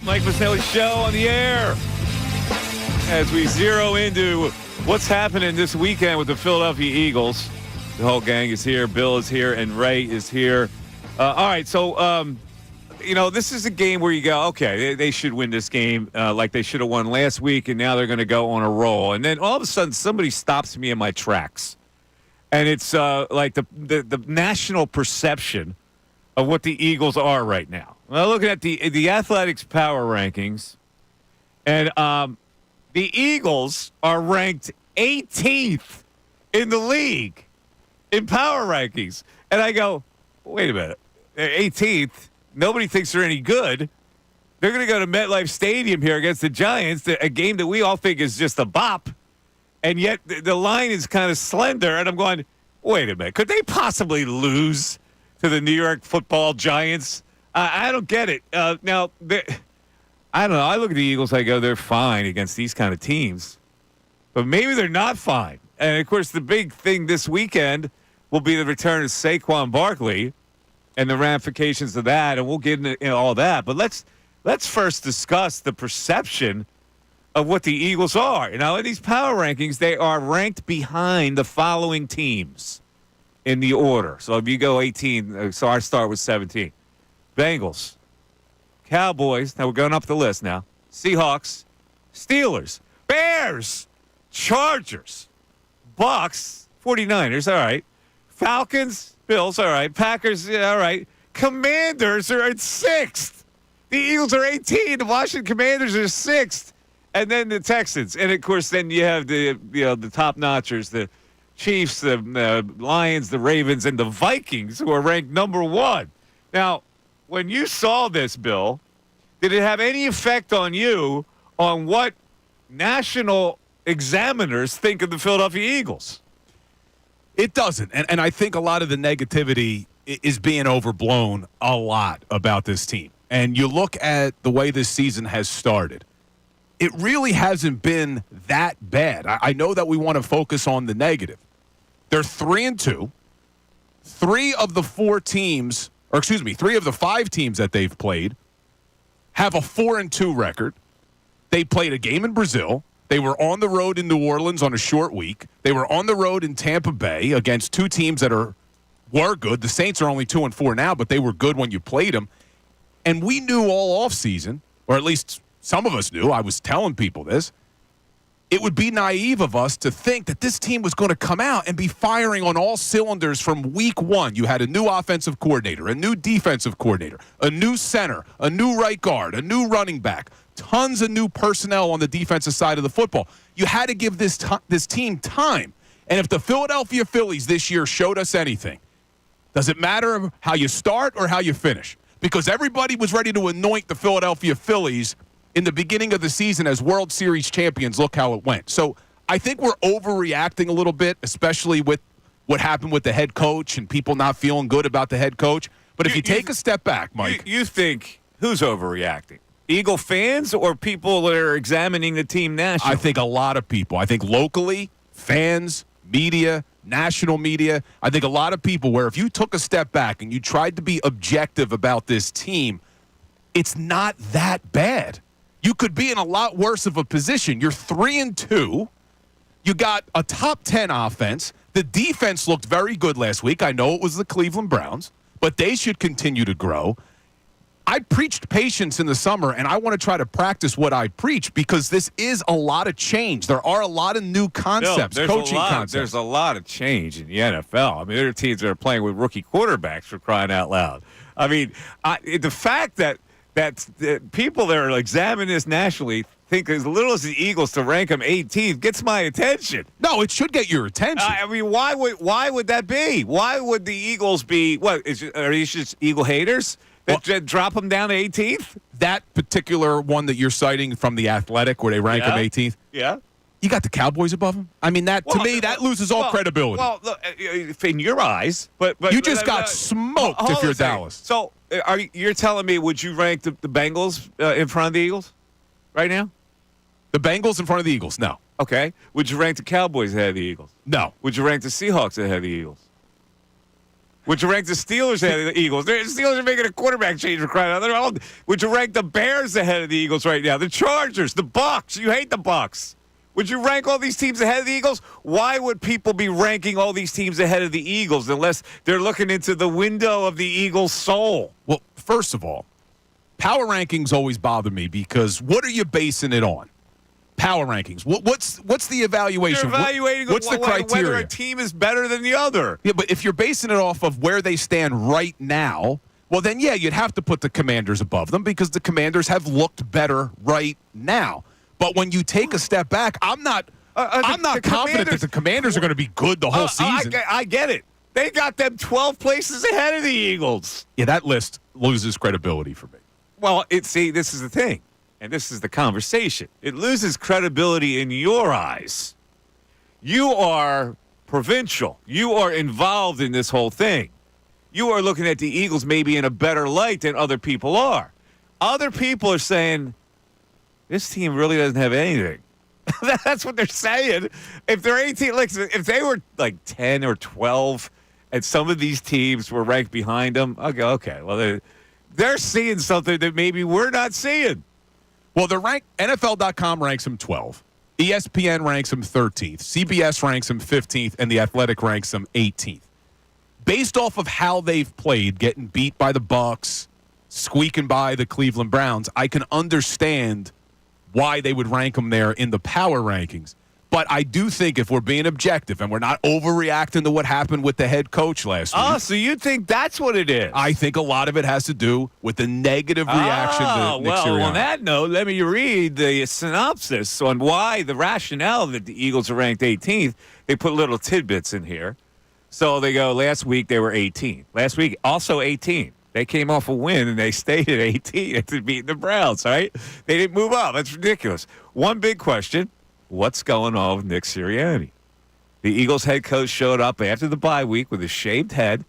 Mike Missanelli Show on the air as we zero into what's happening this weekend with the Philadelphia Eagles. The whole gang is here. Bill is here, and Ray is here. All right, so, this is a game where you go, okay, they should win this game like they should have won last week, and now they're going to go on a roll. And then all of a sudden, somebody stops me in my tracks. And it's like the national perception of what the Eagles are right now. Well, looking at the Athletics power rankings, and the Eagles are ranked 18th in the league in power rankings. And I go, wait a minute, they're 18th. Nobody thinks they're any good. They're going to go to MetLife Stadium here against the Giants, a game that we all think is just a bop. And yet the line is kind of slender. And I'm going, wait a minute, could they possibly lose to the New York Football Giants? I don't get it. Now, I don't know. I look at the Eagles, I go, they're fine against these kind of teams. But maybe they're not fine. And, of course, the big thing this weekend will be the return of Saquon Barkley and the ramifications of that, and we'll get into all that. But let's first discuss the perception of what the Eagles are. In these power rankings, they are ranked behind the following teams in the order. So if you go 18, so I start with 17. Bengals, Cowboys, now we're going up the list now, Seahawks, Steelers, Bears, Chargers, Bucks, 49ers, all right, Falcons, Bills, all right, Packers, all right, Commanders are at 6th. The Eagles are 18, the Washington Commanders are 6th, and then the Texans. And, of course, then you have the top-notchers, the Chiefs, the Lions, the Ravens, and the Vikings, who are ranked number 1. Now, when you saw this, Bill, did it have any effect on you on what national examiners think of the Philadelphia Eagles? It doesn't. And I think a lot of the negativity is being overblown a lot about this team. And you look at the way this season has started, it really hasn't been that bad. I know that we want to focus on the negative. They're 3-2. 3 of the 5 teams that they've played have a 4-2 record. They played a game in Brazil. They were on the road in New Orleans on a short week. They were on the road in Tampa Bay against 2 teams that were good. The Saints are only 2-4 now, but they were good when you played them. And we knew all offseason, or at least some of us knew, I was telling people this, it would be naive of us to think that this team was going to come out and be firing on all cylinders from week 1. You had a new offensive coordinator, a new defensive coordinator, a new center, a new right guard, a new running back, tons of new personnel on the defensive side of the football. You had to give this team time. And if the Philadelphia Phillies this year showed us anything, does it matter how you start or how you finish? Because everybody was ready to anoint the Philadelphia Phillies in the beginning of the season as World Series champions. Look how it went. So I think we're overreacting a little bit, especially with what happened with the head coach and people not feeling good about the head coach. But if you take a step back, Mike. You think who's overreacting? Eagle fans or people that are examining the team nationally? I think a lot of people. I think locally, fans, media, national media. I think a lot of people where if you took a step back and you tried to be objective about this team, it's not that bad. You could be in a lot worse of a position. You're 3-2. You got a top 10 offense. The defense looked very good last week. I know it was the Cleveland Browns, but they should continue to grow. I preached patience in the summer, and I want to try to practice what I preach because this is a lot of change. There are a lot of new concepts, coaching concepts. There's a lot of change in the NFL. I mean, there are teams that are playing with rookie quarterbacks, for crying out loud. I mean, the fact that people that are examining this nationally think as little as the Eagles to rank them 18th gets my attention. No, it should get your attention. I mean, why would that be? Why would the Eagles be? Are these just Eagle haters that drop them down to 18th? That particular one that you're citing from The Athletic, where they rank them 18th. Yeah. You got the Cowboys above them? I mean, that loses all credibility. Well, look, in your eyes, but you just got smoked if you're Dallas. So, you're telling me, would you rank the Bengals in front of the Eagles right now? The Bengals in front of the Eagles? No. Okay. Would you rank the Cowboys ahead of the Eagles? No. Would you rank the Seahawks ahead of the Eagles? Would you rank the Steelers ahead of the Eagles? The Steelers are making a quarterback change for crying out loud. Would you rank the Bears ahead of the Eagles right now? The Chargers, the Bucks. You hate the Bucks. Would you rank all these teams ahead of the Eagles? Why would people be ranking all these teams ahead of the Eagles unless they're looking into the window of the Eagles' soul? Well, first of all, power rankings always bother me because what are you basing it on? Power rankings. What's the evaluation? You're evaluating what's the criteria? Whether a team is better than the other. Yeah, but if you're basing it off of where they stand right now, well, then, yeah, you'd have to put the Commanders above them because the Commanders have looked better right now. But when you take a step back, I'm not confident that the Commanders are going to be good the whole season. I get it. They got them 12 places ahead of the Eagles. Yeah, that list loses credibility for me. Well, this is the thing, and this is the conversation. It loses credibility in your eyes. You are provincial. You are involved in this whole thing. You are looking at the Eagles maybe in a better light than other people are. Other people are saying, this team really doesn't have anything. That's what they're saying. If they're 18, like if they were like 10 or 12, and some of these teams were ranked behind them, I'll go, okay, well, they're seeing something that maybe we're not seeing. Well, NFL.com ranks them 12. ESPN ranks them 13th. CBS ranks them 15th, and The Athletic ranks them 18th. Based off of how they've played, getting beat by the Bucs, squeaking by the Cleveland Browns, I can understand why they would rank them there in the power rankings. But I do think if we're being objective and we're not overreacting to what happened with the head coach last week. Oh, so you think that's what it is? I think a lot of it has to do with the negative reaction to Nick Sirianni. On that note, let me read the synopsis on why the rationale that the Eagles are ranked 18th. They put little tidbits in here. So they go, last week they were 18. Last week, also 18. They came off a win, and they stayed at 18 after beating the Browns, right? They didn't move up. That's ridiculous. One big question, what's going on with Nick Sirianni? The Eagles head coach showed up after the bye week with a shaved head,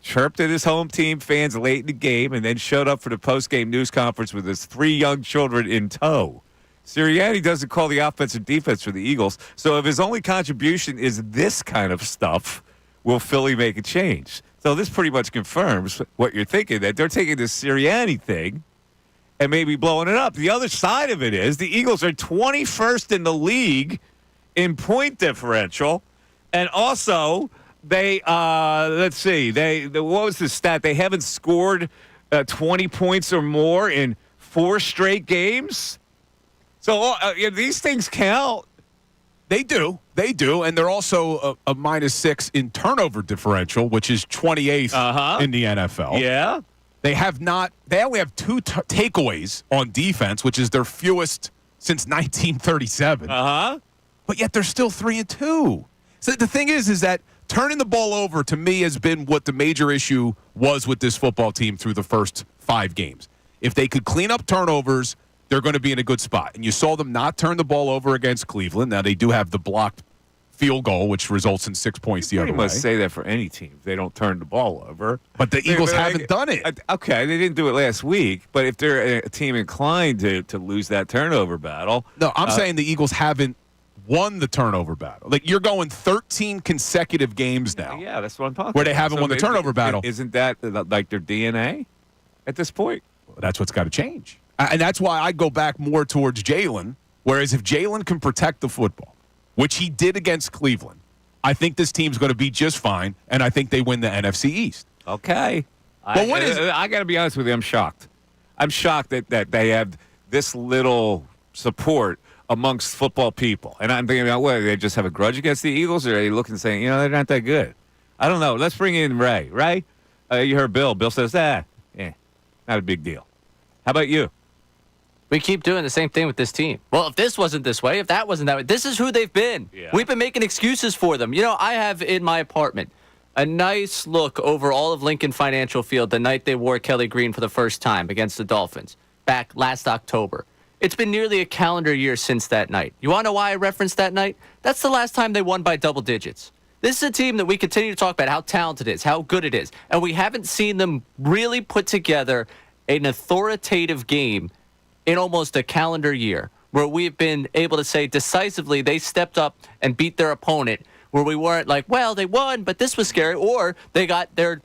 chirped at his home team fans late in the game, and then showed up for the post-game news conference with his 3 young children in tow. Sirianni doesn't call the offense or defense for the Eagles, so if his only contribution is this kind of stuff, will Philly make a change? So this pretty much confirms what you're thinking, that they're taking this Sirianni thing and maybe blowing it up. The other side of it is the Eagles are 21st in the league in point differential. And also, they, let's see, what was the stat? They haven't scored 20 points or more in 4 straight games. So these things count. They do. And they're also a -6 in turnover differential, which is 28th in the NFL. Yeah. They only have 2 takeaways on defense, which is their fewest since 1937. But yet they're still 3-2. So the thing is that turning the ball over, to me, has been what the major issue was with this football team through the first 5 games. If they could clean up turnovers, they're going to be in a good spot. And you saw them not turn the ball over against Cleveland. Now, they do have the blocked field goal, which results in 6 points the other way. You must say that for any team. They don't turn the ball over. But the Eagles haven't done it. Okay, they didn't do it last week. But if they're a team inclined to lose that turnover battle. No, I'm saying the Eagles haven't won the turnover battle. Like, you're going 13 consecutive games now. Yeah, that's what I'm talking about. Where they haven't won the turnover battle. Isn't that like their DNA at this point? Well, that's what's got to change. And that's why I go back more towards Jalen. Whereas if Jalen can protect the football, which he did against Cleveland, I think this team's going to be just fine, and I think they win the NFC East. Okay. But I got to be honest with you, I'm shocked. I'm shocked that they have this little support amongst football people. And I'm thinking about, what, they just have a grudge against the Eagles, or are they looking and saying, they're not that good? I don't know. Let's bring in Ray. Ray, you heard Bill. Bill says, not a big deal. How about you? We keep doing the same thing with this team. Well, if this wasn't this way, if that wasn't that way, this is who they've been. Yeah. We've been making excuses for them. I have in my apartment a nice look over all of Lincoln Financial Field the night they wore Kelly Green for the first time against the Dolphins back last October. It's been nearly a calendar year since that night. You want to know why I referenced that night? That's the last time they won by double digits. This is a team that we continue to talk about how talented it is, how good it is, and we haven't seen them really put together an authoritative game in almost a calendar year, where we've been able to say decisively they stepped up and beat their opponent, where we weren't like, well, they won, but this was scary, or they got their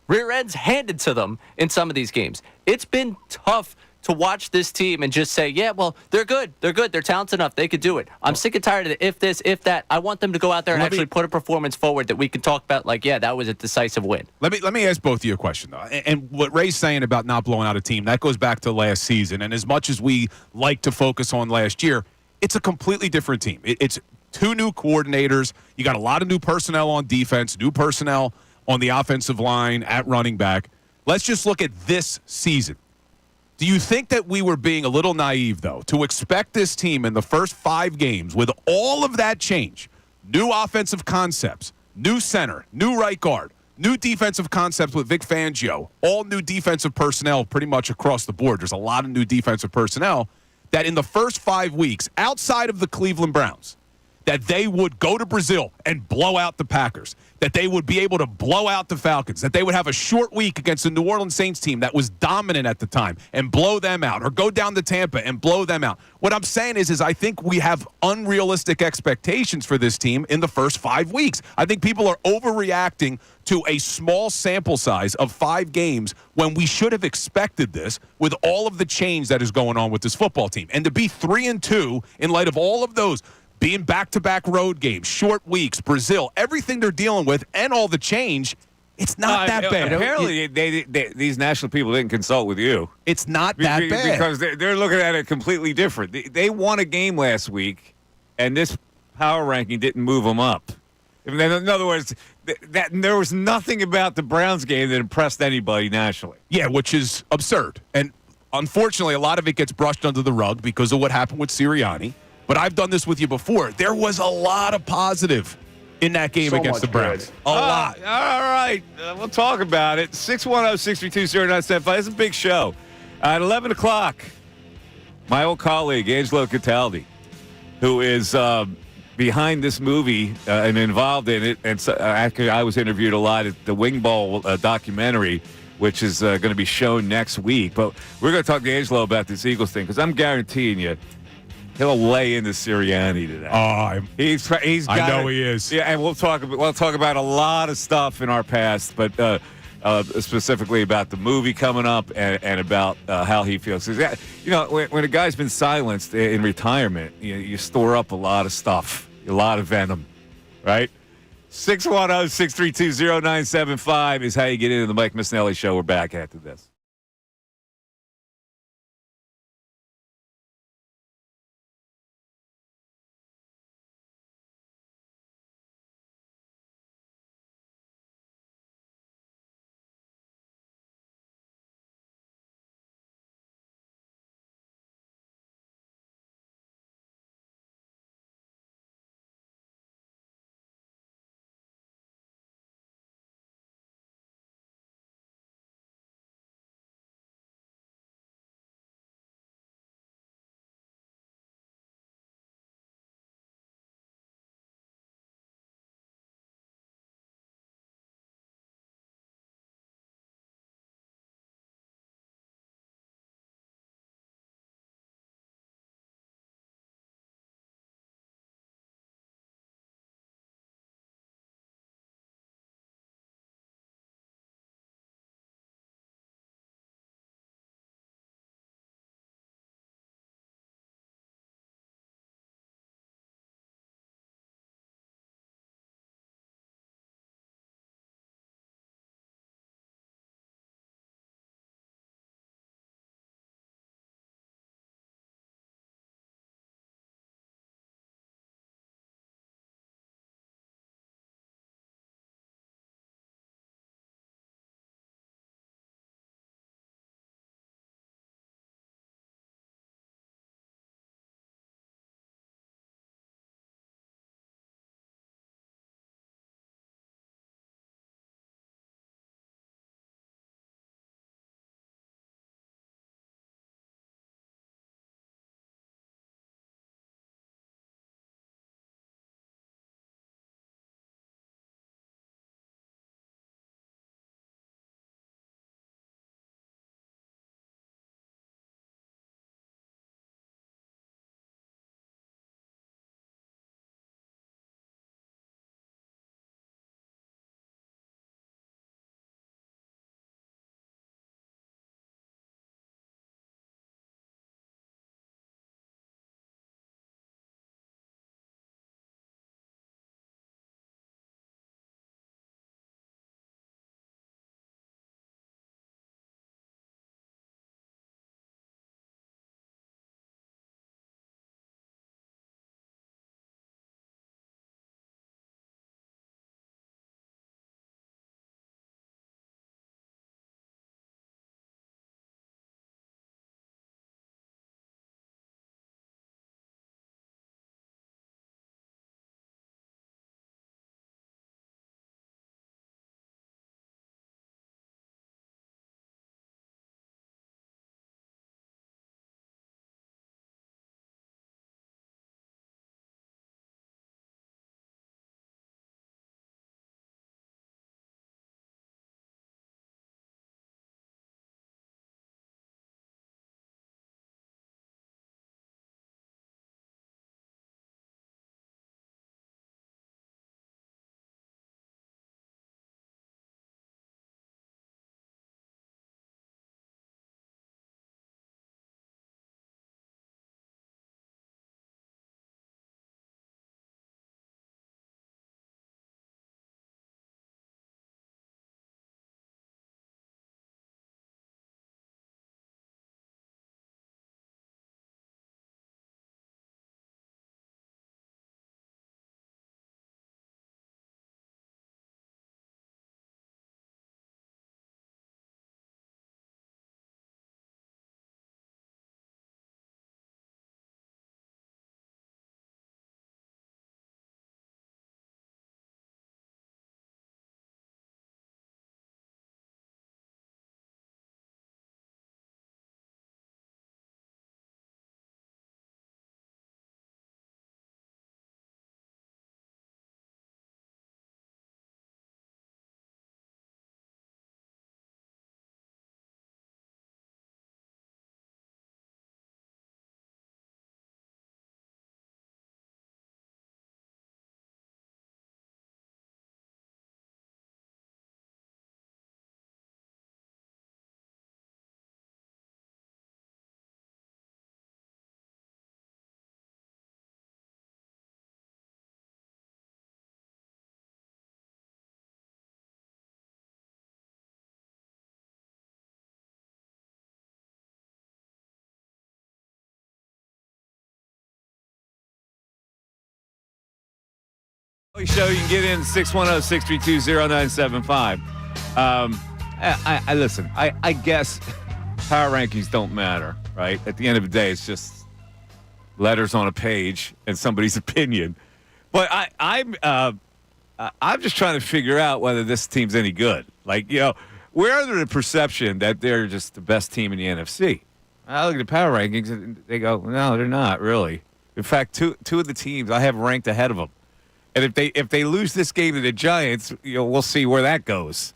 rear ends handed to them in some of these games. It's been tough to watch this team and just say, yeah, well, they're good. They're good. They're talented enough. They could do it. I'm sick and tired of the if this, if that. I want them to go out there and actually put a performance forward that we can talk about like, yeah, that was a decisive win. Let me ask both of you a question, though. And what Ray's saying about not blowing out a team, that goes back to last season. And as much as we like to focus on last year, it's a completely different team. It's two new coordinators. You got a lot of new personnel on defense, new personnel on the offensive line at running back. Let's just look at this season. Do you think that we were being a little naive, though, to expect this team in the first 5 games with all of that change, new offensive concepts, new center, new right guard, new defensive concepts with Vic Fangio, all new defensive personnel pretty much across the board. There's a lot of new defensive personnel that in the first 5 weeks, outside of the Cleveland Browns, that they would go to Brazil and blow out the Packers, that they would be able to blow out the Falcons, that they would have a short week against the New Orleans Saints team that was dominant at the time and blow them out, or go down to Tampa and blow them out. What I'm saying is I think we have unrealistic expectations for this team in the first 5 weeks. I think people are overreacting to a small sample size of 5 games when we should have expected this with all of the change that is going on with this football team. And to be 3-2 in light of all of those, being back-to-back road games, short weeks, Brazil, everything they're dealing with, and all the change, it's not that bad. Apparently, these national people didn't consult with you. It's not that bad. Because they're looking at it completely different. They won a game last week, and this power ranking didn't move them up. In other words, there was nothing about the Browns game that impressed anybody nationally. Yeah, which is absurd. And unfortunately, a lot of it gets brushed under the rug because of what happened with Sirianni. But I've done this with you before. There was a lot of positive in that game against the Browns. A lot. All right. We'll talk about it. 610-632-0975. It's a big show. At 11 o'clock, my old colleague, Angelo Cataldi, who is behind this movie and involved in it. And so, actually, I was interviewed a lot at the Wing Bowl documentary, which is going to be shown next week. But we're going to talk to Angelo about this Eagles thing because I'm guaranteeing you, he'll lay into Sirianni today. He's got I know he is. Yeah, and we'll talk about a lot of stuff in our past, but specifically about the movie coming up and about how he feels. When a guy's been silenced in retirement, you store up a lot of stuff, a lot of venom, right? 610-632-0975 is how you get into the Mike Missanelli Show. We're back after this. Show you can get in 610-632-0975. I listen. I guess power rankings don't matter, right? At the end of the day, it's just letters on a page and somebody's opinion. But I'm just trying to figure out whether this team's any good. Like, we're under the perception that they're just the best team in the NFC. I look at the power rankings and they go, no, they're not really. In fact, two of the teams I have ranked ahead of them. And if they lose this game to the Giants, we'll see where that goes.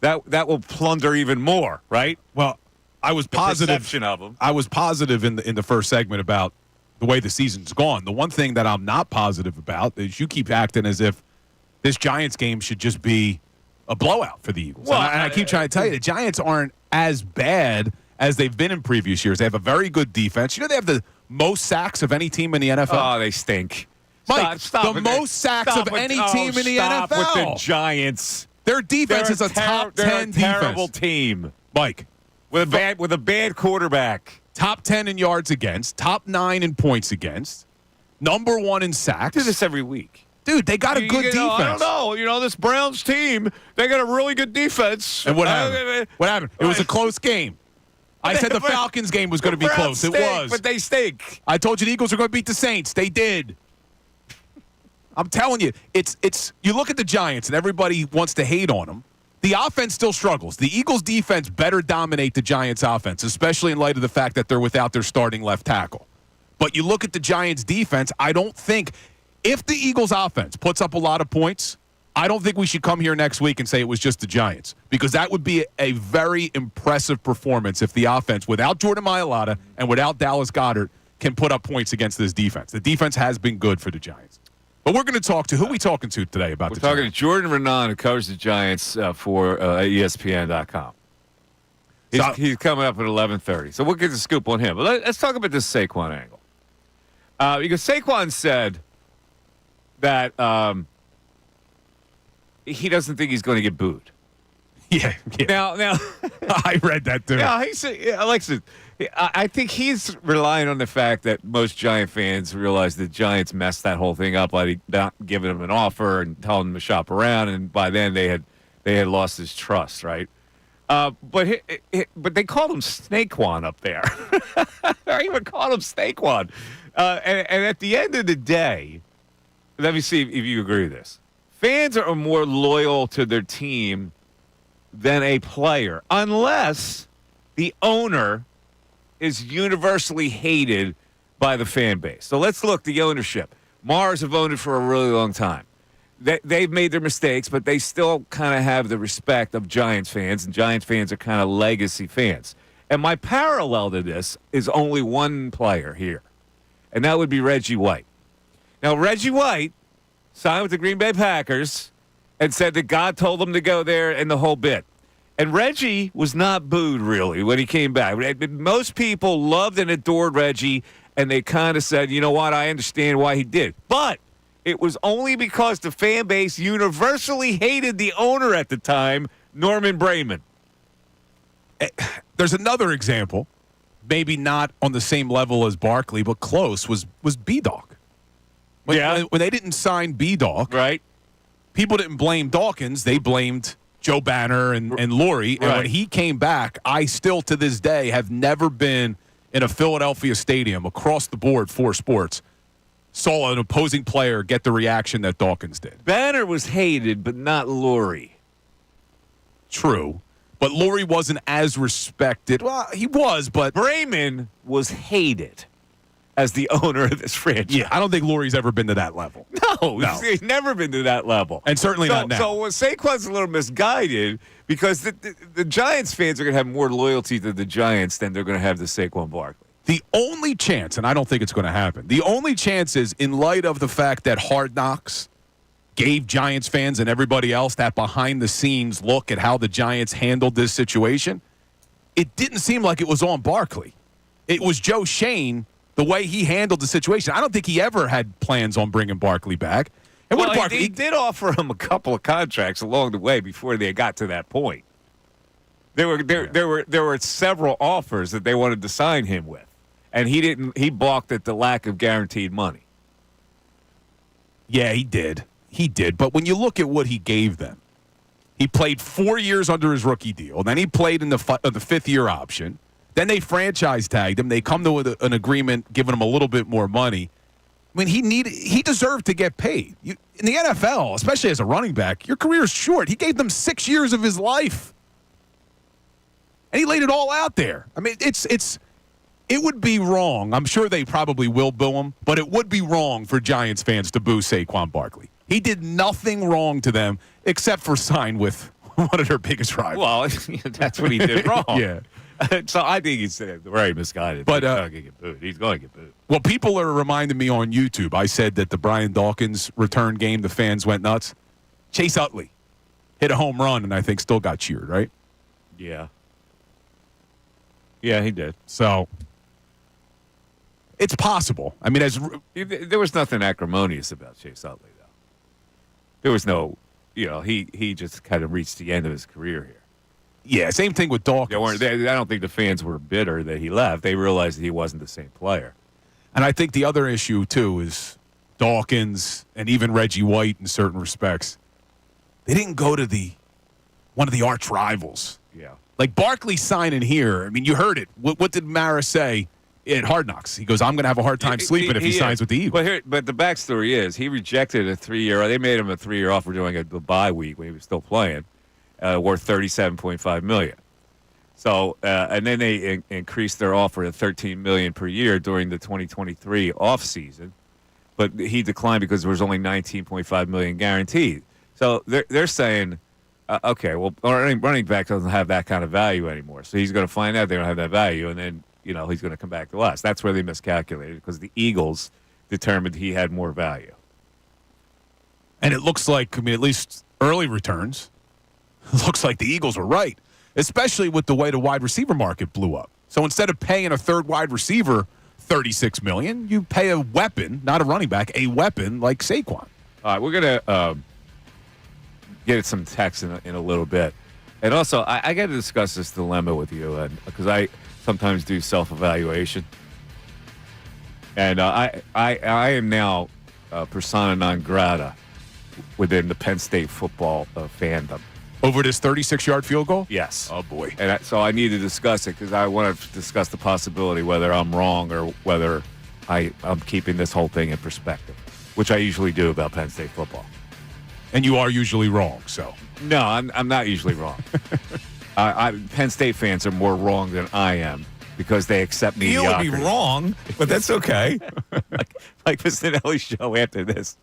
That will plunder even more, right? Well, I was positive. Perception of them. I was positive in the first segment about the way the season's gone. The one thing that I'm not positive about is you keep acting as if this Giants game should just be a blowout for the Eagles. Well, and I keep trying to tell you, the Giants aren't as bad as they've been in previous years. They have a very good defense. They have the most sacks of any team in the NFL. Oh, they stink. Mike, Stop the with most sacks of any team in the NFL. Stop with the Giants. Their defense is a top 10 defense. Terrible team, Mike, with a bad quarterback. Top 10 in yards against, top 9 in points against, number 1 in sacks. Do this every week. Dude, they got a good defense. I don't know. This Browns team, they got a really good defense. And what happened? What happened? It was a close game. I said the Falcons game was going to be close. It was. But they stink. I told you the Eagles were going to beat the Saints. They did. I'm telling you, it's. You look at the Giants, and everybody wants to hate on them. The offense still struggles. The Eagles' defense better dominate the Giants' offense, especially in light of the fact that they're without their starting left tackle. But you look at the Giants' defense, I don't think if the Eagles' offense puts up a lot of points, I don't think we should come here next week and say it was just the Giants, because that would be a very impressive performance if the offense, without Jordan Mailata and without Dallas Goedert, can put up points against this defense. The defense has been good for the Giants. But we're going to talk to, who are we talking to today about the Giants? We're talking to Jordan Renan, who covers the Giants for ESPN.com. He's coming up at 11:30, so we'll get the scoop on him. But let's talk about this Saquon angle. Because Saquon said that he doesn't think he's going to get booed. Yeah. Now, I read that too. Yeah, he said, Alexa, I think he's relying on the fact that most Giant fans realize the Giants messed that whole thing up by not giving him an offer and telling him to shop around, and by then they had lost his trust, right? But they called him Snakewan up there. They even called him Snakewan. And at the end of the day, let me see if you agree with this. Fans are more loyal to their team than a player, unless the owner is universally hated by the fan base. So let's look the ownership. Mars have owned it for a really long time. They've made their mistakes, but they still kind of have the respect of Giants fans, and Giants fans are kind of legacy fans. And my parallel to this is only one player here, and that would be Reggie White. Now, Reggie White signed with the Green Bay Packers and said that God told him to go there and the whole bit. And Reggie was not booed, really, when he came back. Most people loved and adored Reggie, and they kind of said, you know what, I understand why he did. But it was only because the fan base universally hated the owner at the time, Norman Brayman. There's another example, maybe not on the same level as Barkley, but close, was B-Dog. When they didn't sign B-Dog, right? People didn't blame Dawkins. They blamed Joe Banner and Lurie. And when he came back, I still to this day have never been in a Philadelphia stadium across the board for sports saw an opposing player get the reaction that Dawkins did. Banner was hated, but not Lurie. True. But Lurie wasn't as respected. Well, he was, but Brayman was hated as the owner of this franchise. Yeah, I don't think Lurie's ever been to that level. No. He's never been to that level. And certainly not now. So Saquon's a little misguided because the Giants fans are going to have more loyalty to the Giants than they're going to have to Saquon Barkley. The only chance, and I don't think it's going to happen, the only chance is in light of the fact that Hard Knocks gave Giants fans and everybody else that behind-the-scenes look at how the Giants handled this situation, it didn't seem like it was on Barkley. It was Joe Shane, the way he handled the situation. I don't think he ever had plans on bringing Barkley back. And Barkley, he did offer him a couple of contracts along the way before they got to that point. There were several offers that they wanted to sign him with, and he balked at the lack of guaranteed money. Yeah, he did. he did. But when you look at what he gave them, he played 4 years under his rookie deal. Then he played in the fifth-year option. Then they franchise tagged him. They come to an agreement giving him a little bit more money. I mean, he deserved to get paid. In the NFL, especially as a running back, your career is short. He gave them 6 years of his life. And he laid it all out there. I mean, it would be wrong. I'm sure they probably will boo him, but it would be wrong for Giants fans to boo Saquon Barkley. He did nothing wrong to them except for sign with one of their biggest rivals. Well, that's what he did wrong. Yeah. So I think he's very misguided. But he's going to get booed. He's going to get booed. Well, people are reminding me on YouTube. I said that the Brian Dawkins return game, the fans went nuts. Chase Utley hit a home run and I think still got cheered, right? Yeah. Yeah, he did. So it's possible. I mean, There was nothing acrimonious about Chase Utley, though. There was no, he just kind of reached the end of his career here. Yeah, same thing with Dawkins. I don't think the fans were bitter that he left. They realized that he wasn't the same player. And I think the other issue, too, is Dawkins and even Reggie White in certain respects. They didn't go to one of the arch rivals. Yeah. Like Barkley signing here. I mean, you heard it. What did Mara say at Hard Knocks? He goes, I'm going to have a hard time sleeping if he signs with the Eagles. But the backstory is he rejected a 3-year. They made him a 3-year offer during the bye week when he was still playing, worth $37.5 million. So and then they increased their offer to $13 million per year during the 2023 offseason. But he declined because there was only $19.5 million guaranteed. So they're saying, okay, well, running back doesn't have that kind of value anymore. So he's going to find out they don't have that value, and then he's going to come back to us. That's where they miscalculated because the Eagles determined he had more value. And it looks like, at least early returns, it looks like the Eagles were right, especially with the way the wide receiver market blew up. So instead of paying a third wide receiver $36 million, you pay a weapon, not a running back, a weapon like Saquon. All right, we're going to get some text in a little bit. And also, I got to discuss this dilemma with you because I sometimes do self-evaluation. And I am now persona non grata within the Penn State football fandom. Over this 36-yard field goal? Yes. Oh, boy. And so I need to discuss it because I want to discuss the possibility whether I'm wrong or whether I'm keeping this whole thing in perspective, which I usually do about Penn State football. And you are usually wrong, so. No, I'm not usually wrong. Penn State fans are more wrong than I am because they accept mediocrity. You would be wrong, but that's okay. like Missanelli's show after this.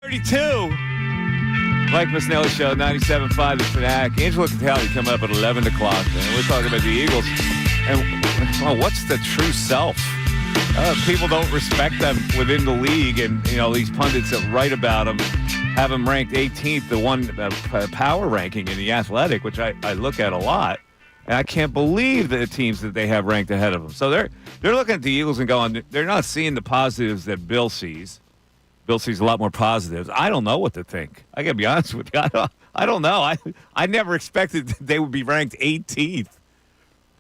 32. Mike Missanelli Show, 97.5 The Fanatic. Angelo Cataldi coming up at 11 o'clock. And we're talking about the Eagles. And well, what's the true self? People don't respect them within the league. And, these pundits that write about them have them ranked 18th, the one power ranking in The Athletic, which I look at a lot. And I can't believe the teams that they have ranked ahead of them. So they're looking at the Eagles and going, they're not seeing the positives that Bill sees. Bill sees a lot more positives. I don't know what to think. I got to be honest with you. I don't know. I never expected that they would be ranked 18th.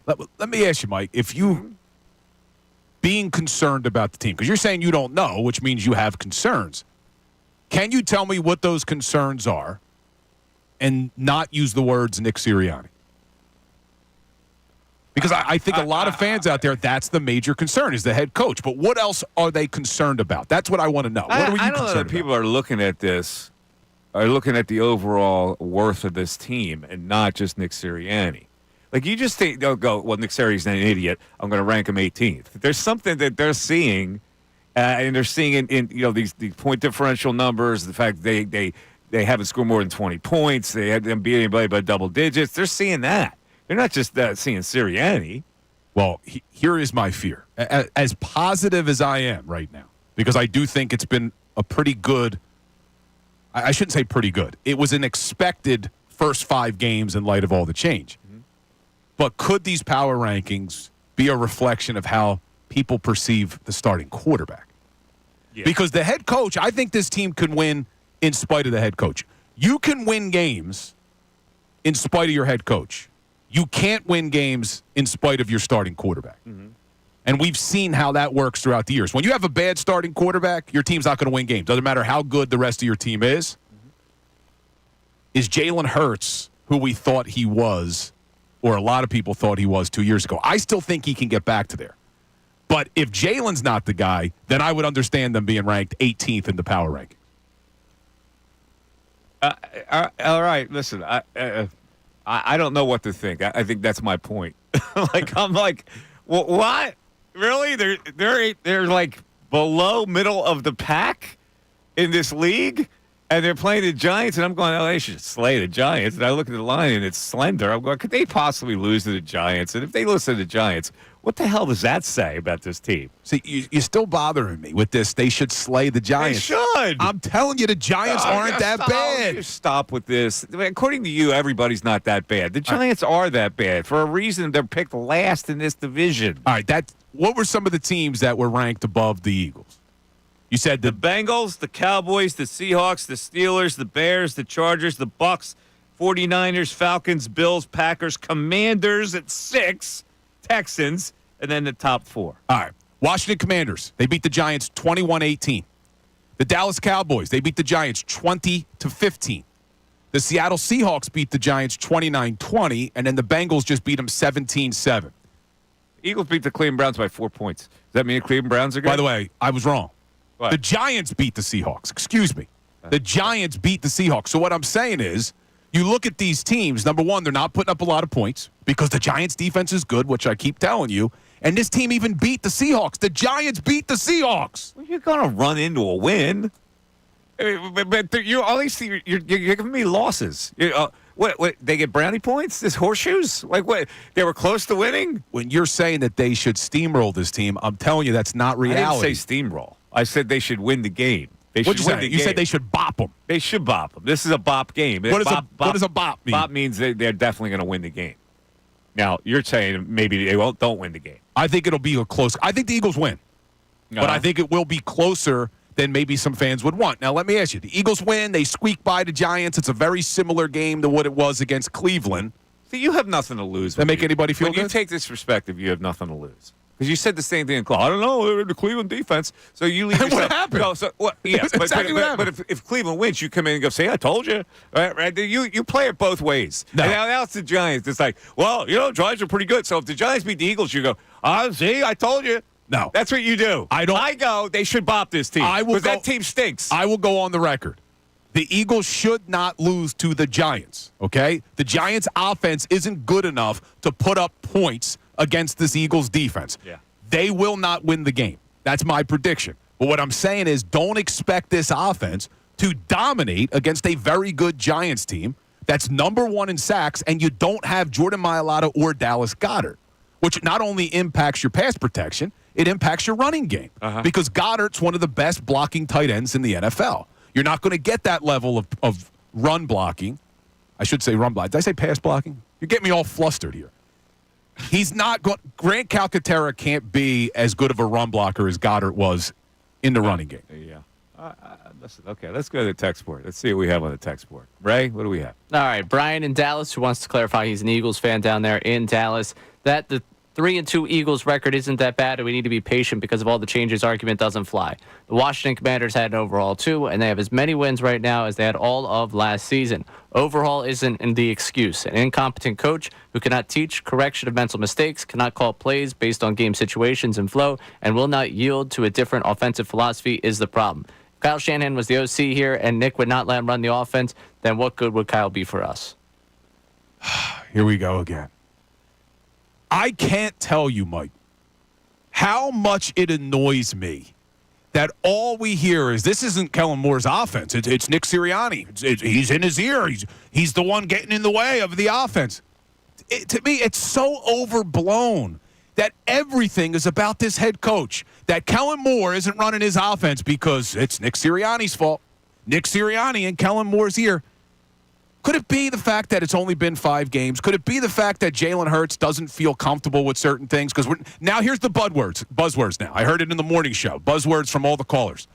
Let me ask you, Mike, if you being concerned about the team, because you're saying you don't know, which means you have concerns. Can you tell me what those concerns are and not use the words Nick Sirianni? Because I think a lot of fans out there, that's the major concern is the head coach. But what else are they concerned about? That's what I want to know. What are you I don't know that people are looking at this, are looking at the overall worth of this team and not just Nick Sirianni. Like you just think, they'll go, well, Nick Sirianni's an idiot. I'm going to rank him 18th. There's something that they're seeing, and they're seeing in these point differential numbers, the fact they haven't scored more than 20 points. They haven't beat anybody by double digits. They're seeing that. They're not just seeing Sirianni. Well, here is my fear. As positive as I am right now, because I do think it's been a pretty good – I shouldn't say pretty good. It was an expected first 5 games in light of all the change. Mm-hmm. But could these power rankings be a reflection of how people perceive the starting quarterback? Yeah. Because the head coach, I think this team can win in spite of the head coach. You can win games in spite of your head coach. You can't win games in spite of your starting quarterback. Mm-hmm. And we've seen how that works throughout the years. When you have a bad starting quarterback, your team's not going to win games. Doesn't matter how good the rest of your team is. Mm-hmm. Is Jalen Hurts who we thought he was, or a lot of people thought he was 2 years ago? I still think he can get back to there. But if Jalen's not the guy, then I would understand them being ranked 18th in the power ranking. All right, listen, I don't know what to think. I think that's my point. I'm like, well, what? Really? They're like below middle of the pack in this league, and they're playing the Giants, and I'm going, oh, they should slay the Giants. And I look at the line, and it's slender. I'm going, could they possibly lose to the Giants? And if they lose to the Giants, what the hell does that say about this team? See, you're still bothering me with this. They should slay the Giants. They should. I'm telling you, the Giants aren't that bad. Stop with this. According to you, everybody's not that bad. The Giants are that bad. For a reason, they're picked last in this division. All right, what were some of the teams that were ranked above the Eagles? You said the Bengals, the Cowboys, the Seahawks, the Steelers, the Bears, the Chargers, the Bucks, 49ers, Falcons, Bills, Packers, Commanders at 6, Texans, and then the top 4. All right. Washington Commanders, they beat the Giants 21-18. The Dallas Cowboys, they beat the Giants 20-15. The Seattle Seahawks beat the Giants 29-20, and then the Bengals just beat them 17-7. Eagles beat the Cleveland Browns by 4 points. Does that mean the Cleveland Browns are good? By the way, I was wrong. What? The Giants beat the Seahawks. Excuse me. The Giants beat the Seahawks. So what I'm saying is, you look at these teams, number one, they're not putting up a lot of points because the Giants' defense is good, which I keep telling you. And this team even beat the Seahawks. The Giants beat the Seahawks. Well, you're going to run into a win. But you're giving me losses. What? They get brownie points? This horseshoes? Like what? They were close to winning? When you're saying that they should steamroll this team, I'm telling you that's not reality. I didn't say steamroll. I said they should win the game. What'd you say? You said they should bop them. They should bop them. This is a bop game. What does a bop mean? Bop means they're definitely going to win the game. Now, you're saying maybe they don't win the game. I think it'll be a close. I think the Eagles win. But I think it will be closer than maybe some fans would want. Now, let me ask you. The Eagles win. They squeak by the Giants. It's a very similar game to what it was against Cleveland. See, you have nothing to lose. That make anybody feel good? When you take this perspective, you have nothing to lose. Because you said the same thing in Cleveland. I don't know. They're the Cleveland defense. So you leave yourself. What happened? No, That's exactly what happened. But if Cleveland wins, you come in and go, say, I told you. Right? You play it both ways. No. And now it's the Giants. It's like, well, Giants are pretty good. So if the Giants beat the Eagles, you go, see, I told you. No. That's what you do. I go, they should bop this team. Because that team stinks. I will go on the record. The Eagles should not lose to the Giants, okay? The Giants' offense isn't good enough to put up points against this Eagles defense. Yeah. They will not win the game. That's my prediction. But what I'm saying is don't expect this offense to dominate against a very good Giants team that's number 1 in sacks, and you don't have Jordan Mailata or Dallas Goedert, which not only impacts your pass protection, it impacts your running game because Goddard's one of the best blocking tight ends in the NFL. You're not going to get that level of run blocking. I should say run blocking. Did I say pass blocking? You get me all flustered here. He's not going. Grant Calcaterra can't be as good of a run blocker as Goddard was in the running game. Yeah. Listen, okay, let's go to the text board. Let's see what we have on the text board. Ray, what do we have? All right, Brian in Dallas, who wants to clarify he's an Eagles fan down there in Dallas, that the 3-2 Eagles record isn't that bad, and we need to be patient because of all the changes argument doesn't fly. The Washington Commanders had an overhaul too, and they have as many wins right now as they had all of last season. Overhaul isn't the excuse. An incompetent coach who cannot teach correction of mental mistakes, cannot call plays based on game situations and flow, and will not yield to a different offensive philosophy is the problem. If Kyle Shanahan was the OC here and Nick would not let him run the offense, then what good would Kyle be for us? Here we go again. I can't tell you, Mike, how much it annoys me that all we hear is this isn't Kellen Moore's offense. It's Nick Sirianni. He's in his ear. He's the one getting in the way of the offense. To me, it's so overblown that everything is about this head coach, that Kellen Moore isn't running his offense because it's Nick Sirianni's fault. Nick Sirianni in Kellen Moore's ear. Could it be the fact that it's only been 5 games? Could it be the fact that Jalen Hurts doesn't feel comfortable with certain things? Because now here's the buzzwords now. I heard it in the morning show. Buzzwords from all the callers.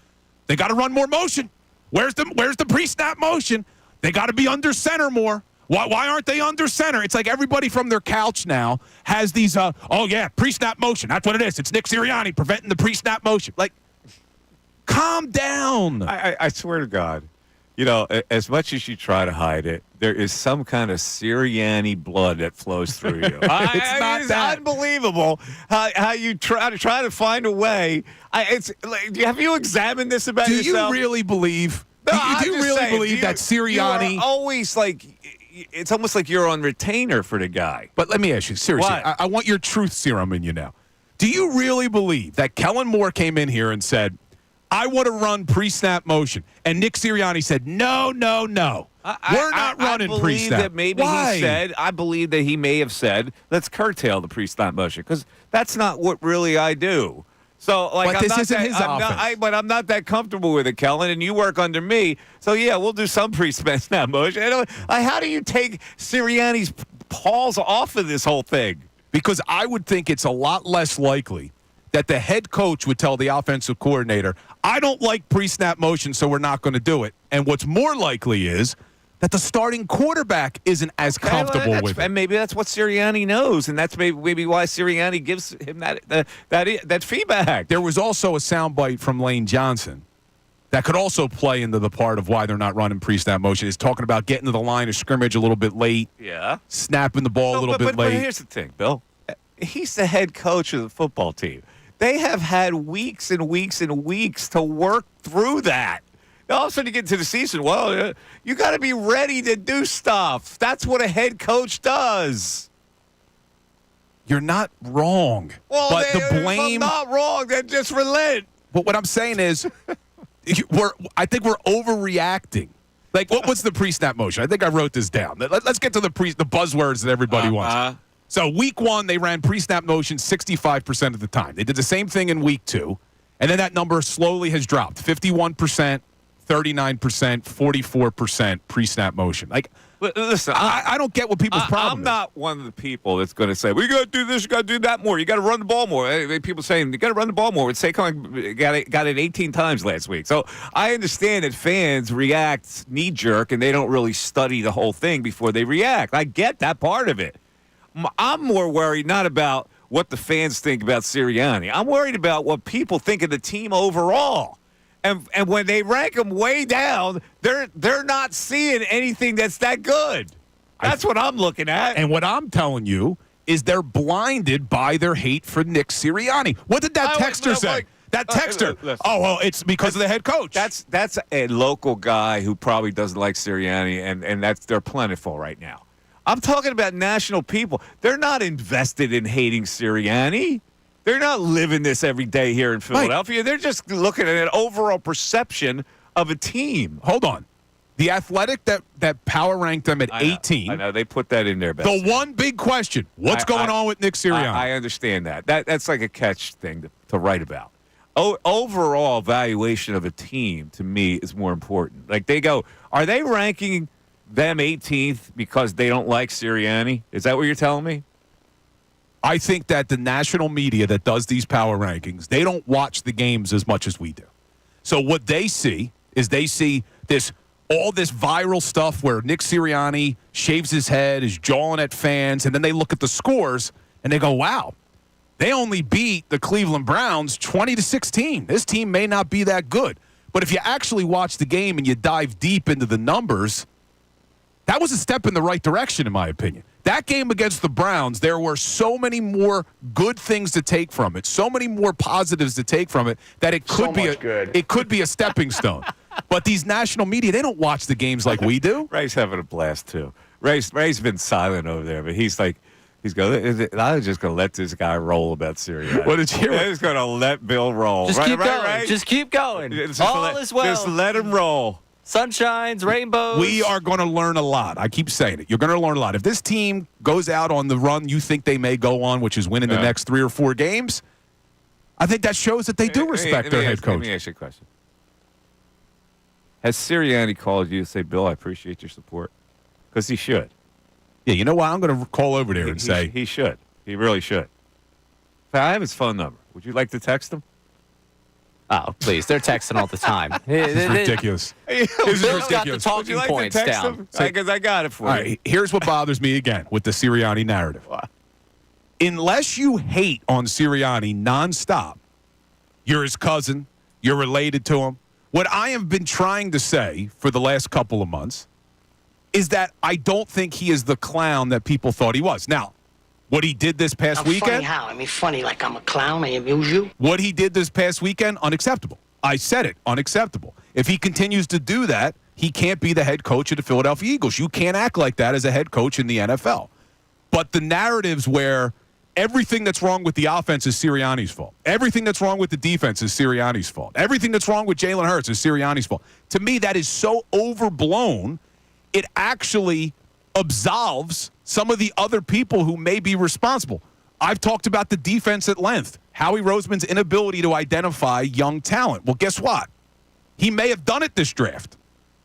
They got to run more motion. Where's the pre-snap motion? They got to be under center more. Why aren't they under center? It's like everybody from their couch now has these, pre-snap motion. That's what it is. It's Nick Sirianni preventing the pre-snap motion. Like, calm down. I swear to God. You know, as much as you try to hide it, there is some kind of Sirianni blood that flows through you. It's unbelievable how you try to find a way. Have you examined this about yourself? Do you really believe? No, do you really believe that Sirianni? You are always like, it's almost like you're on retainer for the guy. But let me ask you, seriously, What? I want your truth serum in you now. Do you really believe that Kellen Moore came in here and said, I want to run pre-snap motion. And Nick Sirianni said, no. We're not running pre-snap. I believe that he may have said, let's curtail the pre-snap motion because that's not what really I do. So, but this isn't his offense. But I'm not that comfortable with it, Kellen, and you work under me. So, yeah, we'll do some pre-snap motion. How do you take Sirianni's paws off of this whole thing? Because I would think it's a lot less likely that the head coach would tell the offensive coordinator, I don't like pre-snap motion, so we're not going to do it. And what's more likely is that the starting quarterback isn't as comfortable with it. And maybe that's what Sirianni knows, and that's maybe why Sirianni gives him that feedback. There was also a soundbite from Lane Johnson that could also play into the part of why they're not running pre-snap motion. Is talking about getting to the line of scrimmage a little bit late, snapping the ball a little bit late. But here's the thing, Bill. He's the head coach of the football team. They have had weeks and weeks and weeks to work through that. Now, all of a sudden you get to the season, you got to be ready to do stuff. That's what a head coach does. You're not wrong. Well, but the blame. If I'm not wrong, then just relent. But what I'm saying is, I think we're overreacting. Like, what was the pre-snap motion? I think I wrote this down. Let's get to the buzzwords that everybody wants. So week 1, they ran pre-snap motion 65% of the time. They did the same thing in week 2, and then that number slowly has dropped. 51%, 39%, 44% pre-snap motion. Like, listen, I don't get what people's problem I'm not one of the people that's going to say, well, you got to do this, you got to do that more. You got to run the ball more. People saying, you got to run the ball more. Saquon got it 18 times last week. So I understand that fans react knee-jerk, and they don't really study the whole thing before they react. I get that part of it. I'm more worried not about what the fans think about Sirianni. I'm worried about what people think of the team overall. And when they rank them way down, they're not seeing anything that's that good. That's what I'm looking at. And what I'm telling you is they're blinded by their hate for Nick Sirianni. What did that texter say? That texter. It's because of the head coach. That's a local guy who probably doesn't like Sirianni, and they're plentiful right now. I'm talking about national people. They're not invested in hating Sirianni. They're not living this every day here in Philadelphia. Right. They're just looking at an overall perception of a team. Hold on. The Athletic that power ranked them at 18. I know. They put that in there. The one big question, what's going on with Nick Sirianni? I understand that. That's like a catch thing to write about. Overall valuation of a team, to me, is more important. Like they go, are they ranking them 18th because they don't like Sirianni? Is that what you're telling me? I think that the national media that does these power rankings, they don't watch the games as much as we do. So what they see is all this viral stuff where Nick Sirianni shaves his head, is jawing at fans, and then they look at the scores and they go, wow, they only beat the Cleveland Browns 20-16. This team may not be that good. But if you actually watch the game and you dive deep into the numbers, that was a step in the right direction, in my opinion. That game against the Browns, there were so many more good things to take from it, so many more positives to take from it, that it could be a stepping stone. But these national media, they don't watch the games like we do. Ray's having a blast, too. Ray's been silent over there, but he's going, I was just going to let this guy roll about Sirianni. What did you? I was going to let Bill roll. Just keep going. Right? Just keep going. All is well. Just let him roll. Sunshines, rainbows. We are going to learn a lot. I keep saying it. You're going to learn a lot. If this team goes out on the run you think they may go on, which is winning the next 3 or 4 games, I think that shows that they do respect their head coach. Let me ask you a question. Has Sirianni called you to say, Bill, I appreciate your support? Because he should. Yeah, you know what? I'm going to call over there and say. He should. He really should. I have his phone number. Would you like to text him? Oh, please. They're texting all the time. This is ridiculous. Bill's got the talking points down. Because I got it for you. All right, here's what bothers me again with the Sirianni narrative. What? Unless you hate on Sirianni nonstop, you're his cousin, you're related to him. What I have been trying to say for the last couple of months is that I don't think he is the clown that people thought he was. Now, what he did this past weekend. Funny how? I mean, funny like I'm a clown. I amuse you. What he did this past weekend, unacceptable. I said it, unacceptable. If he continues to do that, he can't be the head coach of the Philadelphia Eagles. You can't act like that as a head coach in the NFL. But the narratives where everything that's wrong with the offense is Sirianni's fault. Everything that's wrong with the defense is Sirianni's fault. Everything that's wrong with Jalen Hurts is Sirianni's fault. To me, that is so overblown, it actually absolves some of the other people who may be responsible. I've talked about the defense at length. Howie Roseman's inability to identify young talent. Well, guess what? He may have done it this draft.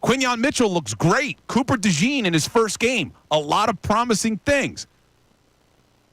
Quinyon Mitchell looks great. Cooper DeJean in his first game. A lot of promising things.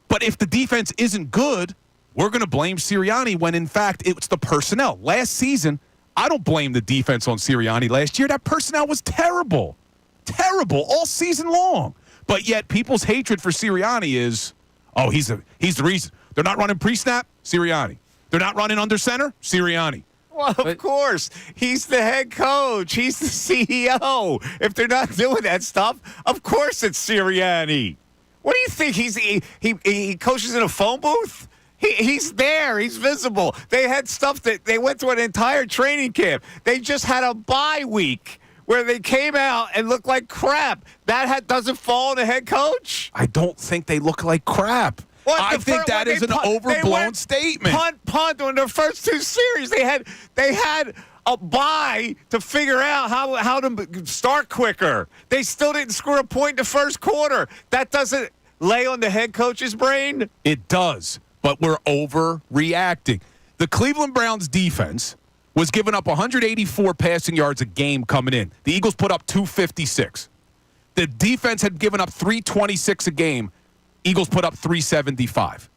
But if the defense isn't good, we're going to blame Sirianni when, in fact, it's the personnel. Last season, I don't blame the defense on Sirianni last year. That personnel was terrible. Terrible all season long. But yet people's hatred for Sirianni is, oh, he's the reason. They're not running pre-snap? Sirianni. They're not running under center? Sirianni. Well, of course. He's the head coach. He's the CEO. If they're not doing that stuff, of course it's Sirianni. What do you think? He coaches in a phone booth? He's there. He's visible. They had stuff that they went through an entire training camp. They just had a bye week where they came out and looked like crap. That doesn't fall on the head coach? I don't think they look like crap. I think that is an overblown statement. Punt on their first 2 series. They had a bye to figure out how to start quicker. They still didn't score a point in the first quarter. That doesn't lay on the head coach's brain? It does, but we're overreacting. The Cleveland Browns defense was giving up 184 passing yards a game coming in. The Eagles put up 256. The defense had given up 326 a game. Eagles put up 375.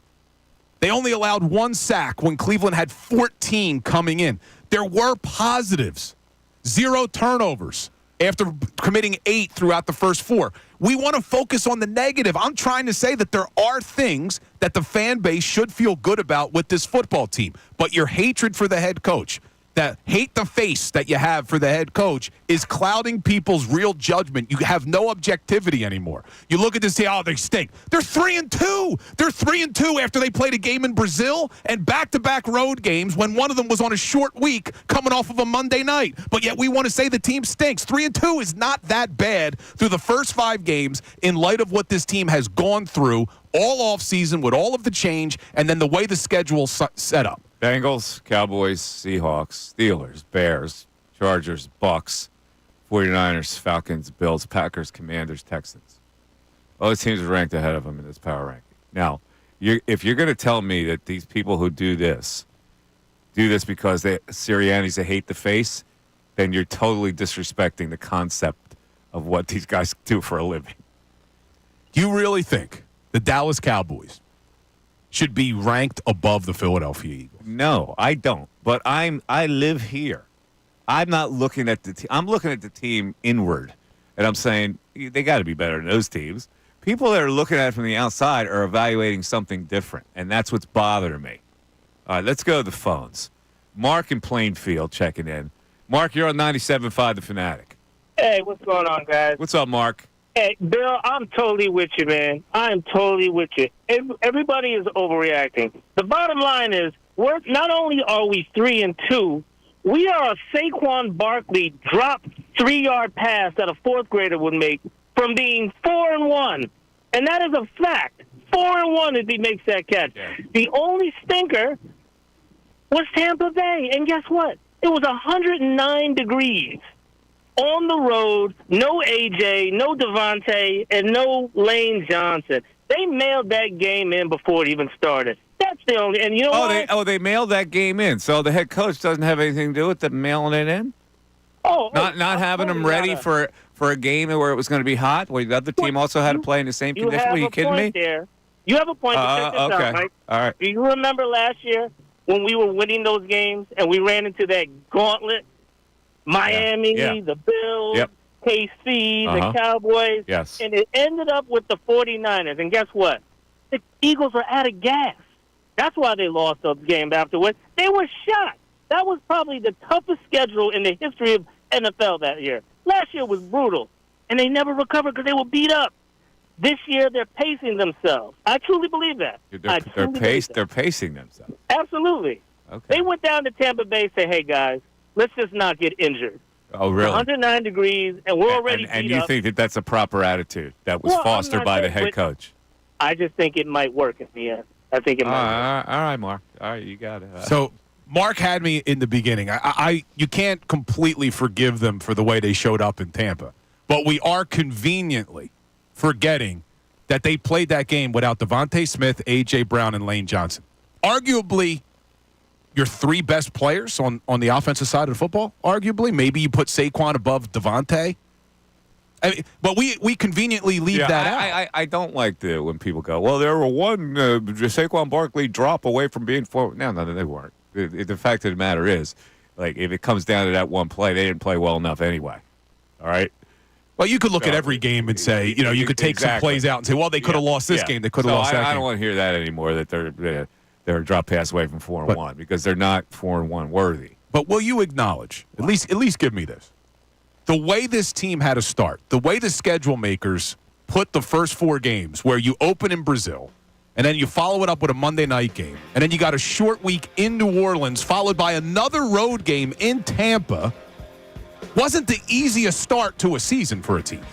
They only allowed 1 sack when Cleveland had 14 coming in. There were positives. 0 turnovers after committing 8 throughout the first 4. We want to focus on the negative. I'm trying to say that there are things that the fan base should feel good about with this football team. But your hatred for the head coach, that hate the face that you have for the head coach, is clouding people's real judgment. You have no objectivity anymore. You look at this team, oh, they stink. They're 3-2. They're 3-2 after they played a game in Brazil and back-to-back road games when one of them was on a short week coming off of a Monday night. But yet we want to say the team stinks. 3-2 is not that bad through the first 5 games in light of what this team has gone through all offseason with all of the change and then the way the schedule's set up. Bengals, Cowboys, Seahawks, Steelers, Bears, Chargers, Bucks, 49ers, Falcons, Bills, Packers, Commanders, Texans. All those teams are ranked ahead of them in this power ranking. Now, if you're going to tell me that these people who do this because Sirianni's a hate the face, then you're totally disrespecting the concept of what these guys do for a living. Do you really think the Dallas Cowboys should be ranked above the Philadelphia Eagles? No, I don't. But I live here. I'm not looking at the team. I'm looking at the team inward, and I'm saying they got to be better than those teams. People that are looking at it from the outside are evaluating something different, and that's what's bothering me. All right, let's go to the phones. Mark in Plainfield checking in. Mark, you're on 97.5 The Fanatic. Hey, what's going on, guys? What's up, Mark? Hey, Bill, I'm totally with you, man. I'm totally with you. Everybody is overreacting. The bottom line is, not only are we 3-2, we are a Saquon Barkley drop 3-yard pass that a fourth grader would make from being 4-1. And that is a fact. 4-1 if he makes that catch. Yeah. The only stinker was Tampa Bay. And guess what? It was 109 degrees. On the road, no A.J., no Devontae, and no Lane Johnson. They mailed that game in before it even started. That's the only, and you know what? They mailed that game in. So the head coach doesn't have anything to do with them mailing it in? Not having them ready for a game where it was going to be hot? Well, the other team also had to play in the same condition? Are you kidding me? You have a point. Check this okay. out, Mike. All right. Do you remember last year when we were winning those games and we ran into that gauntlet? Miami, Yeah. the Bills, Yep. KC, the Cowboys. Yes. And it ended up with the 49ers. And guess what? The Eagles were out of gas. That's why they lost the game afterwards. They were shot. That was probably the toughest schedule in the history of NFL that year. Last year was brutal, and they never recovered because they were beat up. This year, they're pacing themselves. I truly believe that. They're pacing themselves. Absolutely. Okay. They went down to Tampa Bay and said, hey, guys, let's just not get injured. Oh, really? 109 degrees, and we're already beat up. And you think that that's a proper attitude that was fostered by the head coach? I just think it might work in the end. I think it might work. All right, Mark. All right, you got it. So Mark had me in the beginning. You can't completely forgive them for the way they showed up in Tampa, but we are conveniently forgetting that they played that game without Devontae Smith, A.J. Brown, and Lane Johnson. Arguably your three best players on the offensive side of the football, arguably. Maybe you put Saquon above Devontae. But we conveniently leave that out. I don't like when people go, well, there were one Saquon Barkley drop away from being forward. No, they weren't. The fact of the matter is, like, if it comes down to that one play, they didn't play well enough anyway. All right? Well, you could look at every game and say, you could take some plays out and say, well, they could have lost this game. They could have lost that game. I don't want to hear that anymore, that they're a drop pass away from 4-1, because they're not 4-1 worthy. But will you acknowledge, at least give me this, the way this team had to start, the way the schedule makers put the first 4 games where you open in Brazil, and then you follow it up with a Monday night game, and then you got a short week in New Orleans, followed by another road game in Tampa, wasn't the easiest start to a season for a team.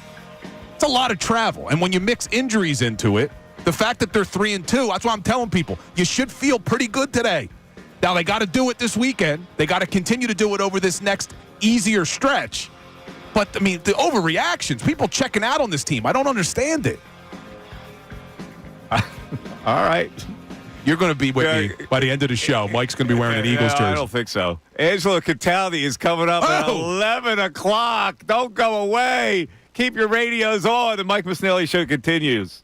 It's a lot of travel. And when you mix injuries into it, the fact that they're 3-2, that's why I'm telling people, you should feel pretty good today. Now, they got to do it this weekend. They got to continue to do it over this next easier stretch. But, I mean, the overreactions, people checking out on this team, I don't understand it. All right. You're going to be with me by the end of the show. Mike's going to be wearing an Eagles jersey. I don't think so. Angelo Cataldi is coming up at 11 o'clock. Don't go away. Keep your radios on. The Mike Missanelli Show continues.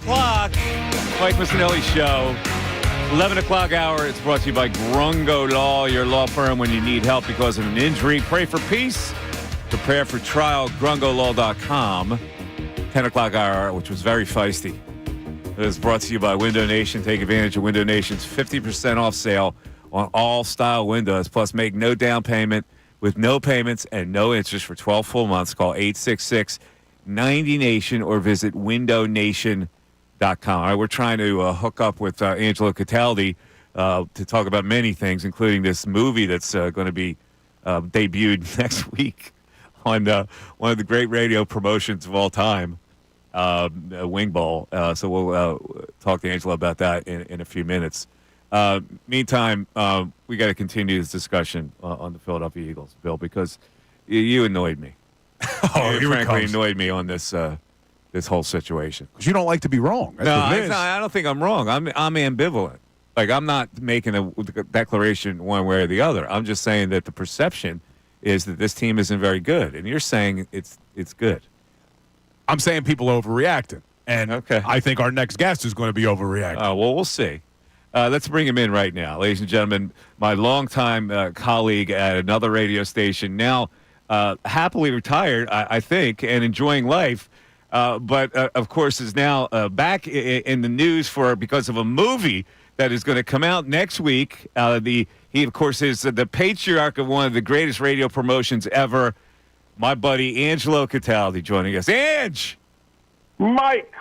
o'clock. Mike Missanelli Show. 11 o'clock hour. It's brought to you by Grungo Law, your law firm when you need help because of an injury. Pray for peace. Prepare for trial. GrungoLaw.com. 10 o'clock hour, which was very feisty. It is brought to you by Window Nation. Take advantage of Window Nation's 50% off sale on all style windows. Plus, make no down payment with no payments and no interest for 12 full months. Call 866-90-NATION or visit windownation.com. All right, we're trying to hook up with Angelo Cataldi to talk about many things, including this movie that's going to be debuted next week on one of the great radio promotions of all time, Wing Bowl. So we'll talk to Angelo about that in a few minutes. Meantime, we got to continue this discussion on the Philadelphia Eagles, Bill, because you annoyed me. You frankly annoyed me on this this whole situation. Because you don't like to be wrong. That's what it is. I don't think I'm wrong. I'm ambivalent. Like, I'm not making a declaration one way or the other. I'm just saying that the perception is that this team isn't very good, and you're saying it's good. I'm saying people are overreacting, and Okay. I think our next guest is going to be overreacting. Well, we'll see. Let's bring him in right now. Ladies and gentlemen, my longtime colleague at another radio station, now happily retired, I think, and enjoying life, but of course is now back in the news because of a movie that is going to come out next week. He, of course, is the patriarch of one of the greatest radio promotions ever, my buddy Angelo Cataldi joining us. Ange! Mike,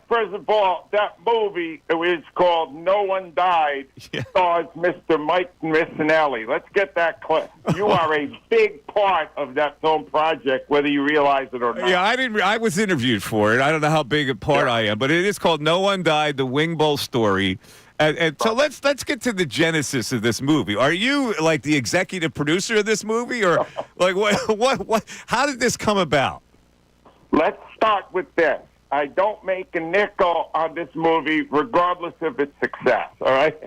first of all, that movie is called No One Died, stars Mr. Mike Missanelli. Let's get that clip. You are a big part of that film project, whether you realize it or not. Yeah, I was interviewed for it. I don't know how big a part I am, but it is called No One Died, the Wing Bowl story. And so let's get to the genesis of this movie. Are you like the executive producer of this movie, or like what? How did this come about? Let's start with this. I don't make a nickel on this movie, regardless of its success, all right?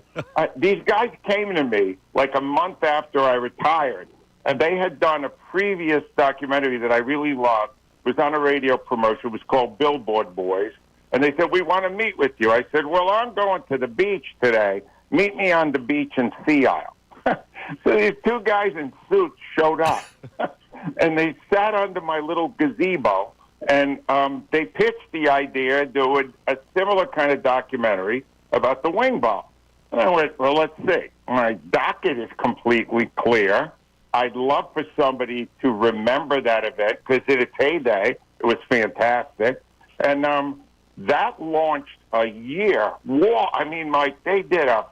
These guys came to me like a month after I retired, and they had done a previous documentary that I really loved. It was on a radio promotion. It was called Billboard Boys. And they said, we want to meet with you. I said, well, I'm going to the beach today. Meet me on the beach in Sea Isle. So these two guys in suits showed up, and they sat under my little gazebo. And they pitched the idea of doing a similar kind of documentary about the Wing Bowl. And I went, well, let's see. My docket is completely clear. I'd love for somebody to remember that event because in its heyday, it was fantastic. And that launched a year. Mike, they did a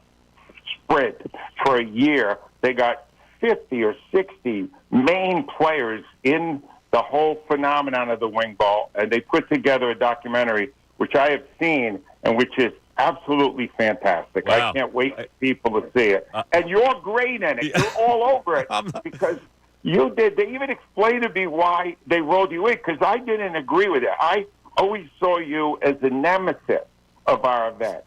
sprint for a year. They got 50 or 60 main players in the whole phenomenon of the Wing Bowl, and they put together a documentary, which I have seen, and which is absolutely fantastic. Wow. I can't wait for people to see it. And you're great in it. You're all over it because you did. They even explained to me why they rolled you in, because I didn't agree with it. I always saw you as the nemesis of our event,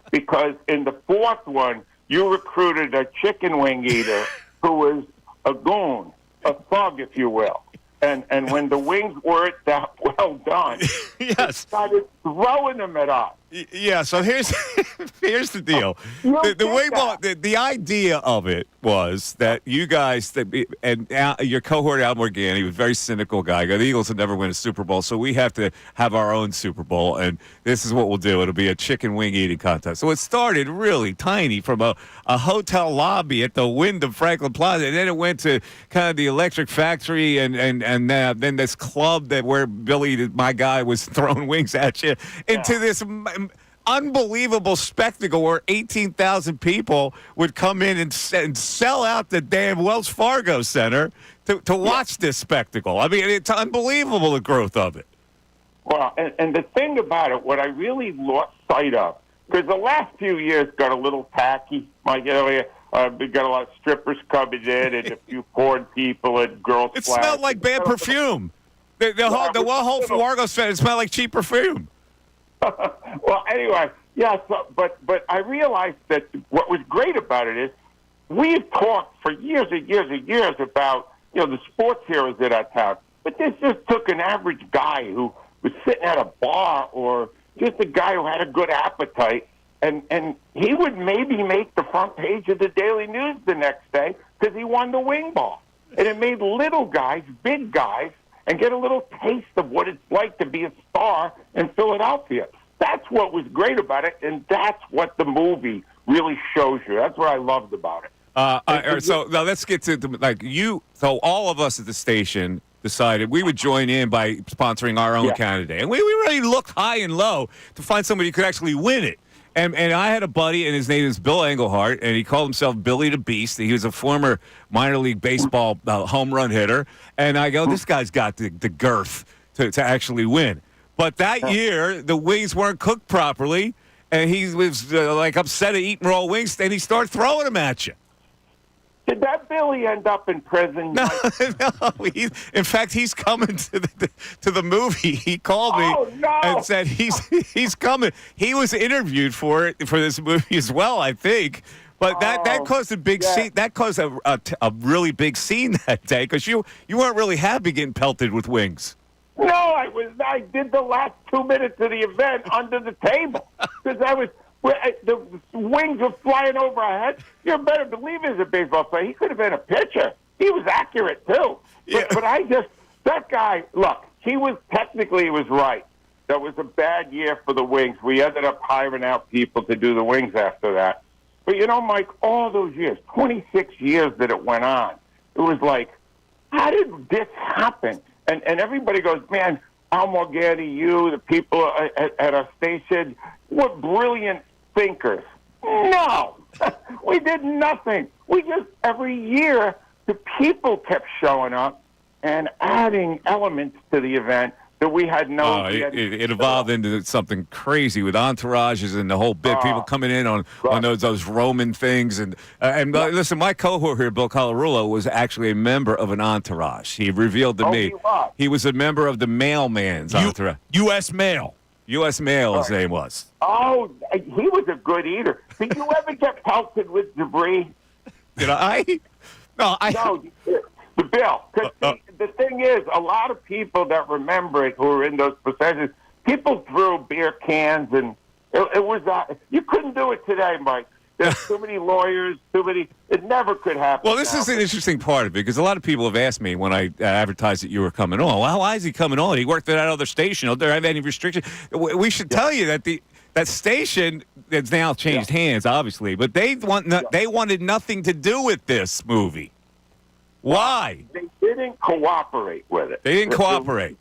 because in the fourth one, you recruited a chicken wing eater who was a goon. A thug, if you will. And when the wings weren't that well done, Yes. they started throwing them at us. Yeah, so here's the deal. The Wing Bowl, the idea of it was that you guys, and your cohort Al Morgani, was a very cynical guy. The Eagles would never win a Super Bowl, so we have to have our own Super Bowl, and this is what we'll do. It'll be a chicken wing eating contest. So it started really tiny from a hotel lobby at the Wyndham Franklin Plaza, and then it went to kind of the Electric Factory and then this club where Billy, my guy, was throwing wings at you, into this unbelievable spectacle where 18,000 people would come in and sell out the damn Wells Fargo Center to watch this spectacle. I mean, it's unbelievable, the growth of it. Well, and the thing about it, what I really lost sight of, because the last few years got a little tacky, Mike, we got a lot of strippers coming in and a few porn people and girls. It smelled like bad perfume. The whole Fargo Center smelled like cheap perfume. Well, anyway, yeah. So, but I realized that what was great about it is we've talked for years and years and years about the sports heroes in our town, but this just took an average guy who was sitting at a bar or just a guy who had a good appetite. And he would maybe make the front page of the Daily News the next day because he won the wing ball. And it made little guys, big guys, and get a little taste of what it's like to be a star in Philadelphia. That's what was great about it, and that's what the movie really shows you. That's what I loved about it. So now let's get to So all of us at the station decided we would join in by sponsoring our own candidate, and we really looked high and low to find somebody who could actually win it. And I had a buddy, and his name is Bill Englehart, and he called himself Billy the Beast. He was a former minor league baseball home run hitter. And I go, this guy's got the girth to actually win. But that year, the wings weren't cooked properly, and he was upset at eating raw wings, and he started throwing them at you. Did that Billy end up in prison? No. In fact, he's coming to the movie. He called me and said he's coming. He was interviewed for this movie as well, I think. But that caused a big scene. That caused a really big scene that day because you weren't really happy getting pelted with wings. No, I did the last 2 minutes of the event under the table because the wings were flying over our heads. You better believe he's a baseball player. He could have been a pitcher. He was accurate, too. But that guy, look, he was right. That was a bad year for the wings. We ended up hiring out people to do the wings after that. But, Mike, all those years, 26 years that it went on, it was like, how did this happen? And everybody goes, man, Al Morganti, you, the people at our station, what brilliant thinkers. No, we did nothing. We just, every year, the people kept showing up and adding elements to the event that we had no... It evolved into something crazy with entourages and the whole bit. People coming in on those Roman things. And listen, my cohort here, Bill Colarulo, was actually a member of an entourage. He revealed to me he was a member of the mailman's entourage. U.S. Mail. U.S. Mail, his name was. Oh, he was a good eater. Did you ever get pelted with debris? Did I? No, the Bill. The thing is, a lot of people that remember it who were in those processions, people threw beer cans, and it was you couldn't do it today, Mike. There's too many lawyers, it never could happen. Well, this is an interesting part of it, because a lot of people have asked me when I advertised that you were coming on, well, why is he coming on? He worked at that other station. Don't there have any restrictions? We should tell you that that station has now changed hands, obviously, but they wanted nothing to do with this movie. Why? They didn't cooperate with it. They didn't cooperate.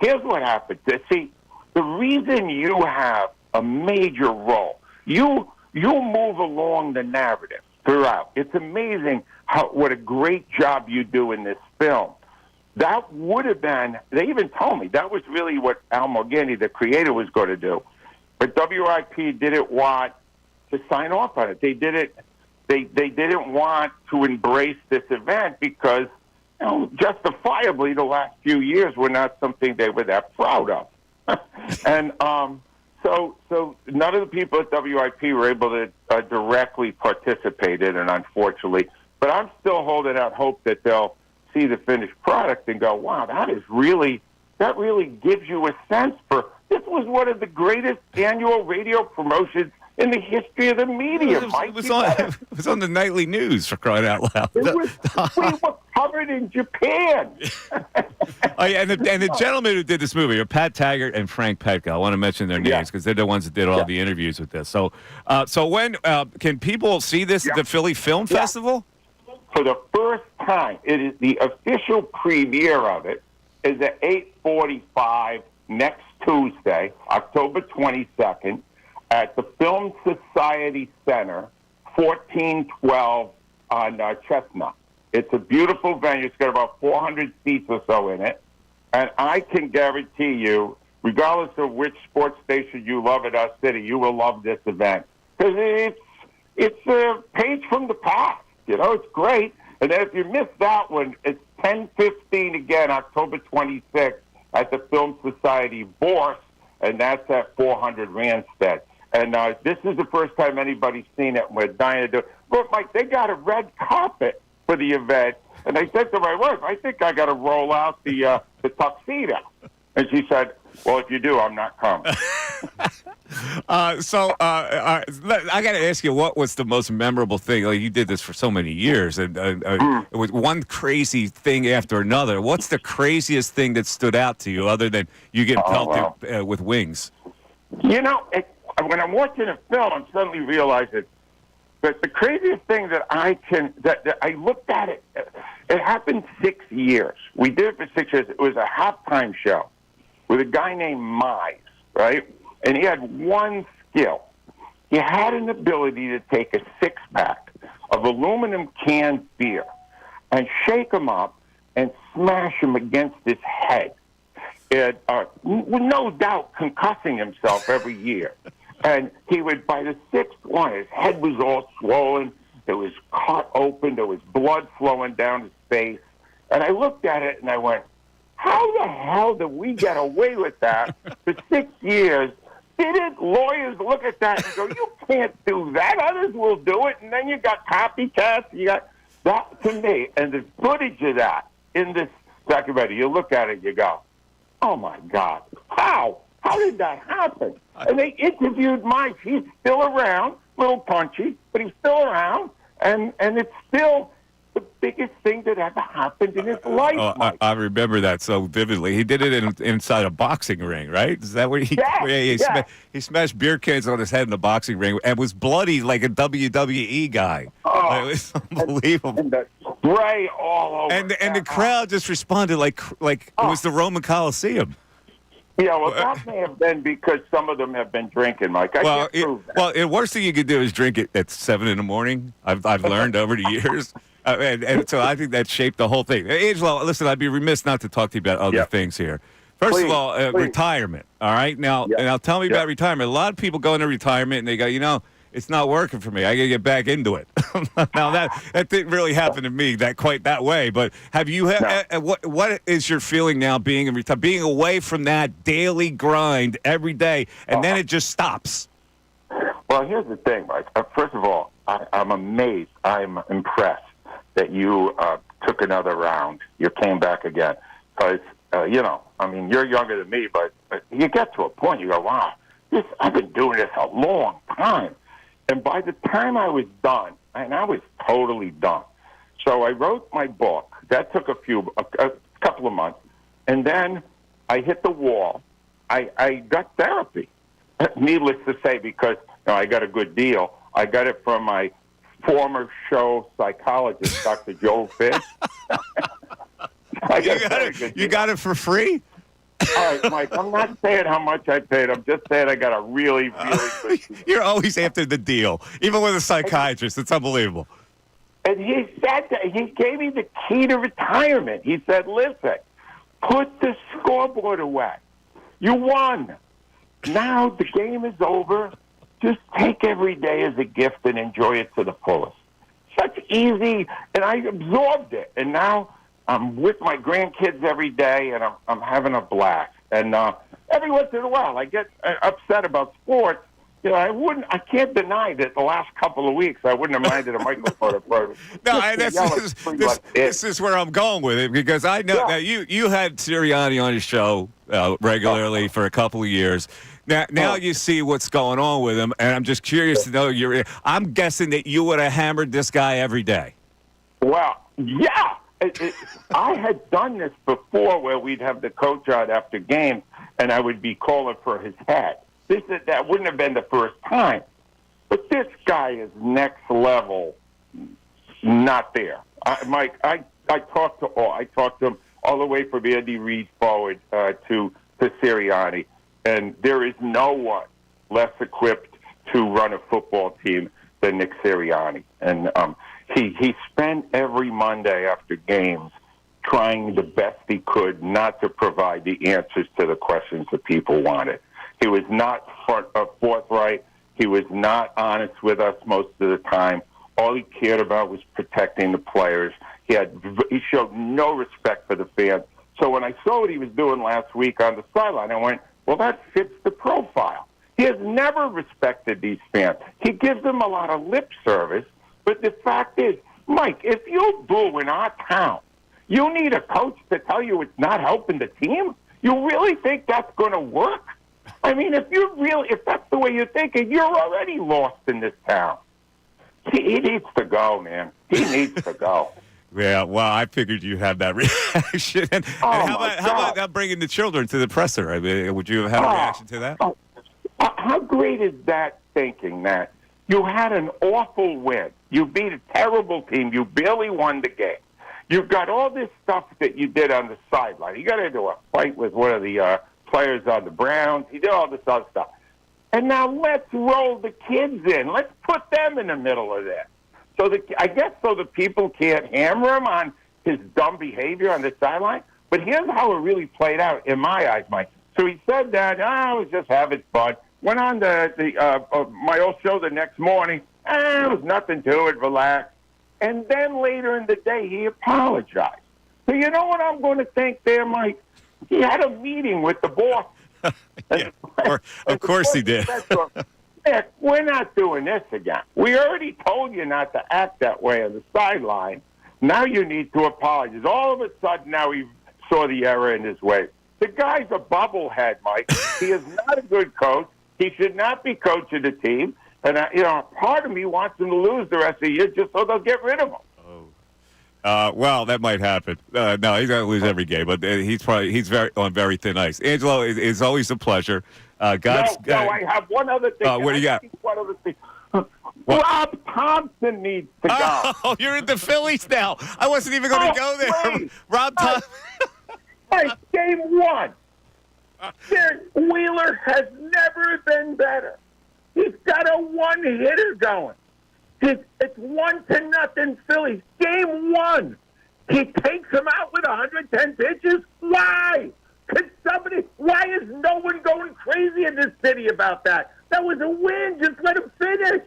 Here's what happened. See, the reason you have a major role, you move along the narrative throughout. It's amazing what a great job you do in this film. That would have been, they even told me, that was really what Al Morganti, the creator, was going to do. But WIP didn't want to sign off on it. They didn't want to embrace this event because, justifiably, the last few years were not something they were that proud of. And so none of the people at WIP were able to directly participate in it, unfortunately. But I'm still holding out hope that they'll see the finished product and go, wow, that really gives you a sense for, this was one of the greatest annual radio promotions in the history of the media. It was on the nightly news, for crying out loud. We were covered in Japan. And the gentlemen who did this movie are Pat Taggart and Frank Petka. I want to mention their names because they're the ones that did all the interviews with this. So when can people see this at the Philly Film Festival? For the first time, it is the official premiere of it is at 8:45 next Tuesday, October 22nd. At the Film Society Center, 1412 on Chestnut. It's a beautiful venue. It's got about 400 seats or so in it. And I can guarantee you, regardless of which sports station you love at our city, you will love this event. Because it's a page from the past. It's great. And then if you miss that one, it's 10:15 again, October 26th at the Film Society Vorse, and that's at 400 Randstead. And this is the first time anybody's seen it, and we're dying to do it. Look, Mike, they got a red carpet for the event. And I said to my wife, I think I got to roll out the tuxedo. And she said, well, if you do, I'm not coming. I got to ask you, what was the most memorable thing? Like, you did this for so many years, and it was one crazy thing after another. What's the craziest thing that stood out to you, other than you getting pelted with wings? You know, when I'm watching a film, I'm suddenly realizing that the craziest thing that that I looked at it happened 6 years. We did it for 6 years. It was a halftime show with a guy named Mize, right? And he had one skill. He had an ability to take a six-pack of aluminum canned beer and shake him up and smash him against his head. With no doubt concussing himself every year. And he would, by the sixth one, his head was all swollen. It was cut open. There was blood flowing down his face. And I looked at it and I went, how the hell did we get away with that for 6 years? Didn't lawyers look at that and go, you can't do that, others will do it, and then you got copycats, you got that to me. And the footage of that in this documentary, you look at it, you go, oh my God, how? How did that happen? And they interviewed Mike. He's still around, a little punchy, but he's still around, and it's still the biggest thing that ever happened in his life. I remember that so vividly. He did it inside a boxing ring, right? Is that where he smashed beer cans on his head in the boxing ring and was bloody like a WWE guy? It was unbelievable. And the spray all over. And the crowd just responded like it was the Roman Coliseum. Yeah, well, that may have been because some of them have been drinking, Mike. I can't prove that. Well, the worst thing you could do is drink it at 7 a.m. I've learned over the years. And so I think that shaped the whole thing. Angelo, listen, I'd be remiss not to talk to you about other things here. First of all, retirement, all right? Now, tell me about retirement. A lot of people go into retirement and they go, it's not working for me. I got to get back into it. Now, that didn't really happen to me quite that way. But have you? What is your feeling now being in retirement, being away from that daily grind every day, and then it just stops? Well, here's the thing, Mike. First of all, I'm amazed. I'm impressed that you took another round. You came back again. Because, you're younger than me, but you get to a point, you go, wow, I've been doing this a long time. And by the time I was done, and I was totally done. So I wrote my book. That took a couple of months. And then I hit the wall. I got therapy. Needless to say, because I got a good deal. I got it from my former show psychologist, Dr. Joe Fish. You got it for free? All right, Mike, I'm not saying how much I paid. I'm just saying I got a really, really good deal. You're always after the deal, even with a psychiatrist. It's unbelievable. And he said that he gave me the key to retirement. He said, listen, put the scoreboard away. You won. Now the game is over. Just take every day as a gift and enjoy it to the fullest. Such easy, and I absorbed it. And now I'm with my grandkids every day, and I'm having a blast. And every once in a while, I get upset about sports. I can't deny that the last couple of weeks I wouldn't have minded a microphone. No, this is where I'm going with it, because I know that you had Sirianni on your show regularly for a couple of years. Now you see what's going on with him, and I'm just curious to know. I'm guessing that you would have hammered this guy every day. Well, yeah. I had done this before, where we'd have the coach out after games, and I would be calling for his head. That wouldn't have been the first time. But this guy is next level, not there. Mike, I talked to him all the way from Andy Reid forward to Sirianni, and there is no one less equipped to run a football team than Nick Sirianni. And he spent every Monday after games trying the best he could not to provide the answers to the questions that people wanted. He was not forthright. He was not honest with us most of the time. All he cared about was protecting the players. He showed no respect for the fans. So when I saw what he was doing last week on the sideline, I went, well, that fits the profile. He has never respected these fans. He gives them a lot of lip service. But the fact is, Mike, if you boo in our town, you need a coach to tell you it's not helping the team? You really think that's going to work? I mean, if that's the way you're thinking, you're already lost in this town. He needs to go, man. He needs to go. Yeah, well, I figured you'd have that reaction. And how about bringing the children to the presser? I mean, would you have had a reaction to that? How great is that thinking, Matt? You had an awful win. You beat a terrible team. You barely won the game. You've got all this stuff that you did on the sideline. You got into a fight with one of the players on the Browns. You did all this other stuff. And now let's roll the kids in. Let's put them in the middle of this. I guess so the people can't hammer him on his dumb behavior on the sideline. But here's how it really played out in my eyes, Mike. So he said that, I was just having fun. Went on my old show the next morning. It was nothing to it, relax. And then later in the day, he apologized. So you know what I'm going to think there, Mike? He had a meeting with the boss. Yeah, of course he did. Nick, we're not doing this again. We already told you not to act that way on the sideline. Now you need to apologize. All of a sudden, now he saw the error in his way. The guy's a bubblehead, Mike. He is not a good coach. He should not be coaching the team. And, part of me wants him to lose the rest of the year just so they'll get rid of him. Well, that might happen. No, he's going to lose every game, but he's on very thin ice. Angelo, it's always a pleasure. I have one other thing. What do you got? One other thing. Rob Thompson needs to go. Oh, you're in the Phillies now. I wasn't even going to go there. Please. Rob Thompson. Hey, game one. Wheeler has never been better. He's got a one-hitter going. It's 1-0 Phillies. Game one. He takes him out with 110 pitches. Why? Why is no one going crazy in this city about that? That was a win. Just let him finish.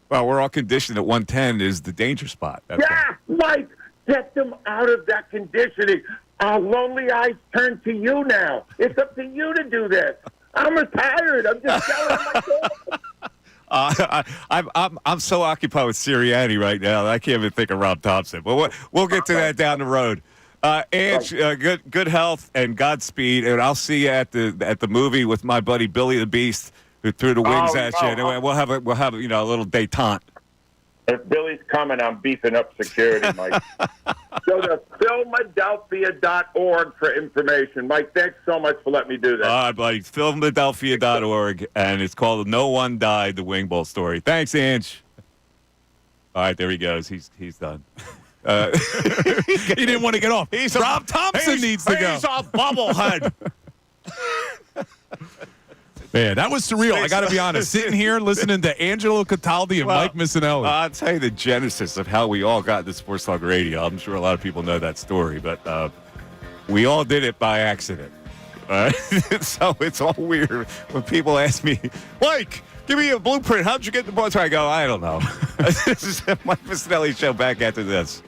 Well, we're all conditioned that 110 is the danger spot. That's Mike, get them out of that conditioning. Our lonely eyes turn to you now. It's up to you to do this. I'm retired. I'm just telling myself. I'm so occupied with Sirianni right now that I can't even think of Rob Thompson. But we'll get to that down the road. Ange, good health and Godspeed, and I'll see you at the movie with my buddy Billy the Beast, who threw the wings at you. And we'll have a little détente. If Billy's coming, I'm beefing up security, Mike. Go to Philadelphia.org for information. Mike, thanks so much for letting me do that. All right, buddy. Philadelphia.org, and it's called No One Died, the Wing Bowl Story. Thanks, Ange. All right, there he goes. He's done. He didn't want to get off. Rob Thompson needs to go. He's a bubblehead. Man, that was surreal. I got to be honest. Sitting here listening to Angelo Cataldi and Mike Missanelli. I'll tell you the genesis of how we all got to Sports Talk Radio. I'm sure a lot of people know that story, but we all did it by accident. So it's all weird when people ask me, Mike, give me a blueprint. How'd you get the ball? I go, I don't know. This is Mike Missanelli Show back after this.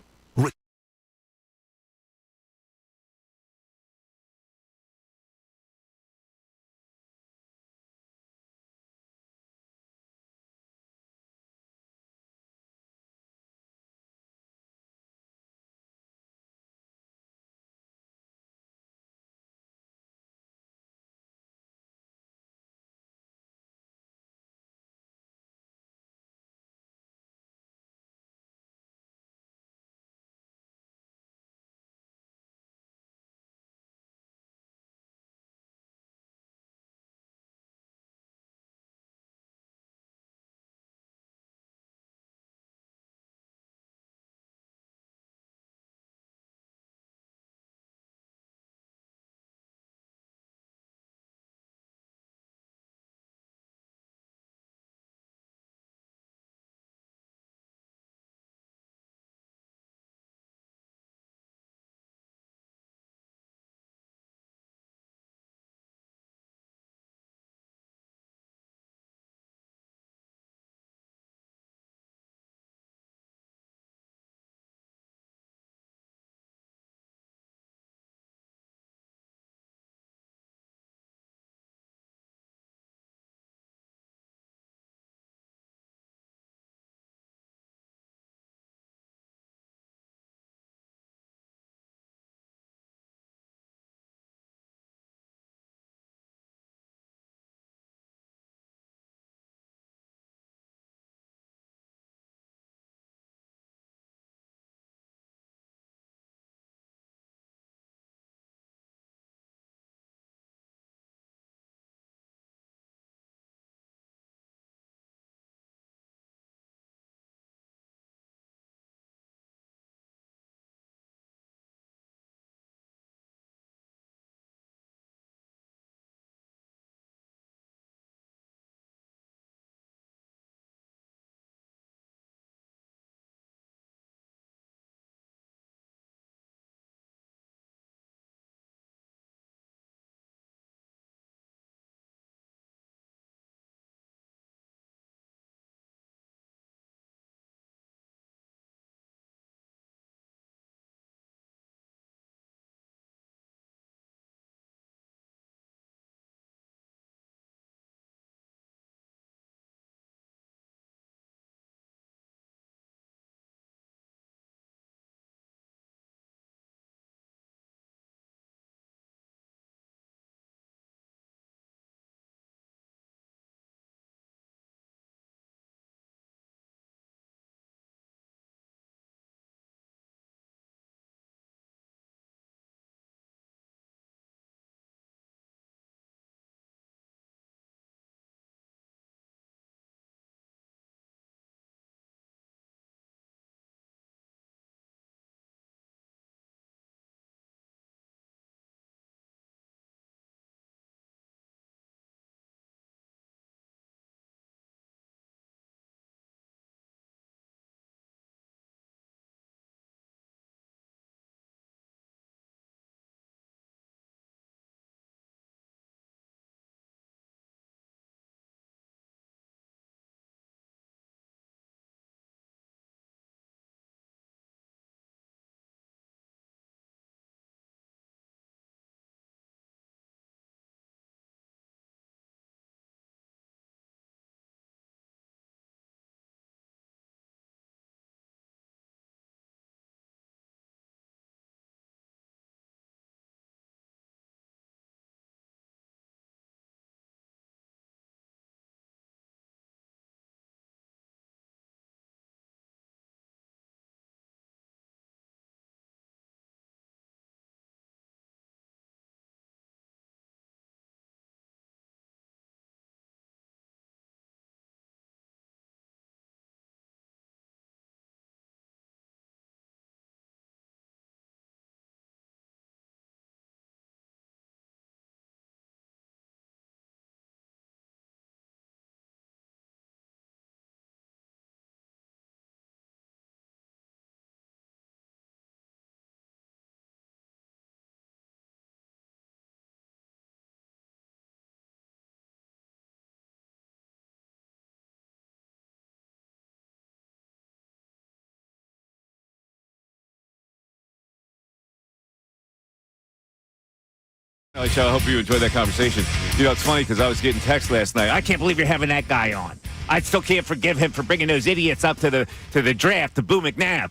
I hope you enjoyed that conversation. You know, it's funny because I was getting text last night. I can't believe you're having that guy on. I still can't forgive him for bringing those idiots up to the draft, to Boo McNabb.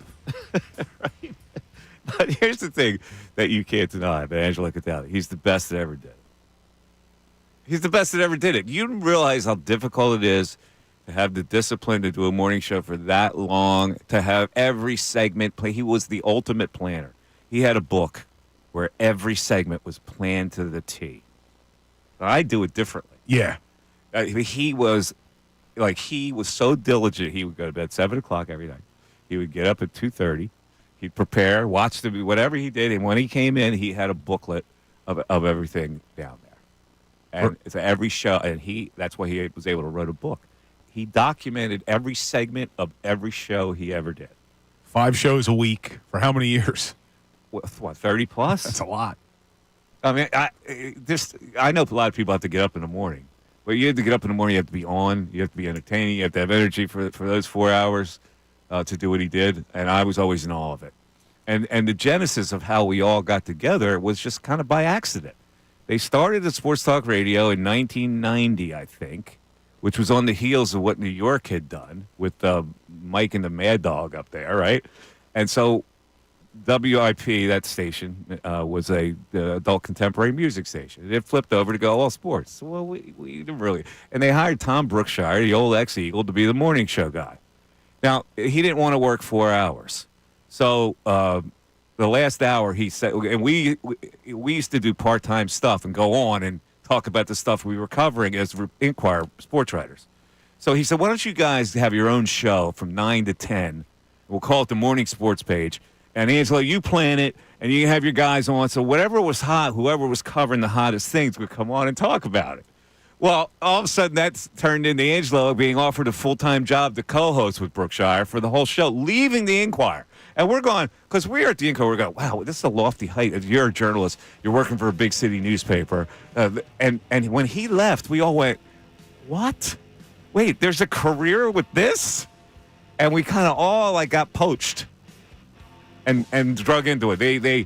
Right? But here's the thing that you can't deny about Angelo Cataldi. He's the best that ever did it. He's the best that ever did it. You realize how difficult it is to have the discipline to do a morning show for that long, to have every segment play. He was the ultimate planner. He had a book where every segment was planned to the T. I do it differently. Yeah. He was so diligent. He would go to bed 7 o'clock every night. He would get up at 2:30. He'd prepare, watch whatever he did, and when he came in, he had a booklet of everything down there. And it's every show, and that's why he was able to write a book. He documented every segment of every show he ever did. 5 shows a week for how many years? What, 30 plus? That's a lot. I mean, I know a lot of people have to get up in the morning. But you have to get up in the morning, you have to be on, you have to be entertaining, you have to have energy for those 4 hours to do what he did. And I was always in awe of it. And the genesis of how we all got together was just kind of by accident. They started at Sports Talk Radio in 1990, I think, which was on the heels of what New York had done with Mike and the Mad Dog up there, right? And so WIP, that station, was the adult contemporary music station. It flipped over to go all sports. Well, we didn't really. And they hired Tom Brookshire, the old ex-Eagle, to be the morning show guy. Now, he didn't want to work 4 hours. So the last hour, he said, and we used to do part-time stuff and go on and talk about the stuff we were covering as Inquirer sports writers. So he said, why don't you guys have your own show from 9 to 10? We'll call it the Morning Sports Page. And Angelo, you plan it, and you have your guys on. So whatever was hot, whoever was covering the hottest things would come on and talk about it. Well, all of a sudden, that's turned into Angelo being offered a full-time job to co-host with Brookshire for the whole show, leaving the Inquirer. And we're going, because we're at the Inquirer, we're going, wow, this is a lofty height. You're a journalist. You're working for a big city newspaper. And when he left, we all went, what? Wait, there's a career with this? And we kind of all got poached. And drug into it. They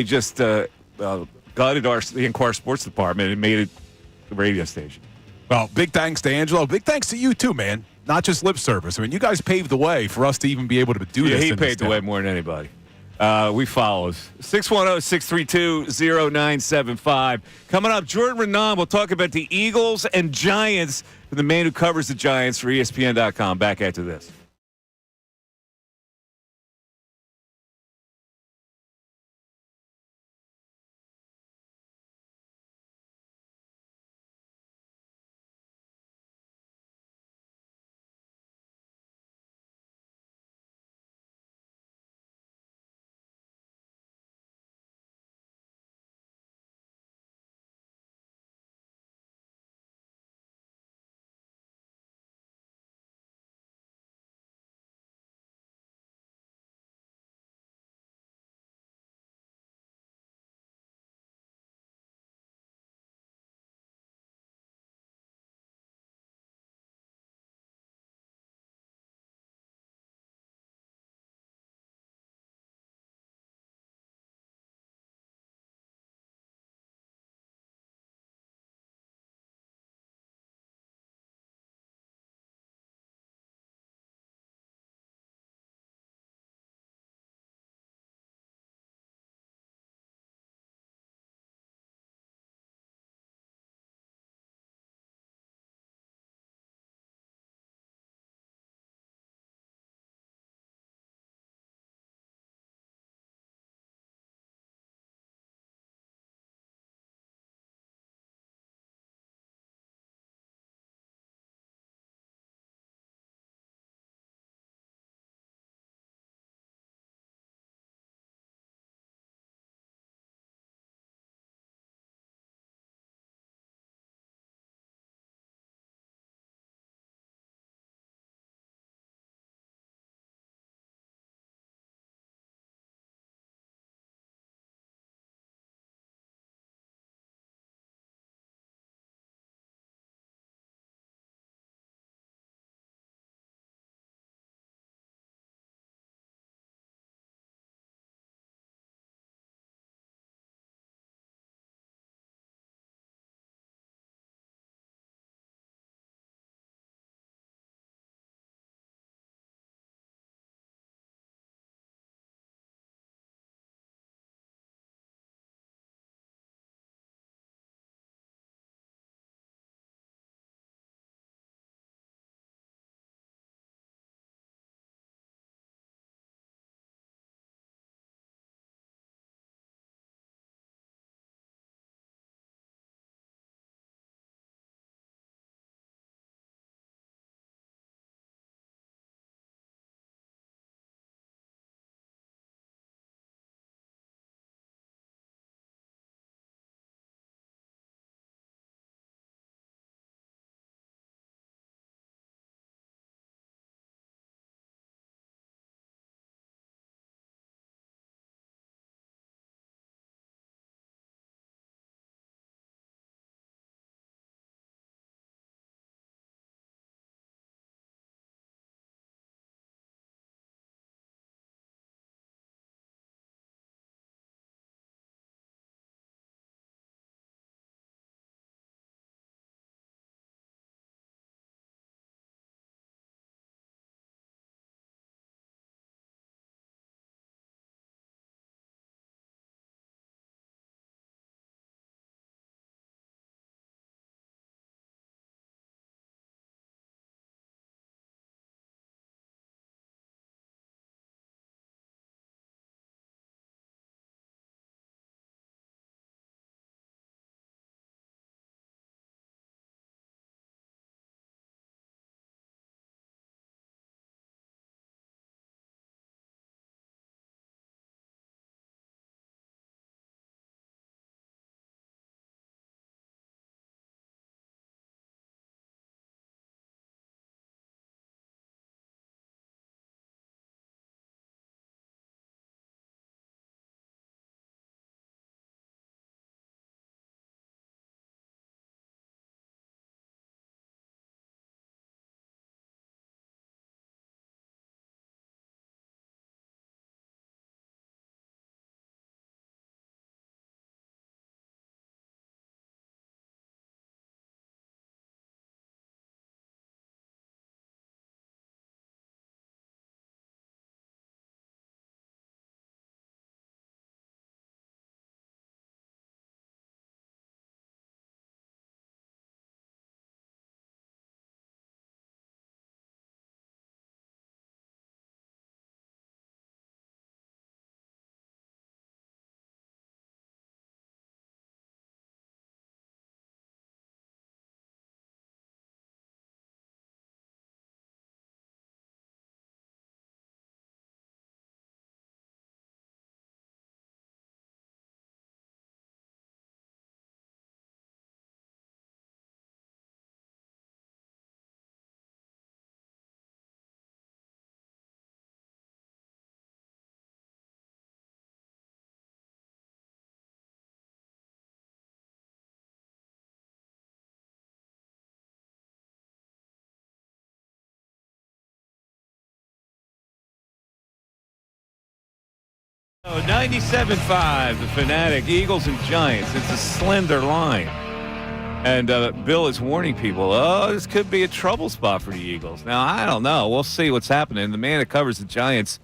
just gutted the Inquirer Sports Department and made it the radio station. Well, big thanks to Angelo. Big thanks to you, too, man. Not just lip service. I mean, you guys paved the way for us to even be able to do this. Yeah, he paved the way more than anybody. We follow. 610-632-0975. Coming up, Jordan Renan will talk about the Eagles and Giants from the man who covers the Giants for ESPN.com. Back after this. Oh, 97.5, the Fanatic, Eagles and Giants. It's a slender line. And Bill is warning people, this could be a trouble spot for the Eagles. Now, I don't know. We'll see what's happening. The man that covers the Giants,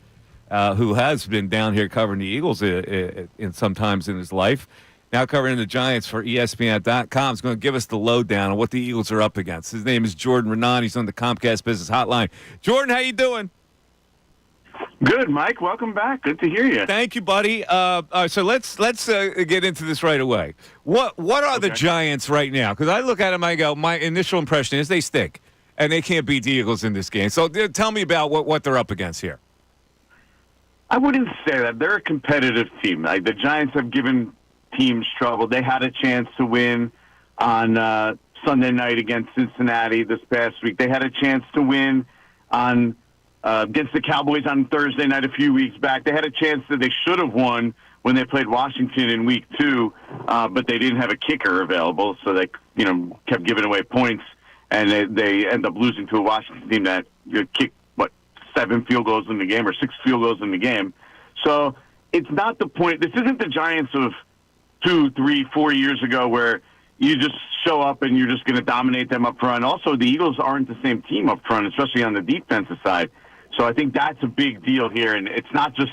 who has been down here covering the Eagles in sometimes in his life, now covering the Giants for ESPN.com, is going to give us the lowdown on what the Eagles are up against. His name is Jordan Renan. He's on the Comcast Business Hotline. Jordan, how you doing? Good, Mike. Welcome back. Good to hear you. Thank you, buddy. So let's get into this right away. What are the Giants right now? Because I look at them, I go, my initial impression is they stink, and they can't beat the Eagles in this game. So tell me about what they're up against here. I wouldn't say that. They're a competitive team. Like, the Giants have given teams trouble. They had a chance to win on Sunday night against Cincinnati this past week. They had a chance to win on against the Cowboys on Thursday night a few weeks back. They had a chance that they should have won when they played Washington in week 2, but they didn't have a kicker available, so they kept giving away points, and they end up losing to a Washington team that kicked 7 field goals in the game or 6 field goals in the game. So it's not the point. This isn't the Giants of 2, 3, 4 years ago where you just show up and you're just going to dominate them up front. Also, the Eagles aren't the same team up front, especially on the defensive side. So I think that's a big deal here, and it's not just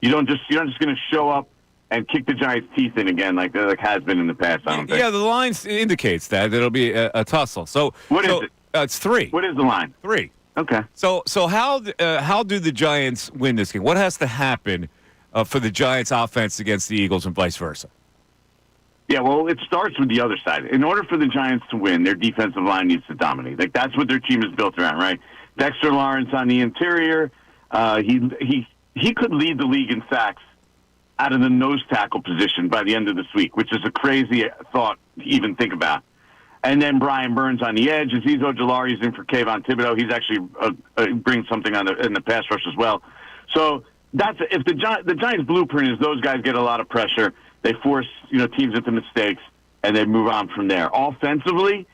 you're not just going to show up and kick the Giants' teeth in again like has been in the past. I don't think. Yeah, the line indicates that it'll be a tussle. So what is it? It's 3. What is the line? 3. Okay. So how do the Giants win this game? What has to happen for the Giants' offense against the Eagles and vice versa? Yeah, well, it starts with the other side. In order for the Giants to win, their defensive line needs to dominate. Like, that's what their team is built around, right? Dexter Lawrence on the interior. He could lead the league in sacks out of the nose tackle position by the end of this week, which is a crazy thought to even think about. And then Brian Burns on the edge. Azeez Ojulari's in for Kayvon Thibodeau. He's actually brings something in the pass rush as well. So that's if the Giants' blueprint is those guys get a lot of pressure, they force teams into mistakes, and they move on from there. Offensively,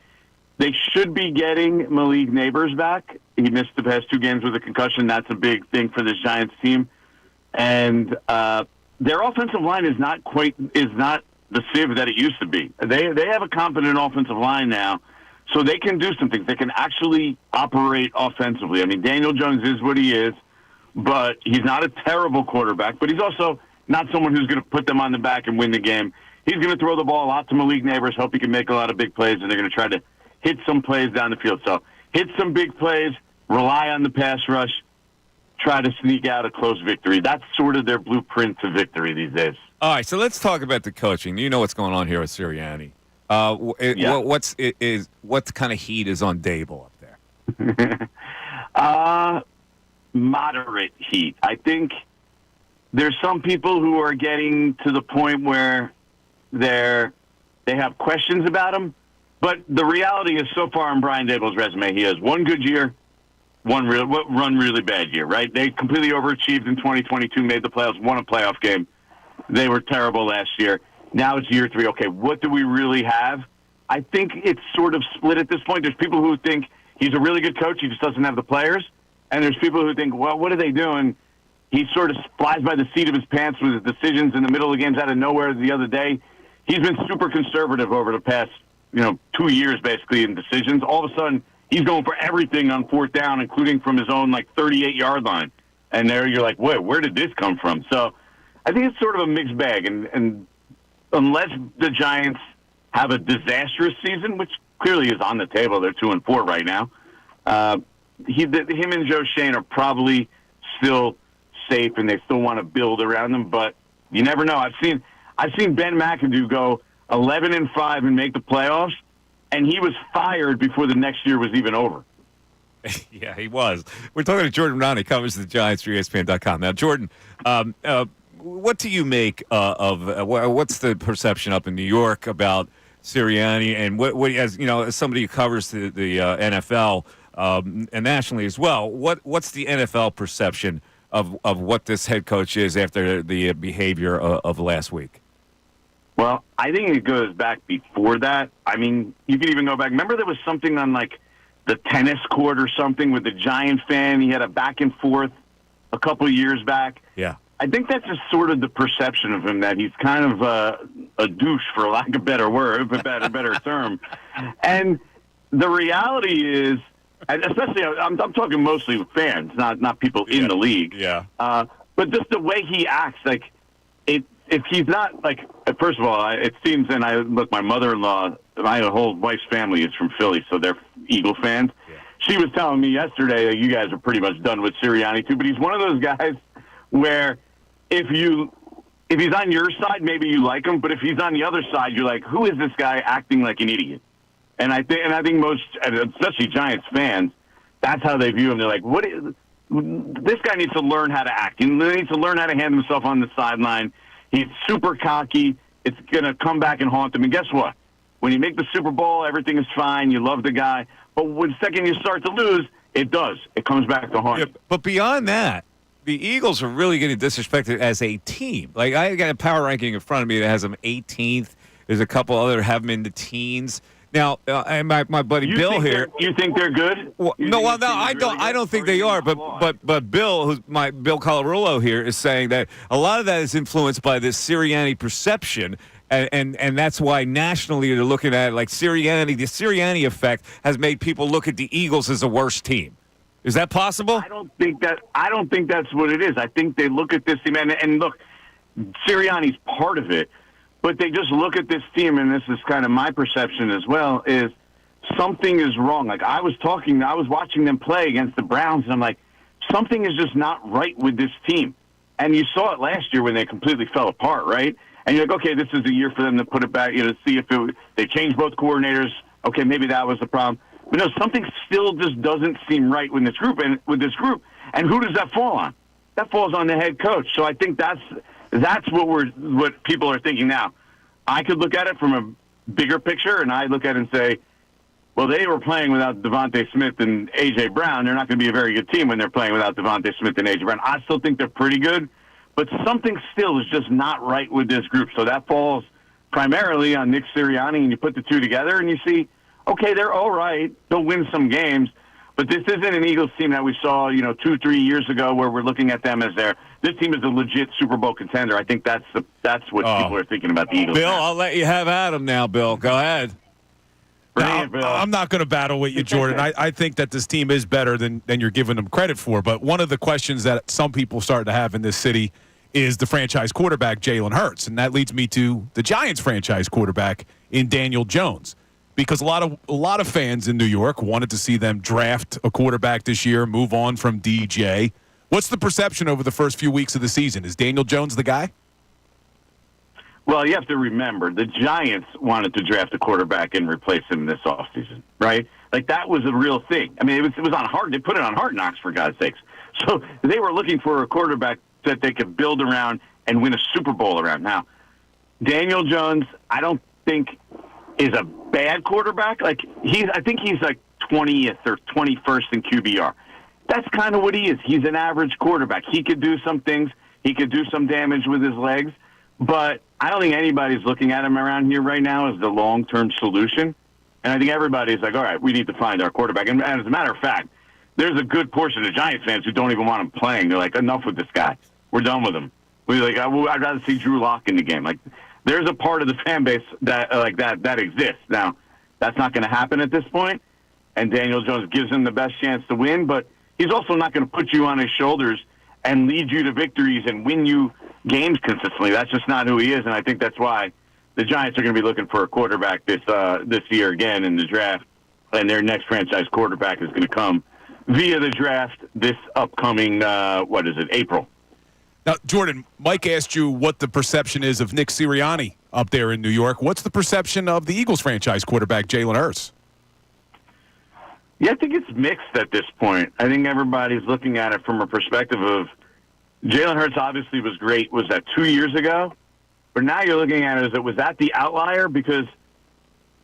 they should be getting Malik Neighbors back. He missed the past 2 games with a concussion. That's a big thing for this Giants team. And their offensive line is not the sieve that it used to be. They have a competent offensive line now, so they can do some things. They can actually operate offensively. I mean, Daniel Jones is what he is, but he's not a terrible quarterback, but he's also not someone who's going to put them on the back and win the game. He's going to throw the ball a lot to Malik Neighbors, hope he can make a lot of big plays, and they're going to try to hit some plays down the field. So hit some big plays, rely on the pass rush, try to sneak out a close victory. That's sort of their blueprint to victory these days. All right, so let's talk about the coaching. You know what's going on here with Sirianni. What kind of heat is on Dable up there? Moderate heat. I think there's some people who are getting to the point where they have questions about him, but the reality is so far on Brian Dable's resume, he has 1 good year, one really bad year, right? They completely overachieved in 2022, made the playoffs, won a playoff game. They were terrible last year. Now it's year 3. Okay, what do we really have? I think it's sort of split at this point. There's people who think he's a really good coach, he just doesn't have the players. And there's people who think, well, what are they doing? He sort of flies by the seat of his pants with his decisions in the middle of the games out of nowhere the other day. He's been super conservative over the past 2 years, basically, in decisions. All of a sudden, he's going for everything on 4th down, including from his own, 38-yard line. And there you're like, where did this come from? So I think it's sort of a mixed bag. And unless the Giants have a disastrous season, which clearly is on the table, they're 2-4 right now, him and Joe Shane are probably still safe, and they still want to build around them. But you never know. I've seen Ben McAdoo go 11-5 and make the playoffs, and he was fired before the next year was even over. Yeah, he was. We're talking to Jordan Renan. He covers the Giants for ESPN.com. Now, Jordan, what do you make of what's the perception up in New York about Sirianni, and what as somebody who covers the NFL and nationally as well, what's the NFL perception of what this head coach is after the behavior of last week? Well, I think it goes back before that. I mean, you could even go back. Remember there was something on the tennis court or something with the Giant fan. He had a back and forth a couple of years back. Yeah. I think that's just sort of the perception of him, that he's kind of a douche, for lack of a better word, a better term. And the reality is, and especially I'm talking mostly with fans, not people in the league. Yeah. But just the way he acts, like if he's not like, first of all, it seems, and my mother-in-law, my whole wife's family is from Philly, so they're Eagle fans. Yeah. She was telling me yesterday that you guys are pretty much done with Sirianni too, but he's one of those guys where if he's on your side, maybe you like him, but if he's on the other side, you're like, who is this guy acting like an idiot? And I think most, especially Giants fans, that's how they view him. They're like, this guy needs to learn how to act. He needs to learn how to handle himself on the sideline. He's super cocky. It's going to come back and haunt him. And guess what? When you make the Super Bowl, everything is fine. You love the guy. But when second you start to lose, it does. It comes back to haunt you. But beyond that, the Eagles are really getting disrespected as a team. Like, I got a power ranking in front of me that has them 18th. There's a couple other have them in the teens. Now, and my buddy Bill here. You think they're good? No, I don't think they are. But Bill, Bill Colarulo here, is saying that a lot of that is influenced by this Sirianni perception, and that's why nationally they're looking at it like Sirianni. The Sirianni effect has made people look at the Eagles as a worse team. Is that possible? I don't think that's what it is. I think they look at this team, and look, Sirianni's part of it. But they just look at this team, and this is kind of my perception as well, is something is wrong. Like, I was watching them play against the Browns, and I'm like, something is just not right with this team. And you saw it last year when they completely fell apart, right? And you're like, okay, this is a year for them to put it back, see if they changed both coordinators. Okay, maybe that was the problem. But no, something still just doesn't seem right with this group. And who does that fall on? That falls on the head coach. So I think that's what people are thinking now. I could look at it from a bigger picture, and I look at it and say, well, they were playing without Devontae Smith and A.J. Brown. They're not going to be a very good team when they're playing without Devontae Smith and A.J. Brown. I still think they're pretty good, but something still is just not right with this group. So that falls primarily on Nick Sirianni, and you put the two together, and you see, okay, they're all right. They'll win some games. But this isn't an Eagles team that we saw, 2-3 years ago, where we're looking at them as this team is a legit Super Bowl contender. I think that's what people are thinking about the Eagles. Bill, now. I'll let you have Adam now, Bill. Go ahead. I'm not going to battle with you, Jordan. I think that this team is better than you're giving them credit for. But one of the questions that some people start to have in this city is the franchise quarterback, Jalen Hurts. And that leads me to the Giants franchise quarterback in Daniel Jones. Because a lot of fans in New York wanted to see them draft a quarterback this year, move on from DJ. What's the perception over the first few weeks of the season? Is Daniel Jones the guy? Well, you have to remember, the Giants wanted to draft a quarterback and replace him this offseason, right? Like, that was a real thing. I mean, it was on Hard. They put it on Hard Knocks, for God's sakes. So they were looking for a quarterback that they could build around and win a Super Bowl around. Now, Daniel Jones, I don't think is a bad quarterback. Like, I think he's like 20th or 21st in QBR. That's kind of what he is. He's an average quarterback. He could do some things. He could do some damage with his legs. But I don't think anybody's looking at him around here right now as the long-term solution. And I think everybody's like, all right, we need to find our quarterback. And as a matter of fact, there's a good portion of Giants fans who don't even want him playing. They're like, enough with this guy. We're done with him. I'd rather see Drew Lock in the game. Like, there's a part of the fan base that exists. Now, that's not going to happen at this point, and Daniel Jones gives him the best chance to win, but he's also not going to put you on his shoulders and lead you to victories and win you games consistently. That's just not who he is, and I think that's why the Giants are going to be looking for a quarterback this year again in the draft, and their next franchise quarterback is going to come via the draft this upcoming, April. Now, Jordan, Mike asked you what the perception is of Nick Sirianni up there in New York. What's the perception of the Eagles franchise quarterback, Jalen Hurts? Yeah, I think it's mixed at this point. I think everybody's looking at it from a perspective of Jalen Hurts obviously was great. Was that 2 years ago? But now you're looking at it as, was that the outlier? Because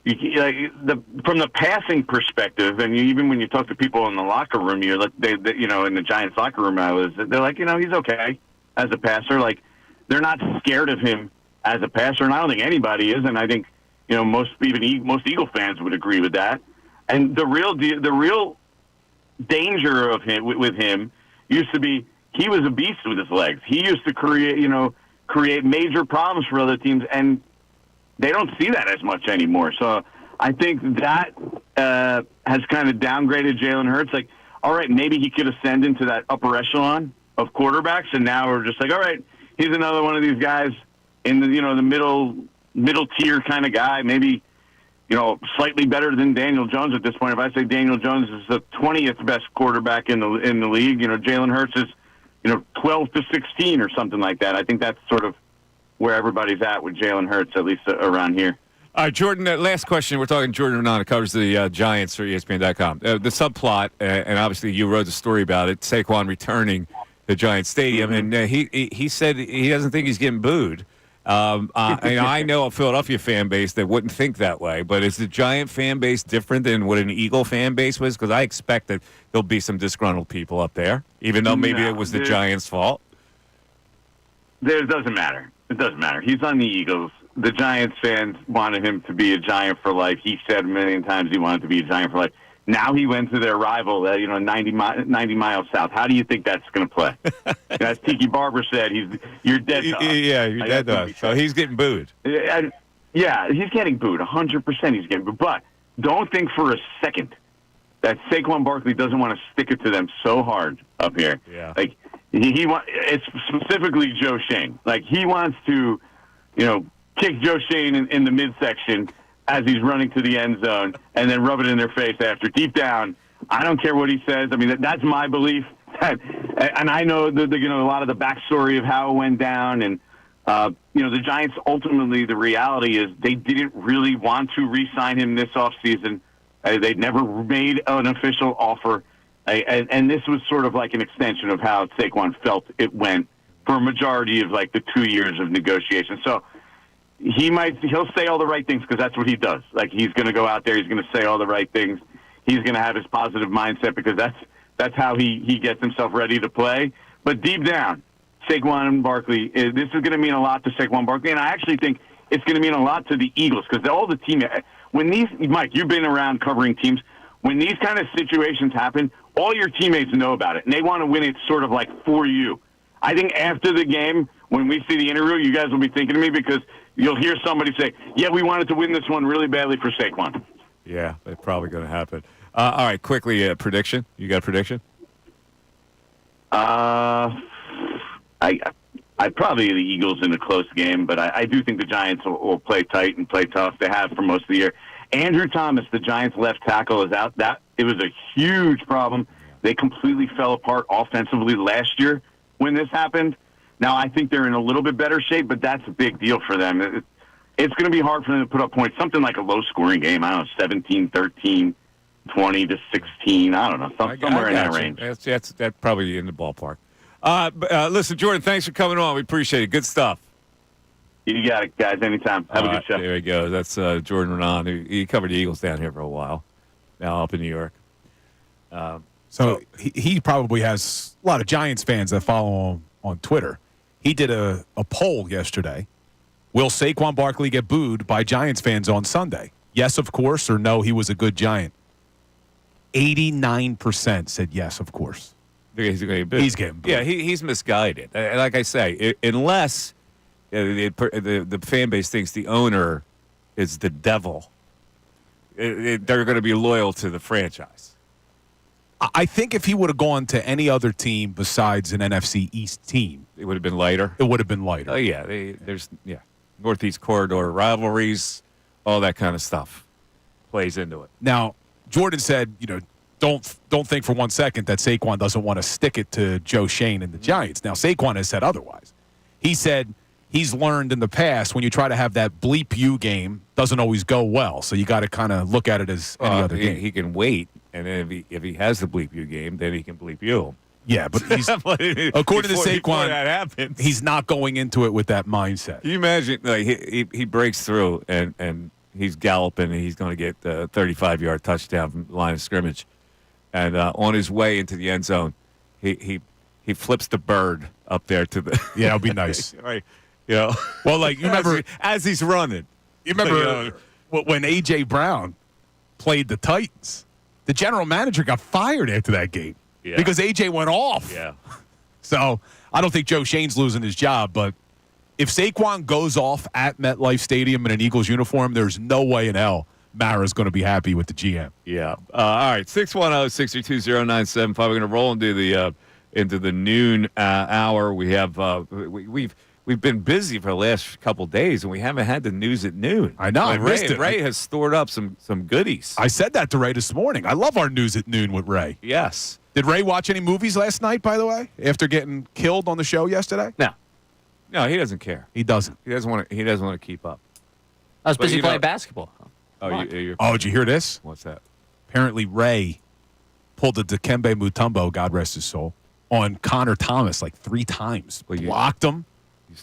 from the passing perspective, and even when you talk to people in the locker room, in the Giants locker room, they're like, he's okay as a passer. Like, they're not scared of him as a passer, and I don't think anybody is. And I think most Eagle fans would agree with that. And the real danger of him with him used to be he was a beast with his legs. He used to create major problems for other teams, and they don't see that as much anymore. So I think that has kind of downgraded Jalen Hurts. Like, all right, maybe he could ascend into that upper echelon of quarterbacks, and now we're just like, all right, he's another one of these guys in the the middle tier kind of guy. Maybe slightly better than Daniel Jones at this point. If I say Daniel Jones is the 20th best quarterback in the league, Jalen Hurts is 12 to 16 or something like that. I think that's sort of where everybody's at with Jalen Hurts, at least around here. All right, Jordan, last question. We're talking Jordan Renan, covers the Giants for ESPN.com. The subplot, and obviously you wrote the story about it, Saquon returning to Giants Stadium, and he said he doesn't think he's getting booed. I know a Philadelphia fan base that wouldn't think that way, but is the Giant fan base different than what an Eagle fan base was? Because I expect that there'll be some disgruntled people up there, even though maybe it was the Giants' fault. It doesn't matter. It doesn't matter. He's on the Eagles. The Giants fans wanted him to be a Giant for life. He said a million times he wanted to be a Giant for life. Now he went to their rival, 90 miles south. How do you think that's going to play? As Tiki Barber said, you're dead to us. Yeah, you're dead to us. So he's getting booed. Yeah, he's getting booed. 100% he's getting booed. But don't think for a second that Saquon Barkley doesn't want to stick it to them so hard up here. Yeah. Like, it's specifically Joe Shane. Like, he wants to, kick Joe Shane in the midsection as he's running to the end zone and then rub it in their face after. Deep down, I don't care what he says. I mean, that's my belief. And I know a lot of the backstory of how it went down. And, the Giants, ultimately, the reality is they didn't really want to re-sign him this offseason. They'd never made an official offer. And this was sort of like an extension of how Saquon felt it went for a majority of, like, the 2 years of negotiation. So, he'll say all the right things because that's what he does. Like, he's going to go out there, he's going to say all the right things. He's going to have his positive mindset because that's how he gets himself ready to play. But deep down, Saquon Barkley, this is going to mean a lot to Saquon Barkley, and I actually think it's going to mean a lot to the Eagles because all the team. Mike, you've been around covering teams. When these kind of situations happen, all your teammates know about it, and they want to win it sort of like for you. I think after the game, when we see the interview, you guys will be thinking of me because you'll hear somebody say, yeah, we wanted to win this one really badly for Saquon. Yeah, that's probably going to happen. All right, quickly, prediction. You got a prediction? I probably the Eagles in a close game, but I do think the Giants will play tight and play tough. They have for most of the year. Andrew Thomas, the Giants' left tackle, is out. It was a huge problem. They completely fell apart offensively last year when this happened. Now, I think they're in a little bit better shape, but that's a big deal for them. It's going to be hard for them to put up points. Something like a low-scoring game. I don't know, 17-13, 20-16. I don't know, somewhere in that range. That's probably in the ballpark. Listen, Jordan, thanks for coming on. We appreciate it. Good stuff. You got it, guys. Anytime. Have a good show. There we go. That's Jordan Renan. He covered the Eagles down here for a while. Now up in New York. So he probably has a lot of Giants fans that follow him on Twitter. He did a poll yesterday. Will Saquon Barkley get booed by Giants fans on Sunday? Yes, of course, or no, he was a good Giant. 89% said yes, of course. He's getting booed. He's getting booed. Yeah, he's misguided. Like I say, unless the fan base thinks the owner is the devil, they're going to be loyal to the franchise. I think if he would have gone to any other team besides an NFC East team, it would have been lighter. It would have been lighter. Oh yeah, there's Northeast corridor rivalries, all that kind of stuff plays into it. Now, Jordan said, don't think for 1 second that Saquon doesn't want to stick it to Joe Shane and the Giants. Now, Saquon has said otherwise. He said he's learned in the past when you try to have that bleep you game, doesn't always go well. So you got to kind of look at it as any other game. He can wait, and then if he has the bleep you game, then he can bleep you. Yeah, but he's, according to Saquon, that happens, he's not going into it with that mindset. Can you imagine? Like he breaks through and he's galloping and he's going to get the 35-yard touchdown from the line of scrimmage, and on his way into the end zone, he flips the bird up there to the it'll be nice, right? Well, like you remember as he's running, you remember when A.J. Brown played the Titans, the general manager got fired after that game. Yeah. Because A.J. went off. Yeah. So I don't think Joe Shane's losing his job, but if Saquon goes off at MetLife Stadium in an Eagles uniform, there's no way in hell Mara's going to be happy with the GM. Yeah. All right. 610-632-0975. We're going to roll into the noon hour. We have we've been busy for the last couple days, and we haven't had the news at noon. I know. I missed it. Ray has stored up some goodies. I said that to Ray this morning. I love our news at noon with Ray. Yes. Did Ray watch any movies last night, by the way, after getting killed on the show yesterday? No, he doesn't care. He doesn't. He doesn't want to keep up. I was busy playing basketball. Did you hear this? What's that? Apparently, Ray pulled the Dikembe Mutombo, God rest his soul, on Connor Thomas like 3 times. Blocked him,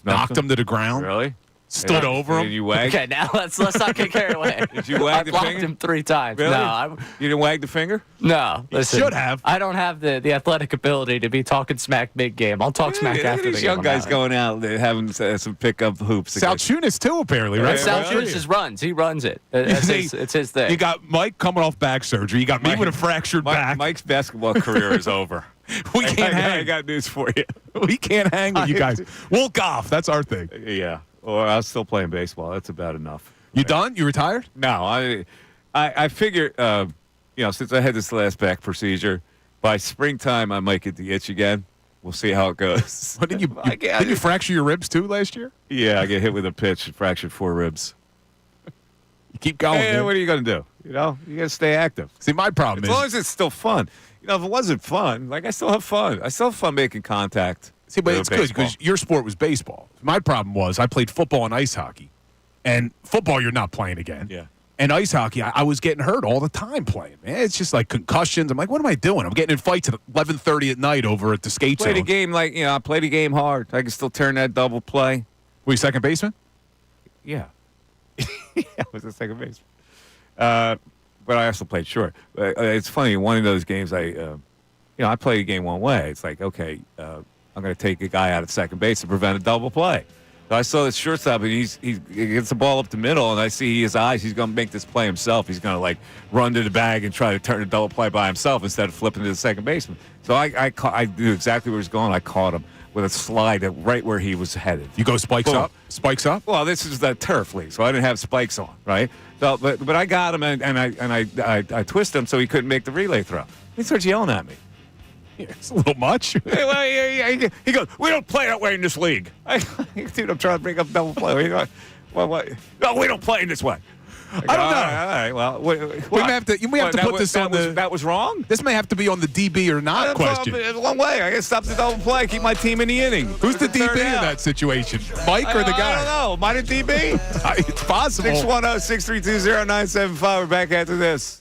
knocked him to the ground. Really? Stood over him. Did you wag? Okay, now let's not get carried away. Did you wag the blocked finger? him 3 times. Really? No, you didn't wag the finger? No. Listen, should have. I don't have the athletic ability to be talking smack mid-game. I'll talk smack after the these game. young guys going out having some pickup hoops. Salciunas, too, apparently, right? Salciunas just runs. He runs it. It's his thing. You got Mike coming off back surgery. You got me with a fractured back. Mike's basketball career is over. We can't hang. I got news for you. We can't hang with you guys. We'll golf. That's our thing. Yeah. Or I was still playing baseball. That's about enough. You done? You retired? No. I figure, since I had this last back procedure, by springtime I might get the itch again. We'll see how it goes. What, did you fracture your ribs too last year? Yeah, I get hit with a pitch and fractured 4 ribs. You keep going. Hey, what are you going to do? You got to stay active. See, my problem as long as it's still fun. If it wasn't fun, I still have fun. I still have fun making contact. See, but it's good because your sport was baseball. My problem was I played football and ice hockey. And football, you're not playing again. Yeah. And ice hockey, I was getting hurt all the time playing, man. It's just like concussions. I'm like, what am I doing? I'm getting in fights at 11:30 at night over at the skate zone. Played a game I played a game hard. I can still turn that double play. Were you second baseman? Yeah. Yeah, I was a second baseman. But I also played short. It's funny, one of those games I play a game one way. It's like, okay, I'm going to take a guy out at second base to prevent a double play. So I saw this shortstop, and he gets the ball up the middle, and I see his eyes. He's going to make this play himself. He's going to run to the bag and try to turn a double play by himself instead of flipping to the second baseman. So I knew exactly where he was going. I caught him with a slide right where he was headed. You go spikes up? Spikes up? Well, this is the turf league, so I didn't have spikes on, right? So, but I got him, and I twisted him so he couldn't make the relay throw. He starts yelling at me. Yeah, it's a little much. He goes, "We don't play that way in this league." Dude, I'm trying to bring up double play. What? No, we don't play in this way. I don't know. All right. Well, we may have to put this on the. That was wrong. This may have to be on the DB or not question. It's a long way. I got to stop the double play. Keep my team in the inning. Who's the DB in that situation? Mike or the guy? I don't know. Am I the DB? It's possible. 610-632-0975. We're back after this.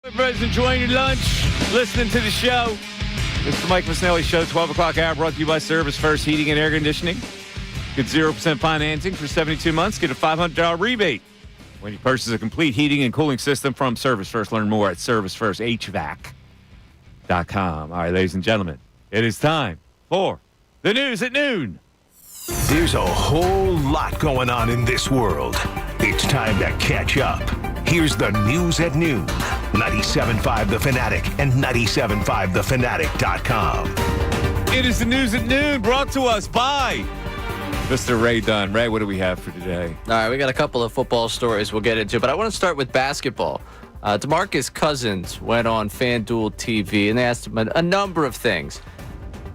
Everybody's enjoying your lunch, listening to the show. It's the Mike Missanelli Show, 12 o'clock hour, brought to you by Service First Heating and Air Conditioning. Get 0% financing for 72 months. Get a $500 rebate when you purchase a complete heating and cooling system from Service First. Learn more at ServiceFirstHVAC.com. All right, ladies and gentlemen, it is time for the news at noon. There's a whole lot going on in this world. It's time to catch up. Here's the news at noon. 97.5 The Fanatic and 97.5thefanatic.com. It is the news at noon, brought to us by Mr. Ray Dunn. Ray, what do we have for today? All right, we got a couple of football stories we'll get into, but I want to start with basketball. DeMarcus Cousins went on FanDuel TV, and they asked him a number of things,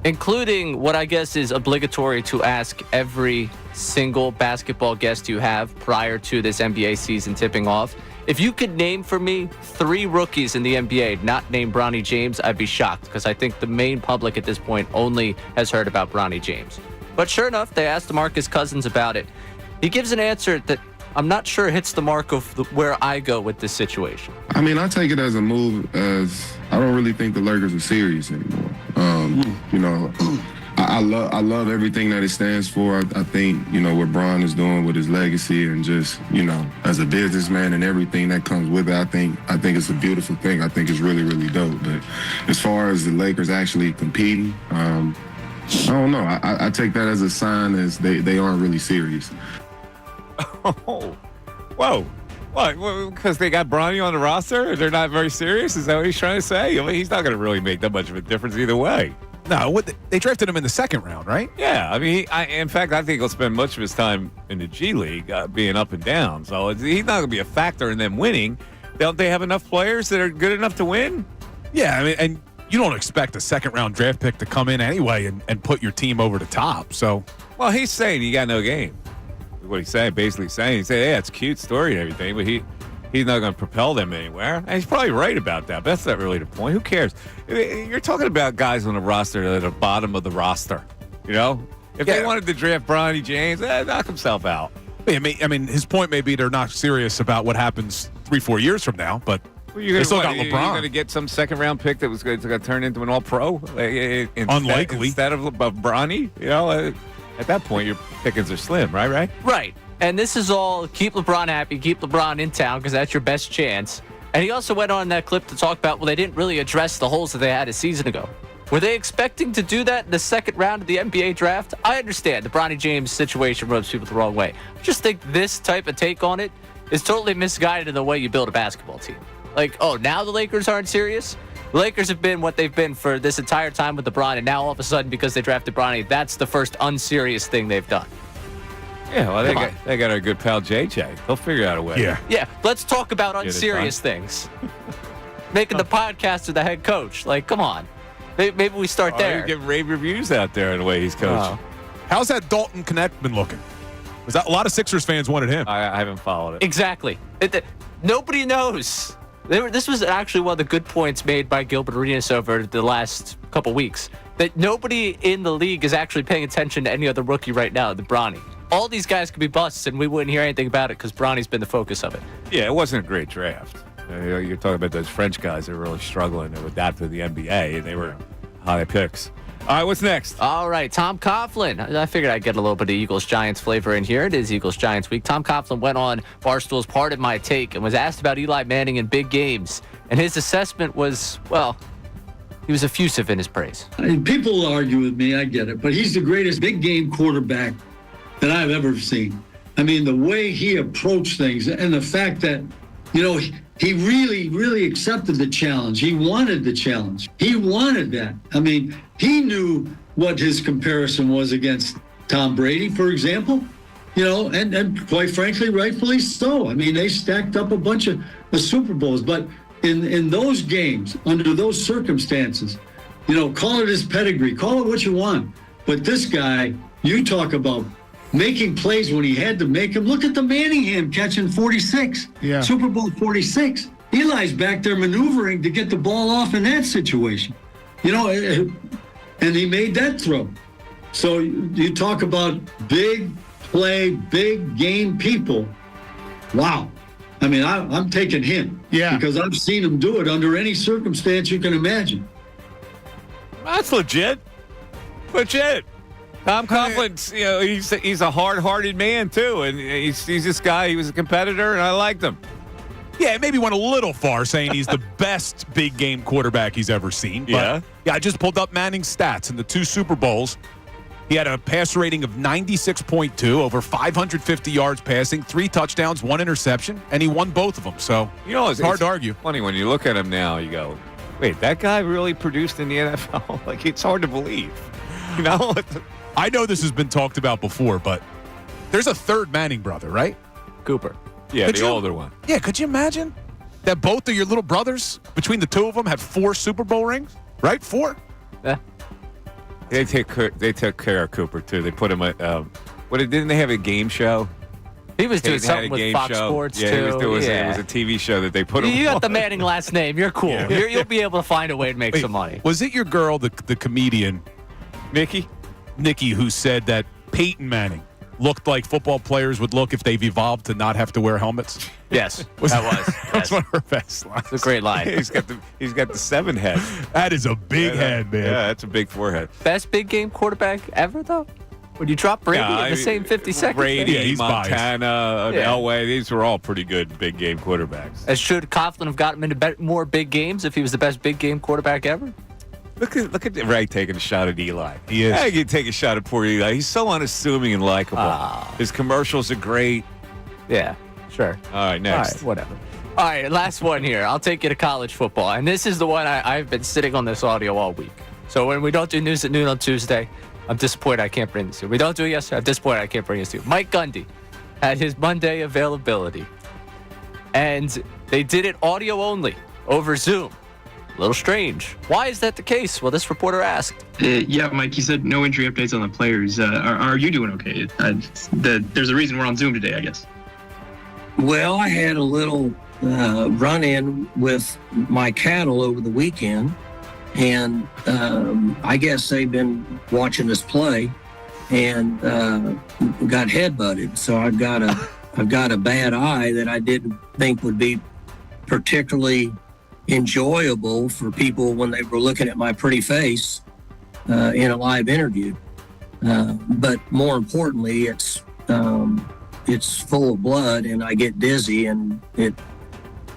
including what I guess is obligatory to ask every single basketball guest you have prior to this NBA season tipping off. If you could name for me 3 rookies in the NBA not named Bronny James, I'd be shocked, because I think the main public at this point only has heard about Bronny James. But sure enough, they asked DeMarcus Cousins about it. He gives an answer that I'm not sure hits the mark of where I go with this situation. I mean, I take it as a move, as I don't really think the Lakers are serious anymore. You know, I love everything that it stands for. I think, you know, what Bron is doing with his legacy and just, you know, as a businessman and everything that comes with it, I think it's a beautiful thing. I think it's really, really dope. But as far as the Lakers actually competing, I don't know. I take that as a sign as they aren't really serious. Oh, whoa. What? Because they got Bronny on the roster? They're not very serious? Is that what he's trying to say? I mean, he's not going to really make that much of a difference either way. No, they drafted him in the second round, right? Yeah, I mean, in fact, I think he'll spend much of his time in the G League being up and down. So he's not going to be a factor in them winning. Don't they have enough players that are good enough to win? Yeah, I mean, and you don't expect a second-round draft pick to come in anyway and put your team over the top. So, well, he's saying he got no game. What he's saying, basically saying, he's saying, yeah, it's a cute story and everything, but he's not going to propel them anywhere. And he's probably right about that, but that's not really the point. Who cares? You're talking about guys on the roster that are at the bottom of the roster, you know? If they wanted to draft Bronny James, knock himself out. I mean, his point may be they're not serious about what happens 3-4 years from now, but they still got LeBron. You're going to get some second-round pick that was going to turn into an all-pro? Unlikely. Instead of Bronny, you know? At that point, your pickings are slim, right? Right. And this is all keep LeBron happy, keep LeBron in town, because that's your best chance. And he also went on that clip to talk about, well, they didn't really address the holes that they had a season ago. Were they expecting to do that in the second round of the NBA draft? I understand the Bronny James situation rubs people the wrong way. I just think this type of take on it is totally misguided in the way you build a basketball team. Like, oh, now the Lakers aren't serious? The Lakers have been what they've been for this entire time with LeBron, and now all of a sudden, because they drafted Bronny, that's the first unserious thing they've done. Yeah, well, they got our good pal JJ. They'll figure out a way. Yeah. Let's talk about unserious things. Making the podcaster the head coach. Like, come on. Maybe we start there. You're getting rave reviews out there in the way he's coaching. How's that Dalton Connect been looking? Was that a lot of Sixers fans wanted him? I haven't followed it. Exactly. Nobody knows. This was actually one of the good points made by Gilbert Arenas over the last couple weeks, that nobody in the league is actually paying attention to any other rookie right now than Bronny. All these guys could be busts, and we wouldn't hear anything about it because Bronny's been the focus of it. Yeah, it wasn't a great draft. You're talking about those French guys that are really struggling to adapt to the NBA, and they were high picks. All right, what's next? All right, Tom Coughlin. I figured I'd get a little bit of Eagles-Giants flavor in here. It is Eagles-Giants week. Tom Coughlin went on Barstool's Part of My Take and was asked about Eli Manning in big games. And his assessment was, well, he was effusive in his praise. I mean, people will argue with me, I get it, but he's the greatest big game quarterback that I've ever seen. I mean, the way he approached things and the fact that, you know, he really, really accepted the challenge. He wanted the challenge. He wanted that. I mean, he knew what his comparison was against Tom Brady, for example, you know, and quite frankly, rightfully so. I mean, they stacked up a bunch of Super Bowls, but in those games, under those circumstances, you know, call it his pedigree, call it what you want. But this guy, you talk about making plays when he had to make them. Look at the Manningham catching 46, Super Bowl 46. Eli's back there maneuvering to get the ball off in that situation, you know, and he made that throw. So you talk about big play, big game people. Wow. I mean, I'm taking him. Yeah. Because I've seen him do it under any circumstance you can imagine. That's legit. Legit. Tom Coughlin, he's a hard-hearted man too, and he's this guy. He was a competitor, and I liked him. Yeah, it maybe went a little far saying he's the best big game quarterback he's ever seen. But I just pulled up Manning's stats in the 2 Super Bowls. He had a passer rating of 96.2, over 550 yards passing, 3 touchdowns, 1 interception, and he won both of them. So it's hard to argue. Funny when you look at him now, you go, "Wait, that guy really produced in the NFL?" Like, it's hard to believe. You know. I know this has been talked about before, but there's a third Manning brother, right? Cooper. Yeah, the older one. Yeah, could you imagine that both of your little brothers, between the 2 of them, had 4 Super Bowl rings? Right? 4? Yeah. They took care of Cooper too. They put him at didn't they have a game show? He was doing Peyton something with Fox Sports too. It was a TV show that they put him. You got the Manning last name. You're cool. Yeah. You'll be able to find a way to make some money. Was it your girl, the comedian, Nikki, who said that Peyton Manning looked like football players would look if they've evolved to not have to wear helmets? Yes, that was. That's one of her best lines. It's a great line. he's got the 7 head. That is a big head, man. Yeah, that's a big forehead. Best big game quarterback ever, though? Would you drop Brady in the same 50 seconds? Brady, he's Montana, Elway, these were all pretty good big game quarterbacks. As should Coughlin have gotten him into more big games if he was the best big game quarterback ever? Look at Ray taking a shot at Eli. He is. I can take a shot at poor Eli. He's so unassuming and likable. His commercials are great. Yeah, sure. All right, next. All right, whatever. All right, last one here. I'll take you to college football. And this is the one I've been sitting on this audio all week. So when we don't do news at noon on Tuesday, I'm disappointed I can't bring this to you. We don't do it yesterday. I'm disappointed I can't bring this to you. Mike Gundy had his Monday availability. And they did it audio only over Zoom. A little strange. Why is that the case? Well, this reporter asked. Yeah, Mike, you said no injury updates on the players. Are you doing okay? There's a reason we're on Zoom today, I guess. Well, I had a little run-in with my cattle over the weekend, and I guess they've been watching us play and got head-butted. So I've got a bad eye that I didn't think would be particularly enjoyable for people when they were looking at my pretty face in a live interview. But more importantly, it's full of blood and I get dizzy, and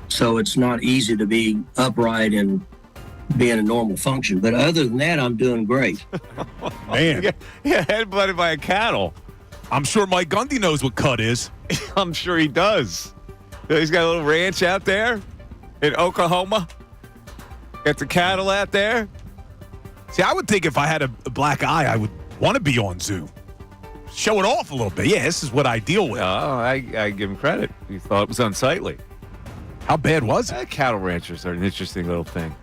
so it's not easy to be upright and be in a normal function. But other than that, I'm doing great. Man. Yeah, headbutted by a cattle. I'm sure Mike Gundy knows what cut is. I'm sure he does. He's got a little ranch out there in Oklahoma. Got the cattle out there. See, I would think if I had a black eye, I would want to be on Zoom. Show it off a little bit. Yeah, this is what I deal with. Oh, I give him credit. He thought it was unsightly. How bad was it? Cattle ranchers are an interesting little thing.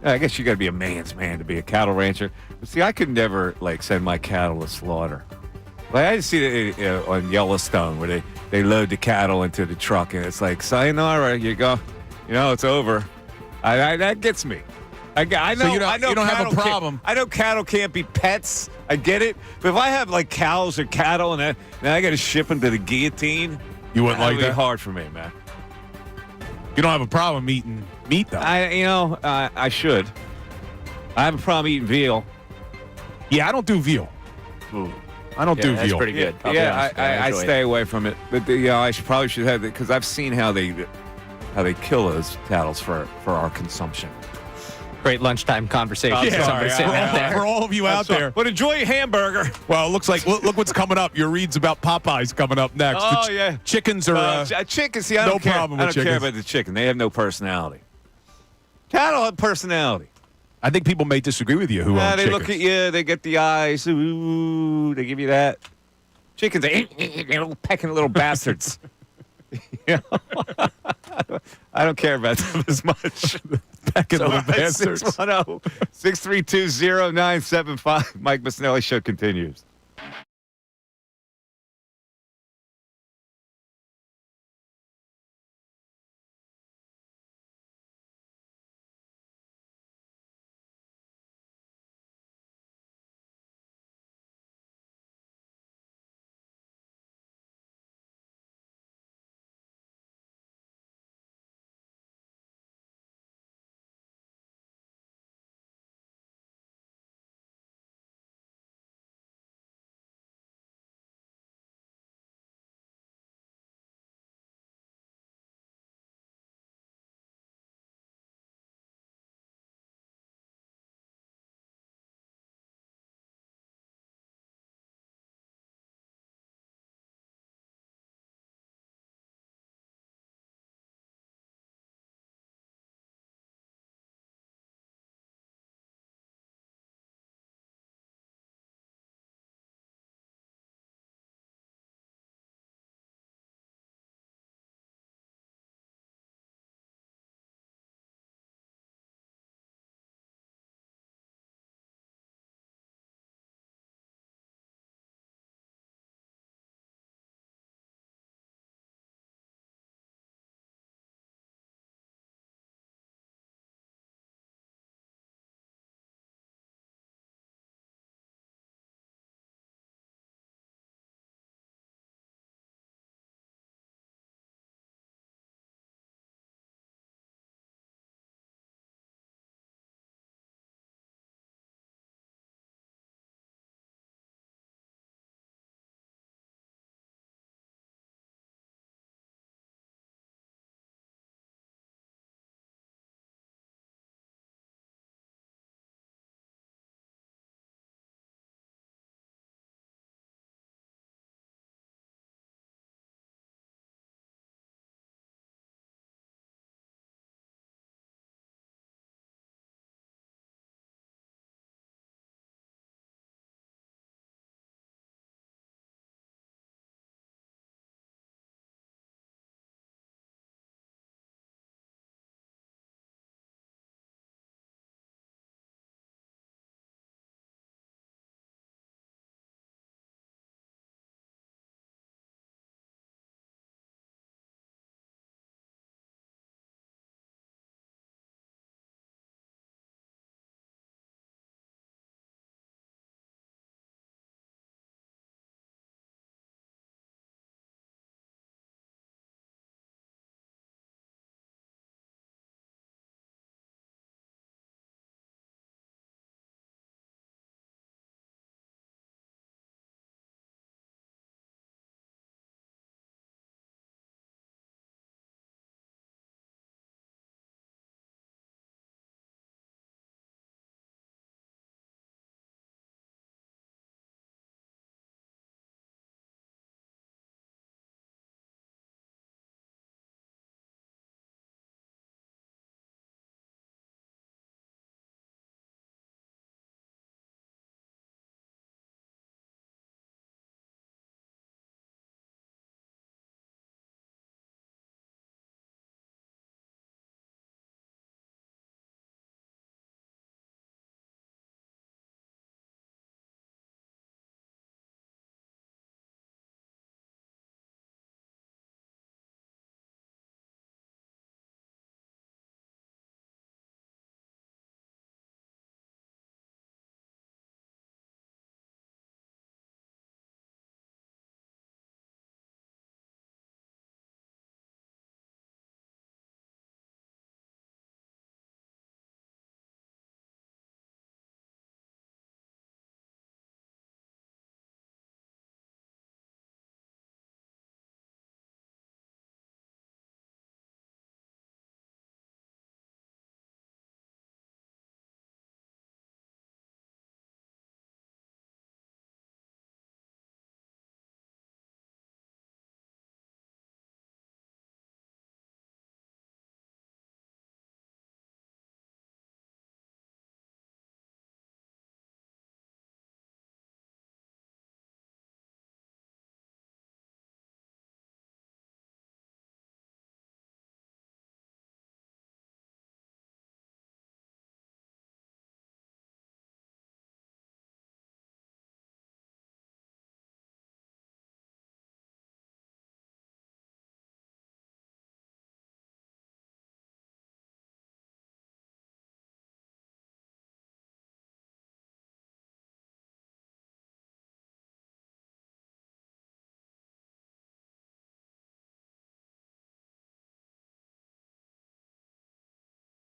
I guess you got to be a man's man to be a cattle rancher. But see, I could never send my cattle to slaughter. Like, I see it on Yellowstone where they load the cattle into the truck and it's like, sayonara, you go. It's over. That gets me. I know. So you I know don't have a problem. I know cattle can't be pets. I get it. But if I have cows or cattle and now I got to ship them to the guillotine, you wouldn't like that? that? Hard for me, man. You don't have a problem eating meat, though. I should. I have a problem eating veal. Yeah, I don't do veal. Ooh. I don't do that's veal. pretty good. I stay away from it. But I probably should have it because I've seen how they kill those cattle for our consumption. Great lunchtime conversation. Sorry, for all of you out there. But enjoy your hamburger. Well, it looks like look what's coming up. Your reads about Popeyes coming up next. Oh, yeah. Chickens are chickens. See, I no don't care. problem I with don't care chickens. about the chicken. They have no personality. Cattle have personality. I think people may disagree with you who own They chickens. look at you. They get the eyes. Ooh, they give you that. Chickens, they're little pecking little bastards. I don't care about them as much. Pecking little bastards. 610-632-0975. Mike Missanelli Show continues.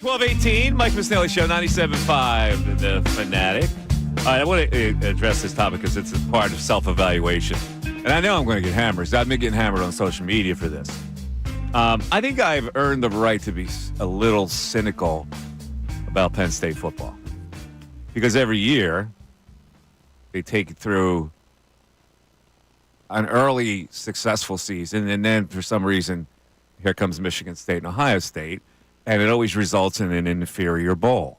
12:18, Mike Missanelli Show, 97.5, The Fanatic. All right, I want to address this topic because it's a part of self-evaluation. And I know I'm going to get hammered. I've been getting hammered on social media for this. I think I've earned the right to be a little cynical about Penn State football. Because every year, they take it through an early successful season, and then for some reason, here comes Michigan State and Ohio State, and it always results in an inferior bowl.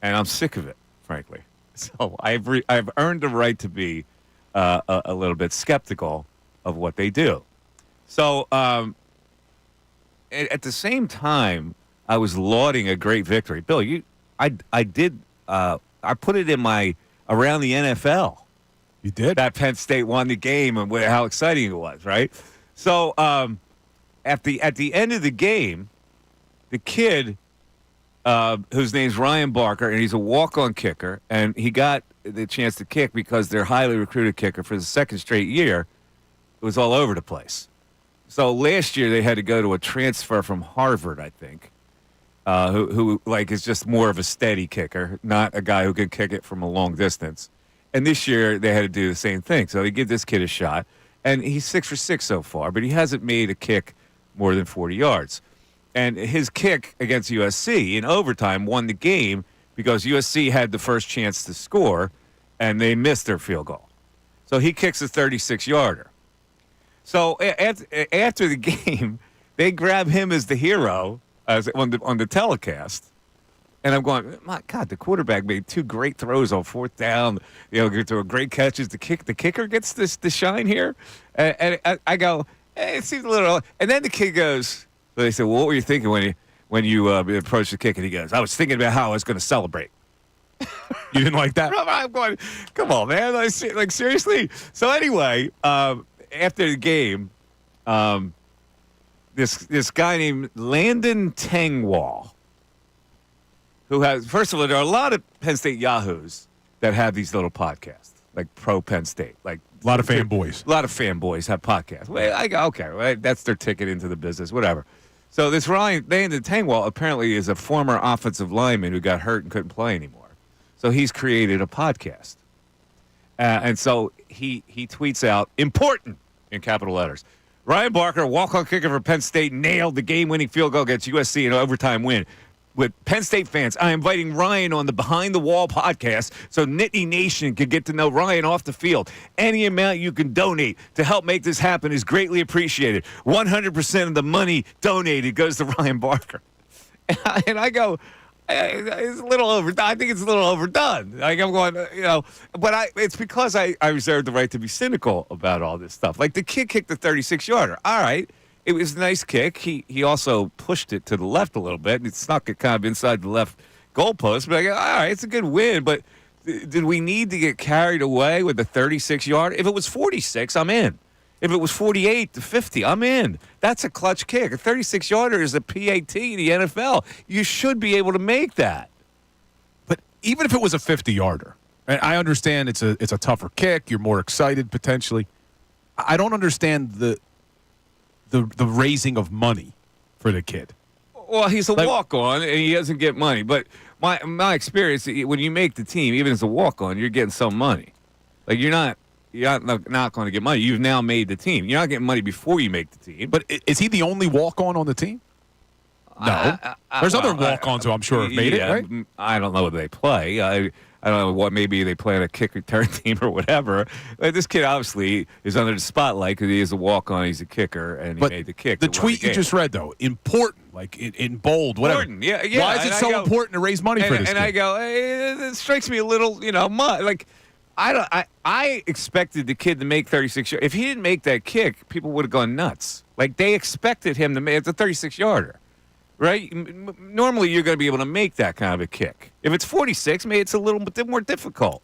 And I'm sick of it, frankly. So I've earned the right to be a little bit skeptical of what they do. So at the same time, I was lauding a great victory. Bill, I put it in my around the NFL. You did? That Penn State won the game and how exciting it was, right? So at the end of the game, the kid, whose name's Ryan Barker, and he's a walk-on kicker, and he got the chance to kick because their highly recruited kicker for the second straight year was all over the place. So last year they had to go to a transfer from Harvard, I think, who is just more of a steady kicker, not a guy who can kick it from a long distance. And this year they had to do the same thing. So they give this kid a shot, and he's 6 for 6 so far, but he hasn't made a kick more than 40 yards. And his kick against USC in overtime won the game because USC had the first chance to score, and they missed their field goal. So he kicks a 36-yarder. So after the game, they grab him as the hero on the telecast. And I'm going, my God, the quarterback made 2 great throws on 4th down. To a great catches. The kicker gets the shine here. And I go, hey, it seems a little. And then the kid goes. So they said, well, what were you thinking when you approached the kick? And he goes, I was thinking about how I was going to celebrate. You didn't like that? I'm going, come on, man. Like seriously? So anyway, after the game, this guy named Landon Tengwall, who has, first of all, there are a lot of Penn State yahoos that have these little podcasts, like pro Penn State. Like a lot of fanboys. A lot of fanboys have podcasts. Well, I go, okay, right, that's their ticket into the business, whatever. So this Landon Tengwall apparently is a former offensive lineman who got hurt and couldn't play anymore. So he's created a podcast. And so he tweets out, important, in capital letters. Ryan Barker, walk-on kicker for Penn State, nailed the game-winning field goal against USC in an overtime win. With Penn State fans, I am inviting Ryan on the Behind the Wall podcast so Nittany Nation can get to know Ryan off the field. Any amount you can donate to help make this happen is greatly appreciated. 100% of the money donated goes to Ryan Barker. And I go, it's a little overdone. I think it's a little overdone. Like I'm going, but it's because I reserve the right to be cynical about all this stuff. Like the kid kicked the 36-yarder. All right. It was a nice kick. He also pushed it to the left a little bit, and it snuck it kind of inside the left goalpost. But I go, all right, it's a good win. But did we need to get carried away with the 36-yard? If it was 46, I'm in. If it was 48 to 50, I'm in. That's a clutch kick. A 36-yarder is a PAT in the NFL. You should be able to make that. But even if it was a 50-yarder, and I understand it's a tougher kick, you're more excited potentially. I don't understand the raising of money for the kid. Well, he's a walk-on, and he doesn't get money. But my experience, when you make the team, even as a walk-on, you're getting some money. Like you're not going to get money. You've now made the team. You're not getting money before you make the team. But is he the only walk-on the team? No. There's other walk-ons who I'm sure have made it, right? I don't know what they play. I don't know what, maybe they play on a kick return team or whatever. But this kid obviously is under the spotlight because he is a walk-on, he's a kicker, and he made the kick. The tweet you just read, though, important, like in bold, whatever. Important, yeah. Why is it so important to raise money for this kid? And I go, it strikes me a little, like, I expected the kid to make 36 yards. If he didn't make that kick, people would have gone nuts. Like, they expected him to make, it's a 36-yarder. Right? Normally, you're going to be able to make that kind of a kick. If it's 46, maybe it's a little bit more difficult.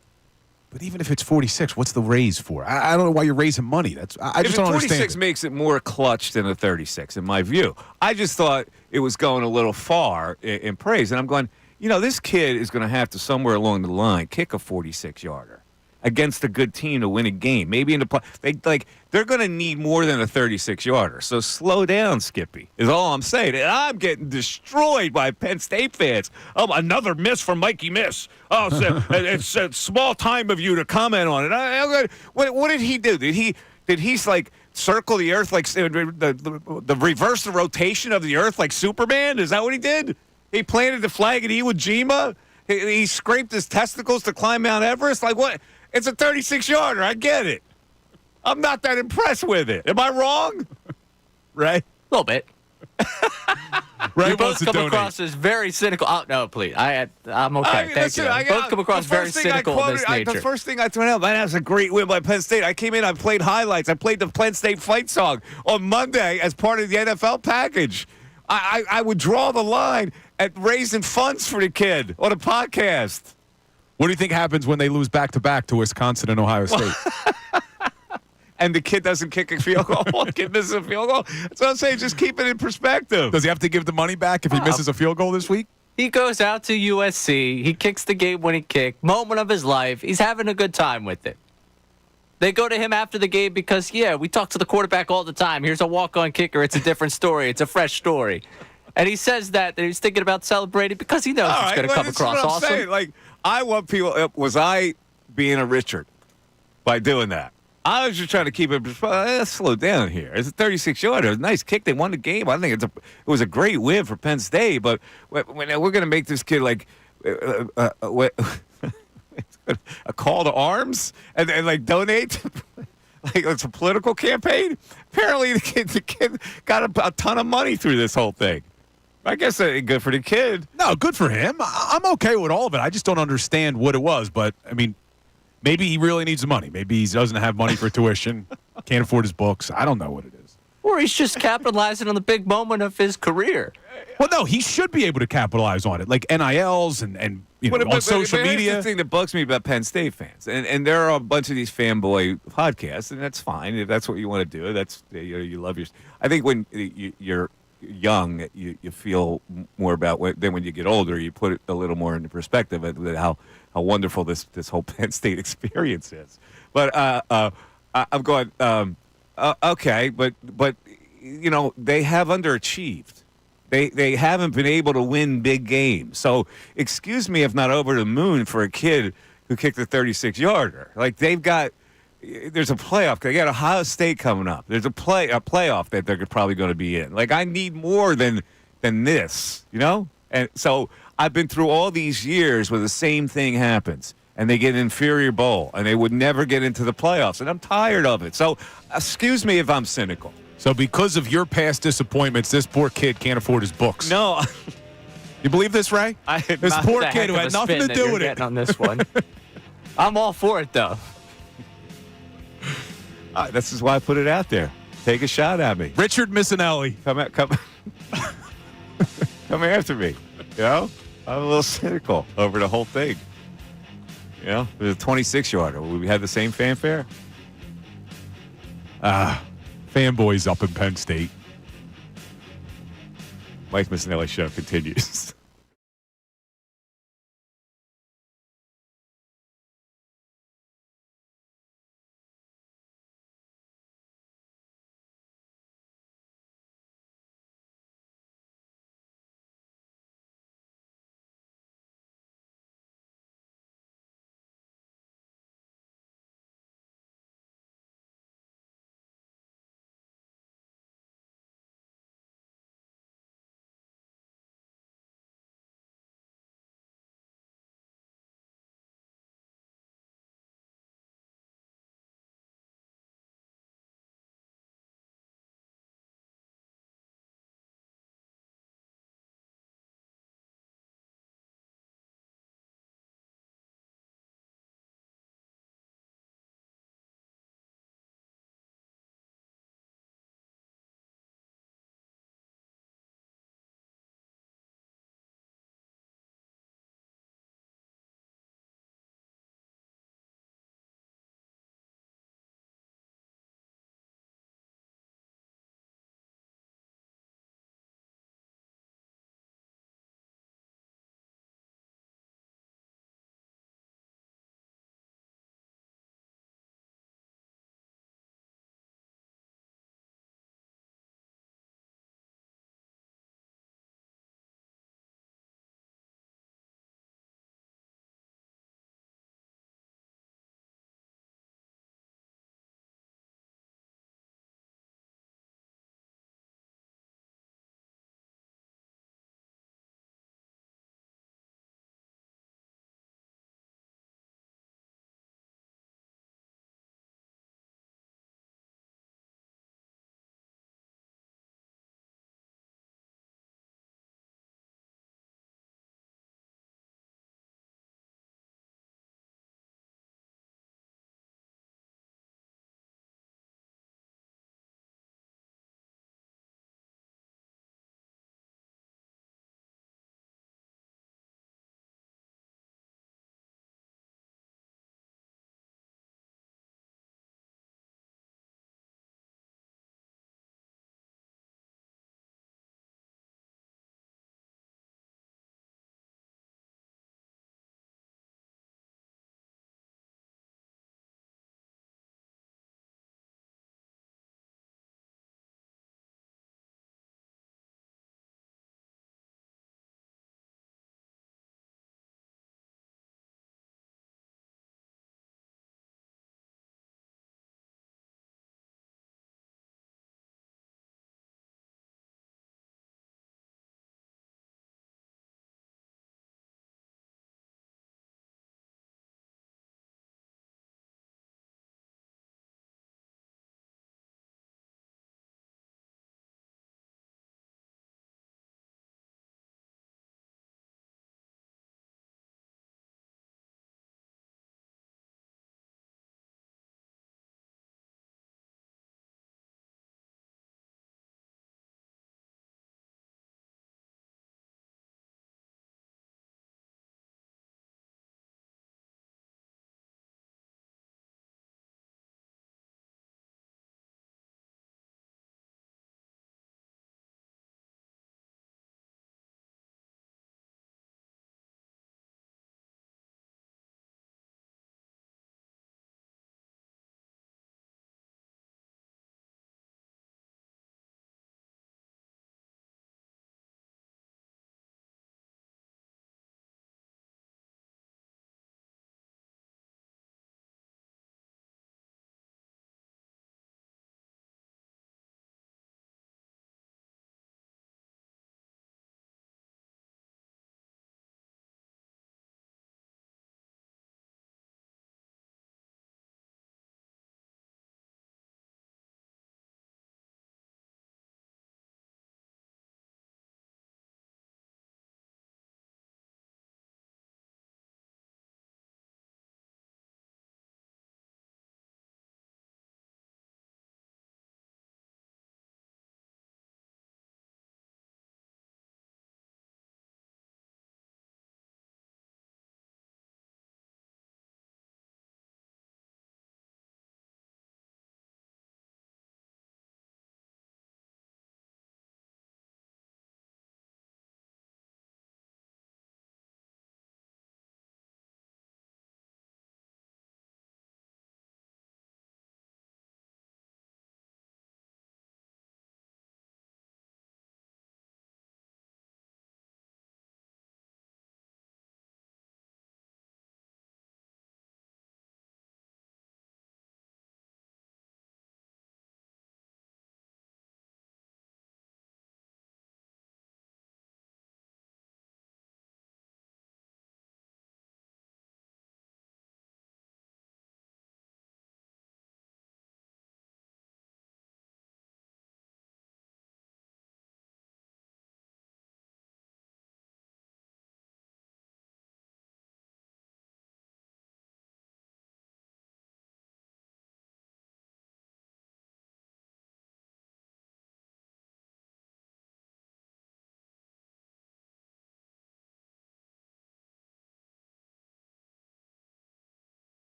But even if it's 46, what's the raise for? I don't know why you're raising money. I just don't understand. 46 makes it more clutch than a 36, in my view. I just thought it was going a little far in praise. And I'm going, this kid is going to have to, somewhere along the line, kick a 46-yarder. against a good team to win a game. Maybe in the they're going to need more than a 36-yarder. So slow down, Skippy, is all I'm saying. And I'm getting destroyed by Penn State fans. Oh, another miss from Mikey Miss. Oh, so it's a small time of you to comment on it. What did he do? Did he like circle the earth like the reverse the rotation of the earth like Superman? Is that what he did? He planted the flag at Iwo Jima. He scraped his testicles to climb Mount Everest. Like what? It's a 36-yarder. I get it. I'm not that impressed with it. Am I wrong? Right? A little bit. Right. You both come across as very cynical. Oh, no, please. I'm okay. Thank you. Both come across very cynical in this nature. The first thing I threw out, man, that was a great win by Penn State. I came in, I played highlights. I played the Penn State fight song on Monday as part of the NFL package. I would draw the line at raising funds for the kid on a podcast. What do you think happens when they lose back-to-back to Wisconsin and Ohio State? And the kid doesn't kick a field goal. The kid misses a field goal. That's what I'm saying. Just keep it in perspective. Does he have to give the money back if he misses a field goal this week? He goes out to USC. He kicks the game-winning kick. Moment of his life. He's having a good time with it. They go to him after the game because, we talk to the quarterback all the time. Here's a walk-on kicker. It's a different story. It's a fresh story. And he says that he's thinking about celebrating because he knows it's going to come across awesome. Saying. Like, I want people. Was I being a Richard by doing that? I was just trying to keep it. Let's slow down here. It's a 36-yarder. It was a nice kick. They won the game. I think it was a great win for Penn State. But when we're going to make this kid like a call to arms and like donate. Like it's a political campaign. Apparently, the kid got a ton of money through this whole thing. I guess good for the kid. No, good for him. I'm okay with all of it. I just don't understand what it was. But, I mean, maybe he really needs the money. Maybe he doesn't have money for tuition, can't afford his books. I don't know what it is. Or he's just capitalizing on the big moment of his career. Well, no, he should be able to capitalize on it, like NILs and on social media. The thing that bugs me about Penn State fans, and there are a bunch of these fanboy podcasts, and that's fine if that's what you want to do. That's you love your. I think when you're young, you feel more about then when you get older, you put it a little more into perspective of how wonderful this whole Penn State experience is. But I'm going okay, but they have underachieved. They haven't been able to win big games. So excuse me if not over the moon for a kid who kicked a 36-yarder. Like there's a playoff. They got Ohio State coming up. There's a playoff that they're probably going to be in. Like I need more than this, And so I've been through all these years where the same thing happens, and they get an inferior bowl, and they would never get into the playoffs, and I'm tired of it. So excuse me if I'm cynical. So because of your past disappointments, this poor kid can't afford his books. No. You believe this, Ray? This poor kid who had nothing to do with it. On this one. I'm all for it, though. This is why I put it out there. Take a shot at me. Richard Missanelli. Come after me. I'm a little cynical over the whole thing. It was a 26-yarder. Would we have the same fanfare? Fanboys up in Penn State. Mike Missanelli Show continues.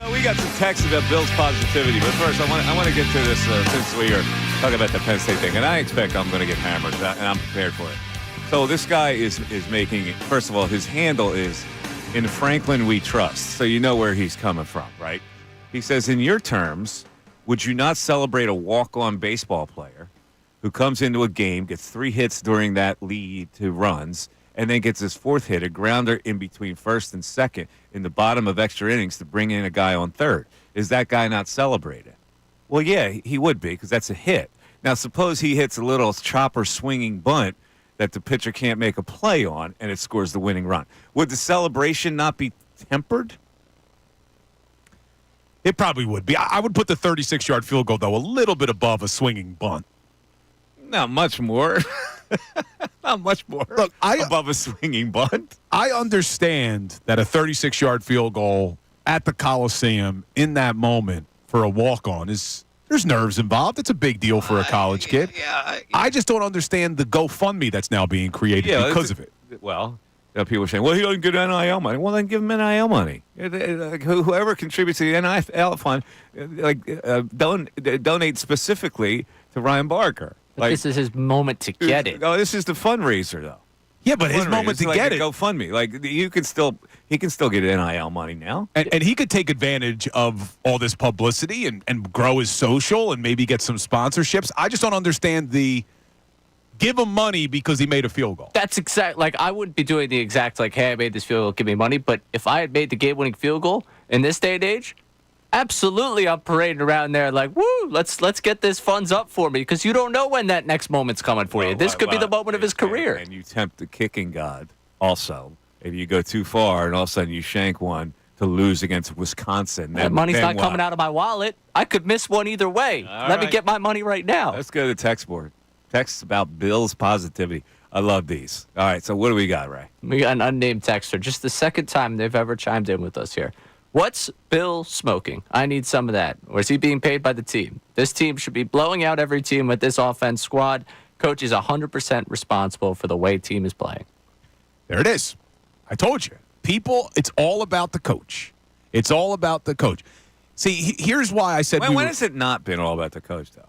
We got some texts about Bill's positivity, but first I want to get to this since we are talking about the Penn State thing, and I expect I'm going to get hammered, and I'm prepared for it. So this guy is making, first of all, his handle is "In Franklin We Trust," so you know where he's coming from, right? He says, in your terms, would you not celebrate a walk-on baseball player who comes into a game, gets 3 hits during that lead to runs, and then gets his 4th hit, a grounder in between first and second in the bottom of extra innings to bring in a guy on third? Is that guy not celebrated? Well, yeah, he would be, because that's a hit. Now, suppose he hits a little chopper swinging bunt that the pitcher can't make a play on, and it scores the winning run. Would the celebration not be tempered? It probably would be. I would put the 36-yard field goal, though, a little bit above a swinging bunt. Not much more. Not much more. Look, above a swinging bunt. I understand that a 36-yard field goal at the Coliseum in that moment for a walk-on there's nerves involved. It's a big deal for a college kid. I just don't understand the GoFundMe that's now being created because of it. Well, people are saying, well, he doesn't get NIL money. Well, then give him NIL money. Whoever contributes to the NIL fund, donate specifically to Ryan Barker. This is his moment to get it. Oh, this is the fundraiser, though. Yeah, but his moment to get it. GoFundMe. He can still get NIL money now. And he could take advantage of all this publicity and grow his social and maybe get some sponsorships. I just don't understand the give him money because he made a field goal. That's exact. I wouldn't be doing the exact, hey, I made this field goal, give me money. But if I had made the game-winning field goal in this day and age, absolutely I'm parading around there woo, let's get this funds up for me, because you don't know when that next moment's coming for you. This could be the moment of his career. And you tempt the kicking god also. If you go too far and all of a sudden you shank one to lose against Wisconsin. That money's not coming out of my wallet. I could miss one either way. Let me get my money right now. Let's go to the text board. Texts about Bill's positivity. I love these. All right, so what do we got, Ray? We got an unnamed texter. Just the second time they've ever chimed in with us here. What's Bill smoking? I need some of that. Or is he being paid by the team? This team should be blowing out every team with this offense squad. Coach is 100% responsible for the way team is playing. There it is. I told you. People, it's all about the coach. It's all about the coach. See, here's why I said... When has it not been all about the coach, though?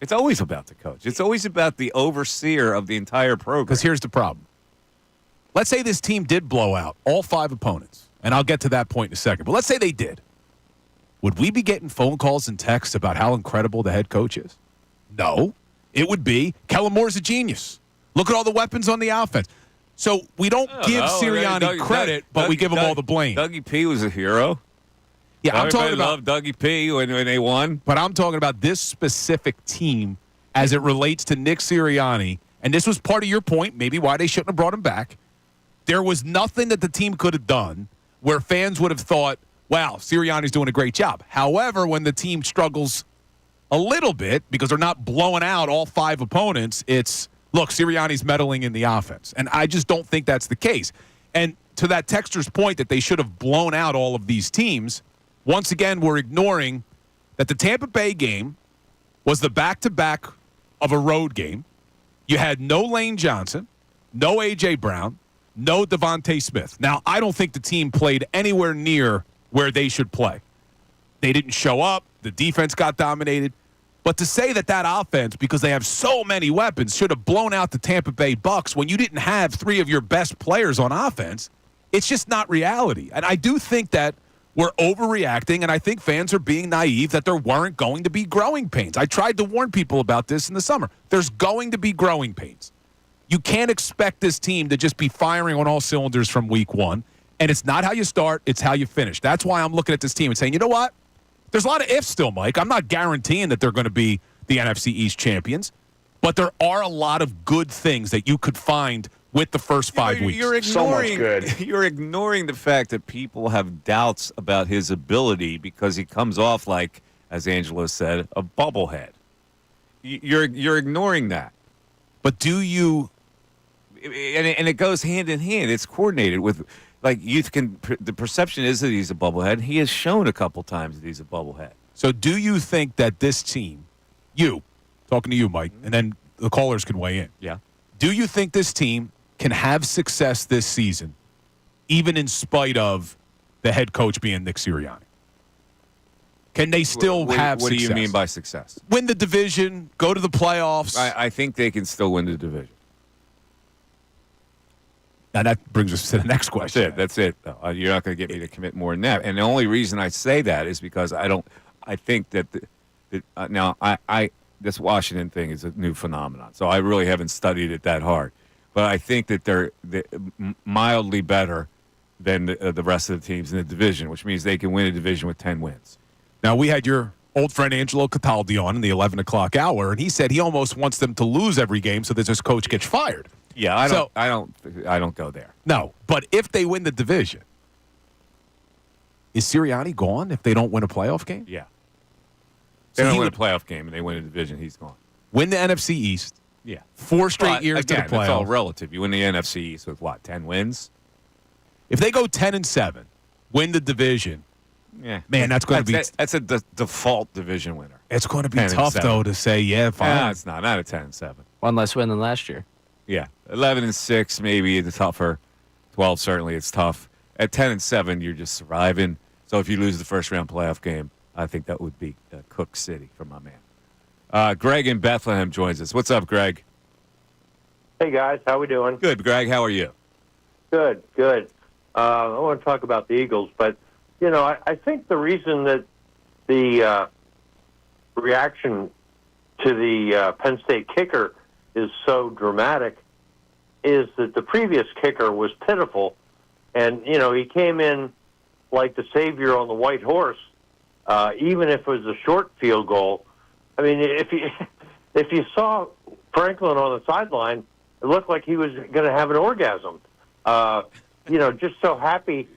It's always about the coach. It's always about the overseer of the entire program. Because here's the problem. Let's say this team did blow out all 5 opponents. And I'll get to that point in a second. But let's say they did. Would we be getting phone calls and texts about how incredible the head coach is? No. It would be, Kellen Moore's a genius. Look at all the weapons on the offense. So we don't give Sirianni credit, but we give him all the blame. Dougie P was a hero. Yeah, I'm talking about loved Dougie P when they won. But I'm talking about this specific team as it relates to Nick Sirianni. And this was part of your point, maybe why they shouldn't have brought him back. There was nothing that the team could have done where fans would have thought, wow, Sirianni's doing a great job. However, when the team struggles a little bit because they're not blowing out all 5 opponents, it's, look, Sirianni's meddling in the offense. And I just don't think that's the case. And to that texter's point that they should have blown out all of these teams, once again, we're ignoring that the Tampa Bay game was the back-to-back of a road game. You had no Lane Johnson, no A.J. Brown, no Devontae Smith. Now, I don't think the team played anywhere near where they should play. They didn't show up. The defense got dominated. But to say that offense, because they have so many weapons, should have blown out the Tampa Bay Bucks when you didn't have 3 of your best players on offense, it's just not reality. And I do think that we're overreacting, and I think fans are being naive that there weren't going to be growing pains. I tried to warn people about this in the summer. There's going to be growing pains. You can't expect this team to just be firing on all cylinders from week 1. And it's not how you start, it's how you finish. That's why I'm looking at this team and saying, you know what? There's a lot of ifs still, Mike. I'm not guaranteeing that they're going to be the NFC East champions. But there are a lot of good things that you could find with the first 5 weeks. You're ignoring the fact that people have doubts about his ability because he comes off like, as Angelo said, a bubblehead. You're ignoring that. But do you... And it goes hand in hand. It's coordinated with, the perception is that he's a bubblehead. He has shown a couple times that he's a bubblehead. So do you think that this team, talking to you, Mike, and then the callers can weigh in. Yeah. Do you think this team can have success this season, even in spite of the head coach being Nick Sirianni? Can they still have What success? do you mean by success? Win the division, go to the playoffs. I think they can still win the division. Now that brings us to the next question. That's it. You're not going to get me to commit more than that. And the only reason I say that is because I think that this Washington thing is a new phenomenon. So I really haven't studied it that hard. But I think that they're mildly better than the rest of the teams in the division, which means they can win a division with 10 wins. Now, we had your old friend Angelo Cataldi on in the 11 o'clock hour, and he said he almost wants them to lose every game so that his coach gets fired. Yeah, I don't go there. No, but if they win the division, is Sirianni gone if they don't win a playoff game? Yeah. So They don't he win a would playoff game and they win a division, he's gone. win the NFC East, Yeah. 4 straight But years again, to the playoffs. it's all relative. You win the NFC East with what, 10 wins? If they go 10-7, win the division, Yeah. man, that's going to be That's a default division winner. it's going to be 10-7. tough though to say, yeah, fine. No, it's not a 10-7. One less win than last year. Yeah. 11-6 maybe it's tougher. 12 certainly it's tough. At 10-7 you're just surviving. So if you lose the first round playoff game, I think that would be Cook City for my man. Greg in Bethlehem joins us. What's up, Greg? Hey, guys. How we doing? Good, Greg. How are you? Good, good. I want to talk about the Eagles, but, you know, I think the reason that the reaction to the Penn State kicker is so dramatic is that the previous kicker was pitiful. And, you know, he came in like the savior on the white horse, even if it was a short field goal. I mean, if you saw Franklin on the sideline, it looked like he was going to have an orgasm. You know, just so happy.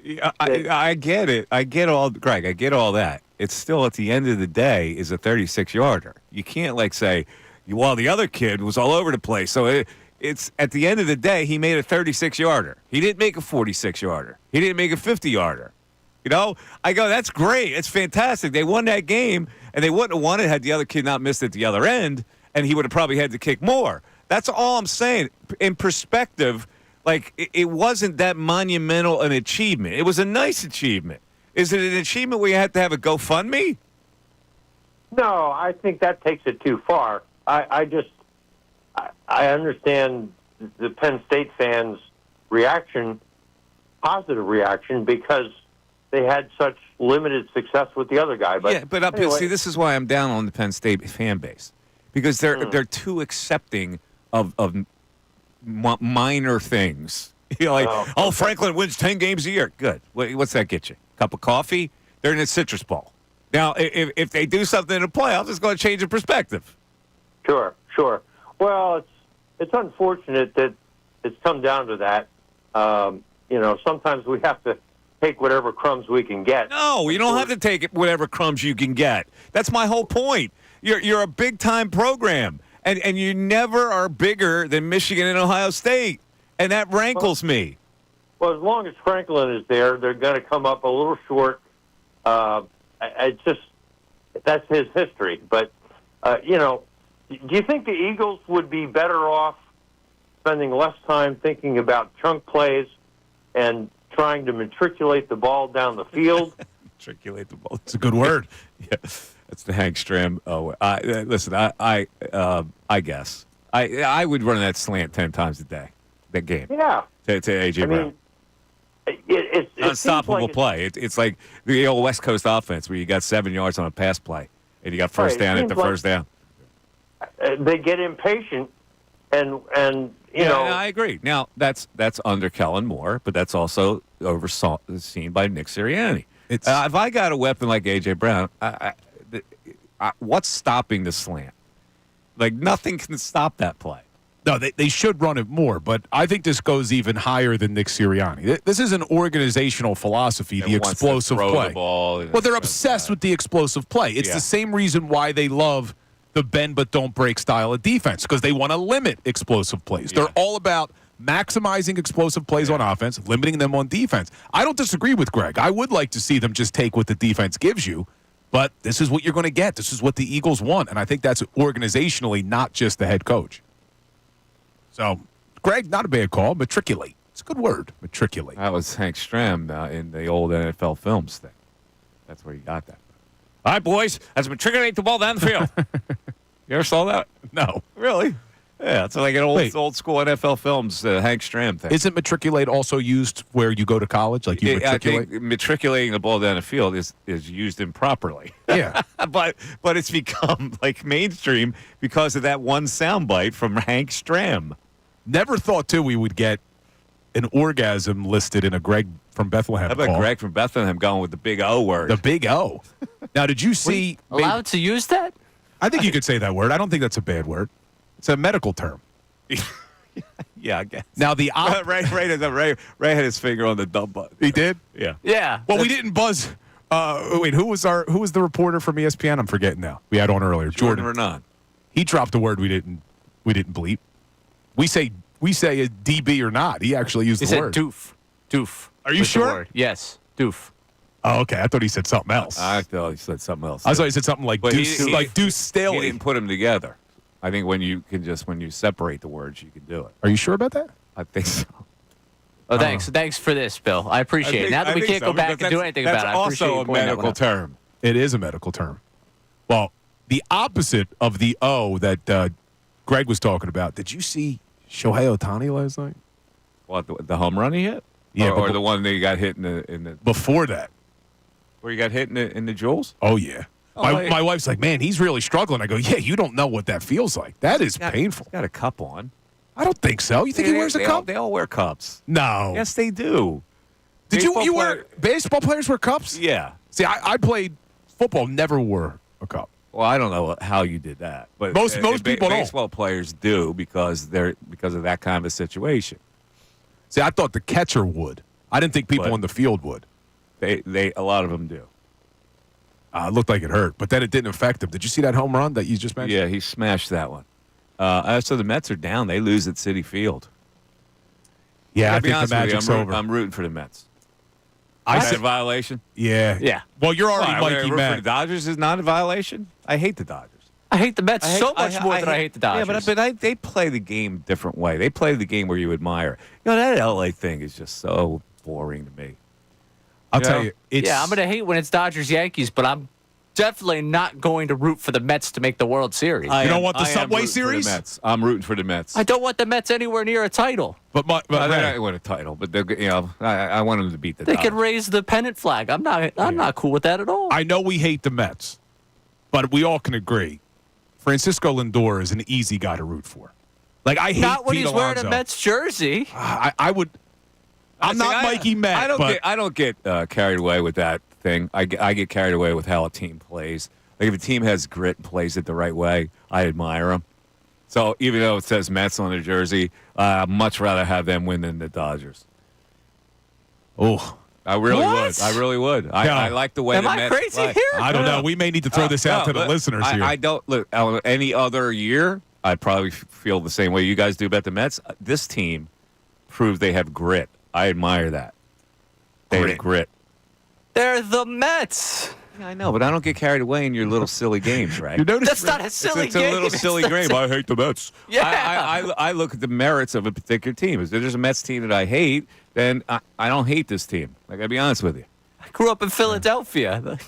I get it. I get all, Greg, I get all that. It's still, at the end of the day, is a 36-yarder. You can't, like, say, well, the other kid was all over the place. So it's at the end of the day, he made a 36-yarder. He didn't make a 46-yarder. He didn't make a 50-yarder. You know, I go, that's great. It's fantastic. They won that game, and they wouldn't have won it had the other kid not missed at the other end, and he would have probably had to kick more. That's all I'm saying. In perspective, like, it wasn't that monumental an achievement. It was a nice achievement. Is it an achievement where you have to have a GoFundMe? No, I think that takes it too far. I understand the Penn State fans' reaction, positive reaction, because they had such limited success with the other guy. But yeah, but anyway. see, this is why I'm down on the Penn State fan base, because they're too accepting of minor things. You know, like, Franklin wins 10 games a year. Good. What's that get you? Cup of coffee? They're in a Citrus Bowl. Now, if they do something in the playoffs, it's going to change the perspective. Sure. Well, it's unfortunate that it's come down to that. You know, sometimes we have to take whatever crumbs we can get. No, you don't have to take whatever crumbs you can get. That's my whole point. You're a big-time program, and you never are bigger than Michigan and Ohio State, and that rankles me. Well, as long as Franklin is there, they're going to come up a little short. It's just that's his history. But, you know, do you think the Eagles would be better off spending less time thinking about chunk plays and trying to matriculate the ball down the field? Matriculate the ball. It's a good word. Yeah, that's the Hank Stram. Oh, listen, I guess I would run that slant 10 times a day. That game. Yeah. To A.J. Brown. It Unstoppable like play. It's like the old West Coast offense where you got 7 yards on a pass play and you got first down at the first down. They get impatient, and you know. I agree. Now that's under Kellen Moore, but that's also overseen by Nick Sirianni. If I got a weapon like A.J. Brown, what's stopping the slant? Like, nothing can stop that play. No, they should run it more, but I think this goes even higher than Nick Sirianni. This is an organizational philosophy, the explosive play. The ball, well, they're obsessed with the explosive play. It's the same reason why they love the bend but don't break style of defense, because they want to limit explosive plays. They're all about maximizing explosive plays on offense, limiting them on defense. I don't disagree with Greg. I would like to see them just take what the defense gives you, but this is what you're going to get. This is what the Eagles want, and I think that's organizationally, not just the head coach. So, Greg, not a bad call. Matriculate. It's Good word, matriculate. That was Hank Stram in the old NFL films thing. That's where you got that. All right, boys, let's matriculate the ball down the field. You ever saw that? No. Really? Yeah, it's like an old school NFL films Hank Stram thing. Isn't matriculate also used where you go to college? Like you matriculate? I think matriculating the ball down the field is used improperly. Yeah. but it's become like mainstream because of that one soundbite from Hank Stram. Never thought, too, we would get an orgasm listed in a Greg from Bethlehem How about call. Greg from Bethlehem going with the big O word? The big O. Now, did you see... Allowed to use that? I think you could say that word. I don't think that's a bad word. It's a medical term. Yeah, I guess. Now, the Ray had his finger on the dump button. He did? Yeah. Yeah. Well, we didn't buzz. Wait, who was the reporter from ESPN? I'm forgetting now. We had on earlier. Jordan Renan. He dropped a word we didn't bleep. We say a DB or not. He actually used the word. He said doof. Are you sure? Yes, doof. Oh, okay. I thought he said something else. I thought he said something else. I thought he said something like But Deuce, like Deuce Staley. He didn't put them together. I think when you separate the words, you can do it. Are you sure about that? I think so. Oh, thanks. Thanks for this, Bill. I appreciate it. Now that we can't go back and do anything about it, I appreciate That's you also a pointing that one medical out. term. It is a medical term. Well, the opposite of the O that Greg was talking about. Did you see Shohei Ohtani last night? What, the home run he hit? Yeah, or the one that he got hit in the before that. Where he got hit in the jewels? Oh, yeah. My wife's like, man, he's really struggling. I go, yeah, you don't know what that feels like. That is painful. He's got a cup on. I don't think so. You think he wears a cup? They all wear cups. No. Yes, they do. Did you wear baseball players wear cups? Yeah. See, I played football, never wore a cup. Well, I don't know how you did that, but most people don't. Baseball players do because of that kind of a situation. See, I thought the catcher would. I didn't think people on the field would. They a lot of them do. It looked like it hurt, but then it didn't affect him. Did you see that home run that you just mentioned? Yeah, he smashed that one. So the Mets are down. They lose at Citi Field. Yeah, I be think the honest with you, Magic's over. I'm rooting for the Mets. I Is that said a violation? Yeah. Yeah. Well, you're already Why, Mikey rooting for Mac. the Dodgers is not a violation? I hate the Dodgers. I hate the Mets so much more than I hate the Dodgers. Yeah, but they play the game a different way. They play the game where you admire. You know, that LA thing is just so boring to me. I'll tell you. I'm going to hate when it's Dodgers-Yankees, but I'm definitely not going to root for the Mets to make the World Series. You don't want the Subway Series? I'm rooting for the Mets. I don't want the Mets anywhere near a title. But they're not going to win a title, but I want them to beat the They Dodgers. can raise the pennant flag. I'm not cool with that at all. I know we hate the Mets, but we all can agree Francisco Lindor is an easy guy to root for. Like, I hate not when Pete he's wearing a Alonso. Mets jersey. I would. I'm not Mikey Mac. I don't get carried away with that thing. I get carried away with how a team plays. Like if a team has grit and plays it the right way, I admire them. So even though it says Mets on their jersey, I'd much rather have them win than the Dodgers. Oh, I really would. I really would. I like the way Am the I Mets crazy play. here? I don't know. We may need to throw this out to the listeners here. I don't look. Any other year, I'd probably feel the same way you guys do about the Mets. This team proves they have grit. I admire that. They have grit. They're the Mets. I know, but I don't get carried away in your little silly games, right? That's not a silly It's game. a little silly game. I hate the Mets. Yeah. I look at the merits of a particular team. If there's a Mets team that I hate, then I don't hate this team. I got to be honest with you. I grew up in Philadelphia.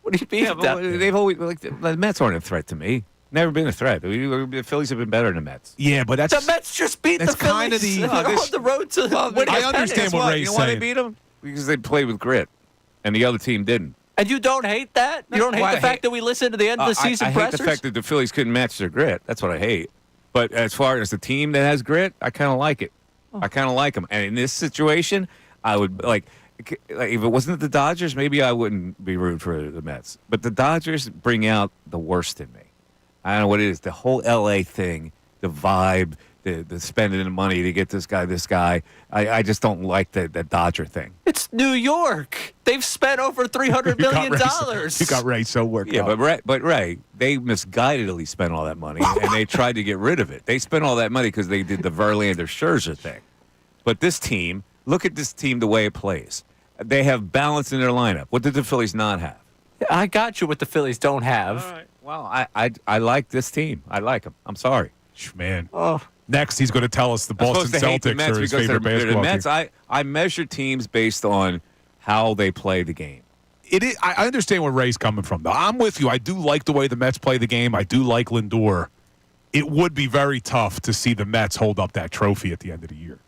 What do you mean? Yeah, but they've always the Mets aren't a threat to me. Never been a threat. The Phillies have been better than the Mets. Yeah, but that's the Mets just beat the that's kind of Phillies. the- They're on the road to winning I a understand pennant. what Ray's You know why they saying. beat them? Because they played with grit, and the other team didn't. And you don't hate that? You don't hate Well, the fact that we listened to the end of the season I pressers? hate the fact that the Phillies couldn't match their grit. That's what I hate. But as far as the team that has grit, I kind of like it. I kind of like them. And in this situation, I would like if it wasn't the Dodgers, maybe I wouldn't be rooting for the Mets. But the Dodgers bring out the worst in me. I don't know what it is. The whole L.A. thing, the vibe, the spending the money to get this guy. I just don't like the Dodger thing. It's New York. They've spent over $300 million. You got Ray so worked Yeah, up. but Ray, they misguidedly spent all that money, and they tried to get rid of it. They spent all that money because they did the Verlander Scherzer thing. But this team, look at this team the way it plays. They have balance in their lineup. What did the Phillies not have? I got you what the Phillies don't have. All right. Well, I like this team. I like them. I'm sorry. Man. Oh, Next, he's going to tell us the I'm Boston supposed to hate the Celtics Mets are his because favorite they're the basketball Mets. team. I measure teams based on how they play the game. It is, I understand where Ray's coming from, though. I'm with you. I do like the way the Mets play the game. I do like Lindor. It would be very tough to see the Mets hold up that trophy at the end of the year.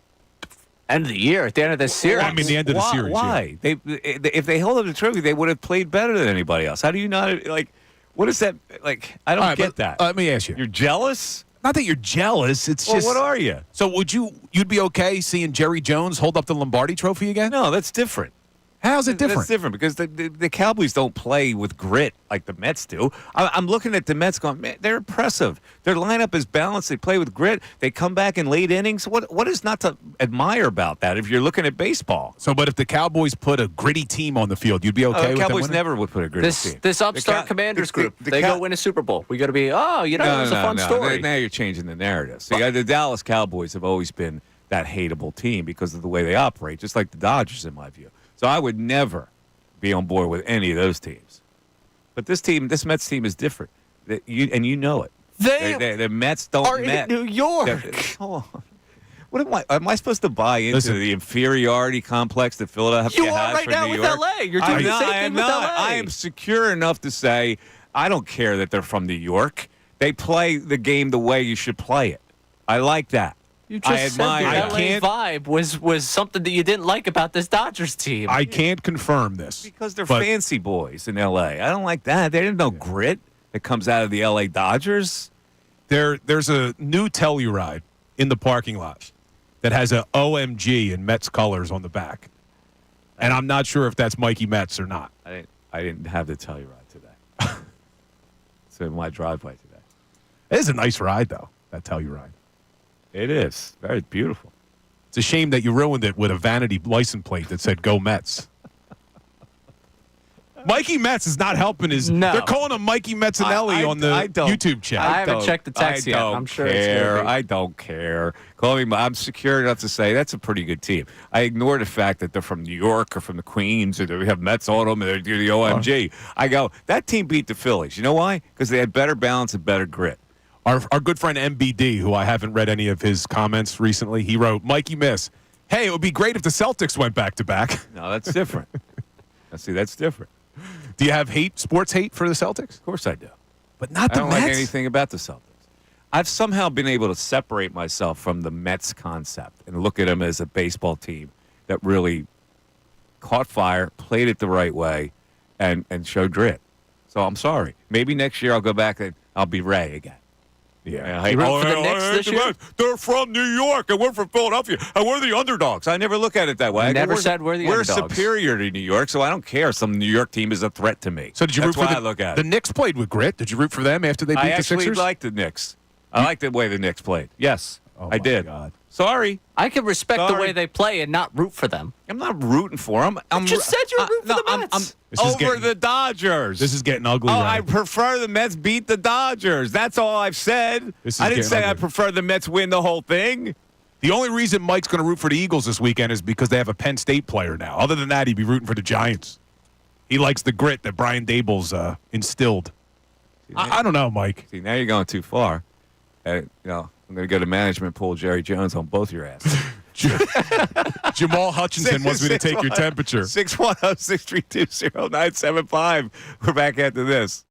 End of the year, at the end of this series. I mean, the end of the series. Why? Yeah. If they hold up the trophy, they would have played better than anybody else. How do you not like? What is that like? I don't get that. Let me ask you. You're jealous? Not that you're jealous. It's Well, just. what are you? So you'd be okay seeing Jerry Jones hold up the Lombardi Trophy again? No, that's different. How's it different? That's different because the Cowboys don't play with grit like the Mets do. I'm looking at the Mets going, man, they're impressive. Their lineup is balanced. They play with grit. They come back in late innings. What is not to admire about that if you're looking at baseball? So, but if the Cowboys put a gritty team on the field, you'd be okay with the them Cowboys winning? never would put a gritty team. This upstart Commanders group, they go win a Super Bowl. We got to be, it was a fun story. Now you're changing the narrative. See, the Dallas Cowboys have always been that hateable team because of the way they operate, just like the Dodgers, in my view. So I would never be on board with any of those teams. But this Mets team is different. You know it. The Mets don't are in New York. Hold on. What am I supposed to buy into the inferiority complex that Philadelphia You are has right for now New with York? LA. You're doing the same thing with LA. I am secure enough to say I don't care that they're from New York. They play the game the way you should play it. I like that. You just said the LA vibe was something that you didn't like about this Dodgers team. I can't confirm this. Because they're fancy boys in L.A. I don't like that. There's no grit that comes out of the L.A. Dodgers. There's a new Telluride in the parking lot that has a OMG in Mets colors on the back. And I'm not sure if that's Mikey Mets or not. I didn't have the Telluride today. It's in my driveway today. It is a nice ride, though, that Telluride. It is. Very beautiful. It's a shame that you ruined it with a vanity license plate that said "Go Mets." Mikey Mets is not helping his. No. They're calling him Mikey Missanelli on the YouTube chat. I haven't checked the text yet. I'm sure it's gonna be. I don't care. Call me. I'm secure enough to say that's a pretty good team. I ignore the fact that they're from New York or from the Queens or they have Mets on them and they do the OMG. I go, that team beat the Phillies. You know why? Because they had better balance and better grit. Our good friend MBD, who I haven't read any of his comments recently, he wrote, Mikey Miss, hey, it would be great if the Celtics went back-to-back. No, that's different. See, that's different. Do you have sports hate for the Celtics? Of course I do. But not the Mets? I don't like anything about the Celtics. I've somehow been able to separate myself from the Mets concept and look at them as a baseball team that really caught fire, played it the right way, and showed grit. So I'm sorry. Maybe next year I'll go back and I'll be Ray again. Yeah, You root for the Knicks this year? They're from New York, and we're from Philadelphia, and we're the underdogs. I never look at it that way. I never said we're the underdogs. We're superior to New York, so I don't care. Some New York team is a threat to me. So did you That's root for why I look at the it. Knicks played with grit? Did you root for them after they beat the Sixers? I actually liked the Knicks. I liked the way the Knicks played. Yes, I did. God. Sorry. I can respect the way they play and not root for them. I'm not rooting for them. You just said you were rooting for the Mets. I'm over the Dodgers. This is getting ugly. I prefer the Mets beat the Dodgers. That's all I've said. I didn't say I prefer the Mets win the whole thing. The only reason Mike's going to root for the Eagles this weekend is because they have a Penn State player now. Other than that, he'd be rooting for the Giants. He likes the grit that Brian Dable's instilled. I don't know, Mike. See, now you're going too far. I'm going to go to management, pull Jerry Jones on both your asses. Jamal Hutchinson wants me to take your temperature. 610-632-0975. We're back after this.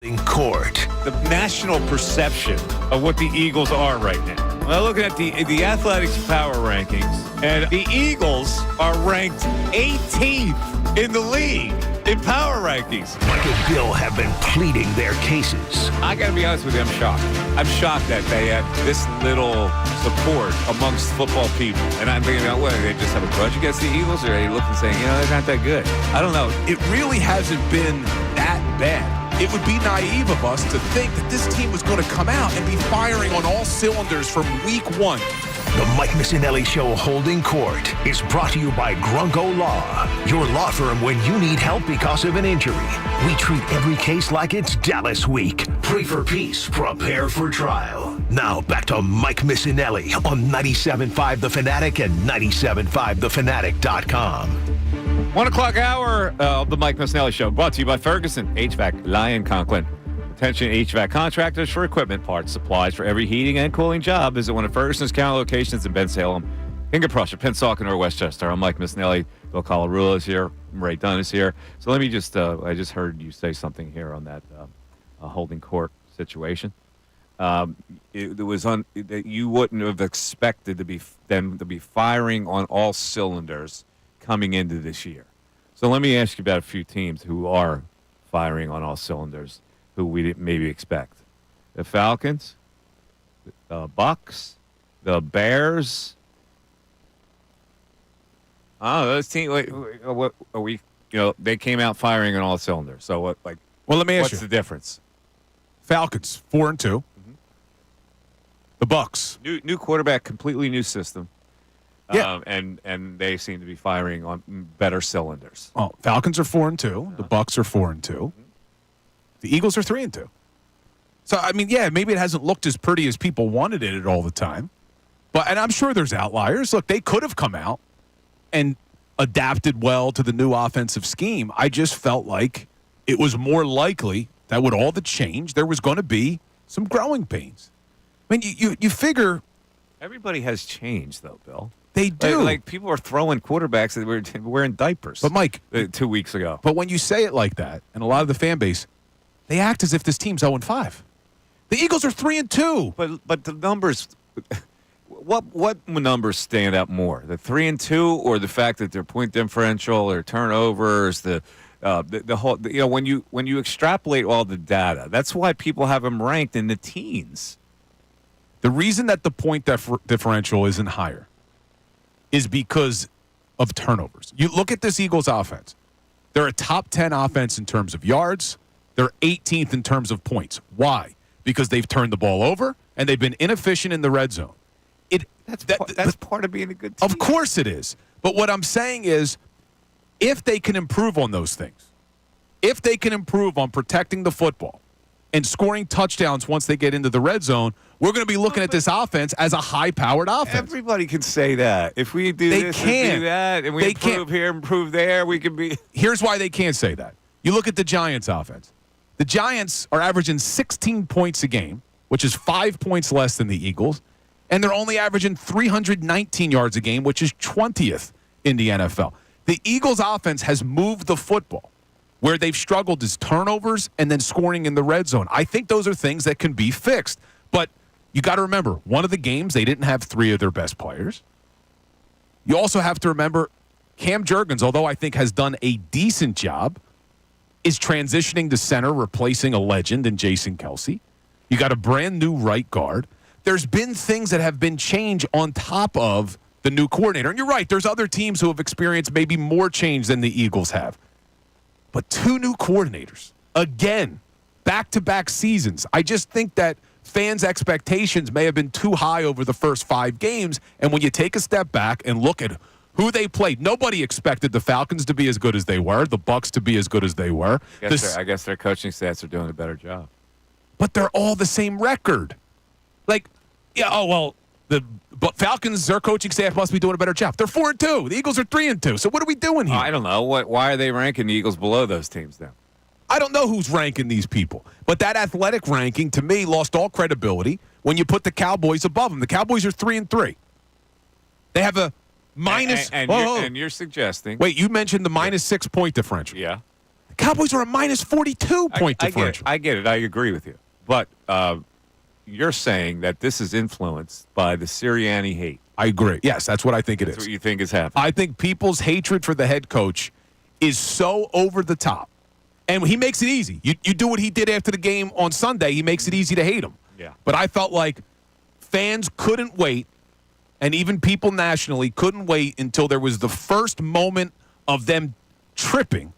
In court. The national perception of what the Eagles are right now. Well, looking at the Athletics Power Rankings, and the Eagles are ranked 18th in the league in Power Rankings. Mike and Bill have been pleading their cases. I got to be honest with you, I'm shocked. I'm shocked that they have this little support amongst football people. And I'm thinking, what, they just have a grudge against the Eagles, or are they looking saying, they're not that good? I don't know. It really hasn't been that bad. It would be naive of us to think that this team was going to come out and be firing on all cylinders from week one. The Mike Missanelli Show Holding Court is brought to you by Grunko Law, your law firm when you need help because of an injury. We treat every case like it's Dallas week. Pray for peace, prepare for trial. Now back to Mike Missanelli on 97.5 The Fanatic and 97.5thefanatic.com. 1 o'clock hour of the Mike Missanelli Show, brought to you by Ferguson HVAC, Lyon Conklin. Attention HVAC contractors for equipment, parts, supplies for every heating and cooling job. Visit one of Ferguson's counter locations in Bensalem, King of Prussia, Pensacola, or Westchester. I'm Mike Missanelli. Bill Colarulo is here. Ray Dunn is here. So let me just, I just heard you say something here on that holding court situation. It was that you wouldn't have expected them to be firing on all cylinders coming into this year. So let me ask you about a few teams who are firing on all cylinders, who we didn't maybe expect. The Falcons, the Bucks, the Bears. Oh, those teams. What are we? They came out firing on all cylinders. So what? Well, let me ask you. What's the difference? Falcons 4-2. Mm-hmm. The Bucks, new quarterback, completely new system. Yeah, and they seem to be firing on better cylinders. Oh, Falcons are 4-2. The Bucks are 4-2. Mm-hmm. The Eagles are 3-2. So I mean, yeah, maybe it hasn't looked as pretty as people wanted it all the time, and I'm sure there's outliers. Look, they could have come out and adapted well to the new offensive scheme. I just felt like it was more likely that with all the change, there was going to be some growing pains. I mean, you figure everybody has changed, though, Bill. They do. Like people are throwing quarterbacks that were wearing diapers. But Mike, 2 weeks ago. But when you say it like that, and a lot of the fan base, they act as if this team's 0-5. The Eagles are 3-2. But the numbers, what numbers stand out more? The 3-2, or the fact that their point differential or turnovers, the whole, when you extrapolate all the data, that's why people have them ranked in the teens. The reason that the point differential isn't higher is because of turnovers. You look at this Eagles offense. They're a top 10 offense in terms of yards. They're 18th in terms of points. Why? Because they've turned the ball over and they've been inefficient in the red zone. That's part of being a good team. Of course it is. But what I'm saying is, if they can improve on those things, if they can improve on protecting the football and scoring touchdowns once they get into the red zone, we're going to be looking at this offense as a high-powered offense. Everybody can say that. If we do this and do that, and we improve here, improve there, we can be. Here's why they can't say that. You look at the Giants' offense. The Giants are averaging 16 points a game, which is 5 points less than the Eagles, and they're only averaging 319 yards a game, which is 20th in the NFL. The Eagles' offense has moved the football. Where they've struggled is turnovers and then scoring in the red zone. I think those are things that can be fixed. But you got to remember, one of the games, they didn't have three of their best players. You also have to remember, Cam Jurgens, although I think has done a decent job, is transitioning to center, replacing a legend in Jason Kelce. You got a brand new right guard. There's been things that have been changed on top of the new coordinator. And you're right, there's other teams who have experienced maybe more change than the Eagles have. But two new coordinators, again, back-to-back seasons. I just think that fans' expectations may have been too high over the first 5 games. And when you take a step back and look at who they played, nobody expected the Falcons to be as good as they were, the Bucks to be as good as they were. I guess their coaching staffs are doing a better job. But they're all the same record. Like, yeah, but Falcons, their coaching staff must be doing a better job. They're 4-2. The Eagles are 3-2. So what are we doing here? I don't know. Why are they ranking the Eagles below those teams then? I don't know who's ranking these people. But that athletic ranking, to me, lost all credibility when you put the Cowboys above them. The Cowboys are 3-3. They have a minus. And you're suggesting. Wait, you mentioned the minus 6 point differential. Yeah. The Cowboys are a minus 42 point differential. I get it. I agree with you. But you're saying that this is influenced by the Sirianni hate. I agree. Yes, that's what I think That's what you think is happening. I think people's hatred for the head coach is so over the top. And he makes it easy. You do what he did after the game on Sunday. He makes it easy to hate him. Yeah. But I felt like fans couldn't wait, and even people nationally couldn't wait until there was the first moment of them tripping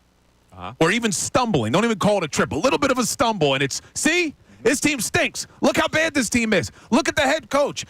or even stumbling. Don't even call it a trip. A little bit of a stumble, and it's, see, this team stinks. Look how bad this team is. Look at the head coach.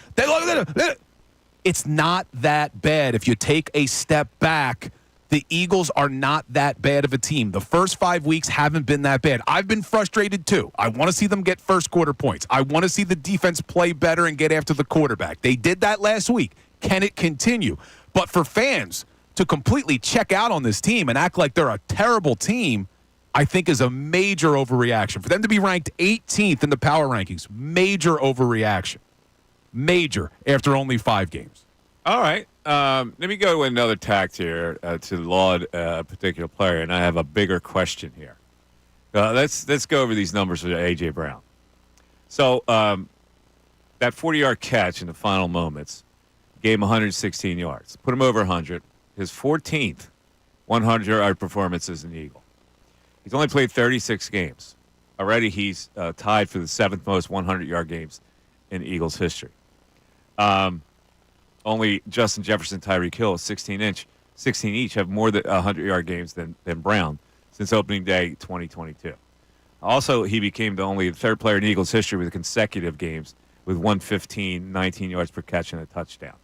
It's not that bad. If you take a step back, the Eagles are not that bad of a team. The first 5 weeks haven't been that bad. I've been frustrated too. I want to see them get first quarter points. I want to see the defense play better and get after the quarterback. They did that last week. Can it continue? But for fans to completely check out on this team and act like they're a terrible team, I think is a major overreaction. For them to be ranked 18th in the power rankings, major overreaction. Major after only 5 games. All right. Let me go to another tact here to laud a particular player, and I have a bigger question here. Let's go over these numbers with A.J. Brown. So that 40-yard catch in the final moments gave him 116 yards. Put him over 100. His 14th 100-yard performance as an Eagle. He's only played 36 games. Already he's tied for the 7th most 100-yard games in Eagles history. Only Justin Jefferson, Tyreek Hill, 16 each, have more than 100-yard games than Brown since opening day 2022. Also, he became the only third player in Eagles history with consecutive games with 115, 19 yards per catch and a touchdown.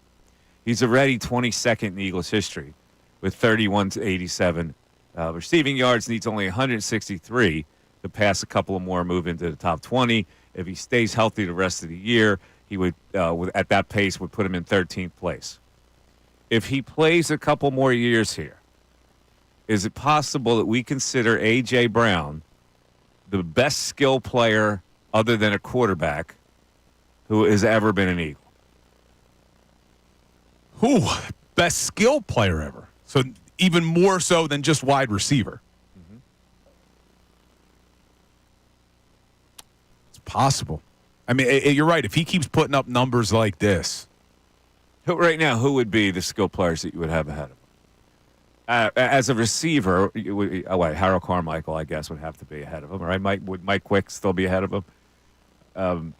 He's already 22nd in Eagles history with 31 to 87 receiving yards. Needs only 163 to pass a couple of more, move into the top 20. If he stays healthy the rest of the year, he would, at that pace, would put him in 13th place. If he plays a couple more years here, is it possible that we consider A.J. Brown the best skill player other than a quarterback who has ever been an Eagle? Ooh, best skill player ever. So even more so than just wide receiver. Mm-hmm. It's possible. I mean, you're right. If he keeps putting up numbers like this. Right now, who would be the skill players that you would have ahead of him? As a receiver, Harold Carmichael, I guess, would have to be ahead of him, right? Would Mike Quick still be ahead of him?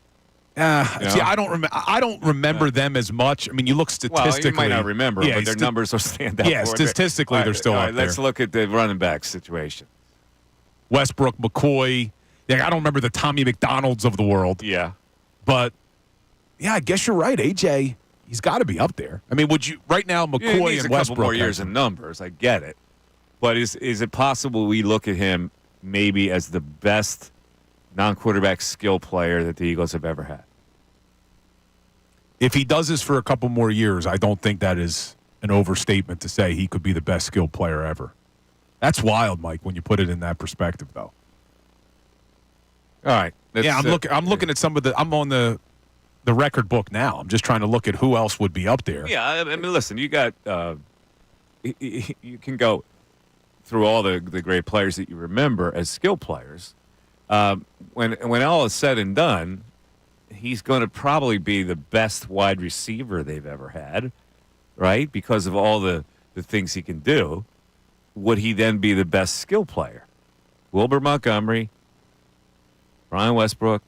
See, I don't remember them as much. I mean, you look statistically. Well, you might not remember, but their numbers will stand out. Yeah, statistically, they're still up there. Let's look at the running back situation. Westbrook, McCoy. Yeah, I don't remember the Tommy McDonalds of the world. Yeah. But, yeah, I guess you're right. AJ, he's got to be up there. I mean, would you right now, McCoy and a Westbrook. Couple more years in numbers. I get it. But is it possible we look at him maybe as the best non-quarterback skill player that the Eagles have ever had? If he does this for a couple more years, I don't think that is an overstatement to say he could be the best skilled player ever. That's wild, Mike, when you put it in that perspective, though. All right. Yeah, I'm looking at some of the. I'm on the record book now. I'm just trying to look at who else would be up there. Yeah, I mean, listen, you got. You can go through all the great players that you remember as skill players. When all is said and done, he's going to probably be the best wide receiver they've ever had, right? Because of all the things he can do. Would he then be the best skill player? Wilbur Montgomery, Brian Westbrook,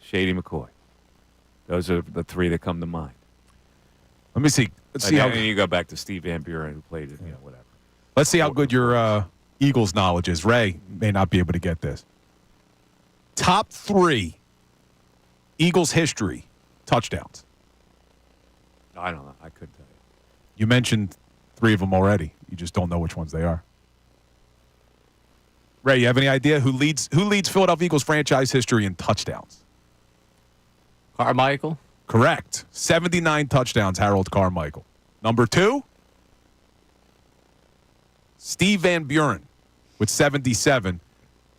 Shady McCoy. Those are the three that come to mind. Let me see. Let's see how. And you go back to Steve Van Buren, who played it, whatever. Let's see how good your Eagles knowledge is. Ray may not be able to get this. Top 3 Eagles history touchdowns. I don't know. I couldn't tell you. You mentioned 3 of them already. You just don't know which ones they are. Ray, you have any idea who leads Philadelphia Eagles franchise history in touchdowns? Carmichael? Correct. 79 touchdowns, Harold Carmichael. Number 2, Steve Van Buren with 77.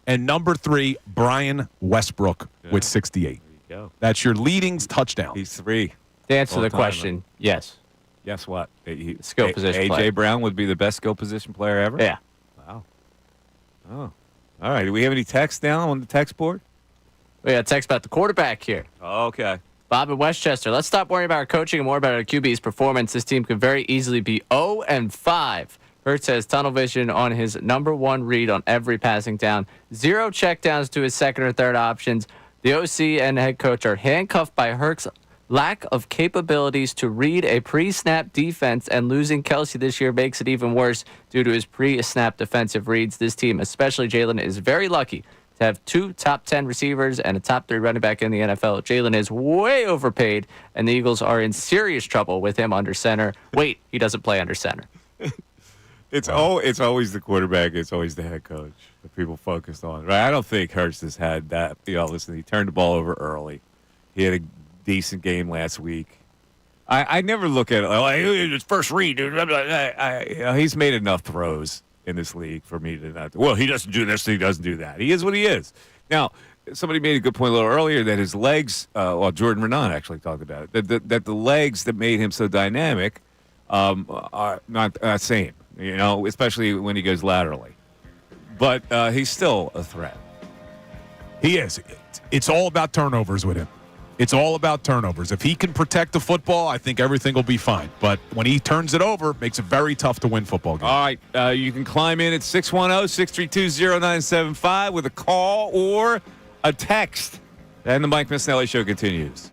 And number 3, Brian Westbrook with 68. There you go. That's your leading touchdown. He's 3. To answer the question, yes. Guess what? Skill position player. A.J. Brown would be the best skill position player ever? Yeah. Wow. Oh. All right. Do we have any text now on the text board? We got text about the quarterback here. Okay. Bob in Westchester. Let's stop worrying about our coaching and more about our QB's performance. This team could very easily be 0-5. Hurts has tunnel vision on his number one read on every passing down. 0 checkdowns to his second or third options. The OC and head coach are handcuffed by Hurts' lack of capabilities to read a pre-snap defense, and losing Kelsey this year makes it even worse due to his pre-snap defensive reads. This team, especially Jalen, is very lucky to have 2 top 10 receivers and a top 3 running back in the NFL. Jalen is way overpaid, and the Eagles are in serious trouble with him under center. Wait, he doesn't play under center. It's always the quarterback. It's always the head coach that people focused on. Right? I don't think Hurts has had that. Listen, he turned the ball over early. He had a decent game last week. I never look at it. His first read. He's made enough throws in this league for me to not. Well, he doesn't do this. He doesn't do that. He is what he is. Now, somebody made a good point a little earlier that his legs. Jordan Renan actually talked about it. That the legs that made him so dynamic are not same. Especially when he goes laterally. But he's still a threat. He is. It's all about turnovers with him. It's all about turnovers. If he can protect the football, I think everything will be fine. But when he turns it over, it makes it very tough to win football games. All right. You can climb in at 610-632-0975 with a call or a text. And the Mike Missanelli Show continues.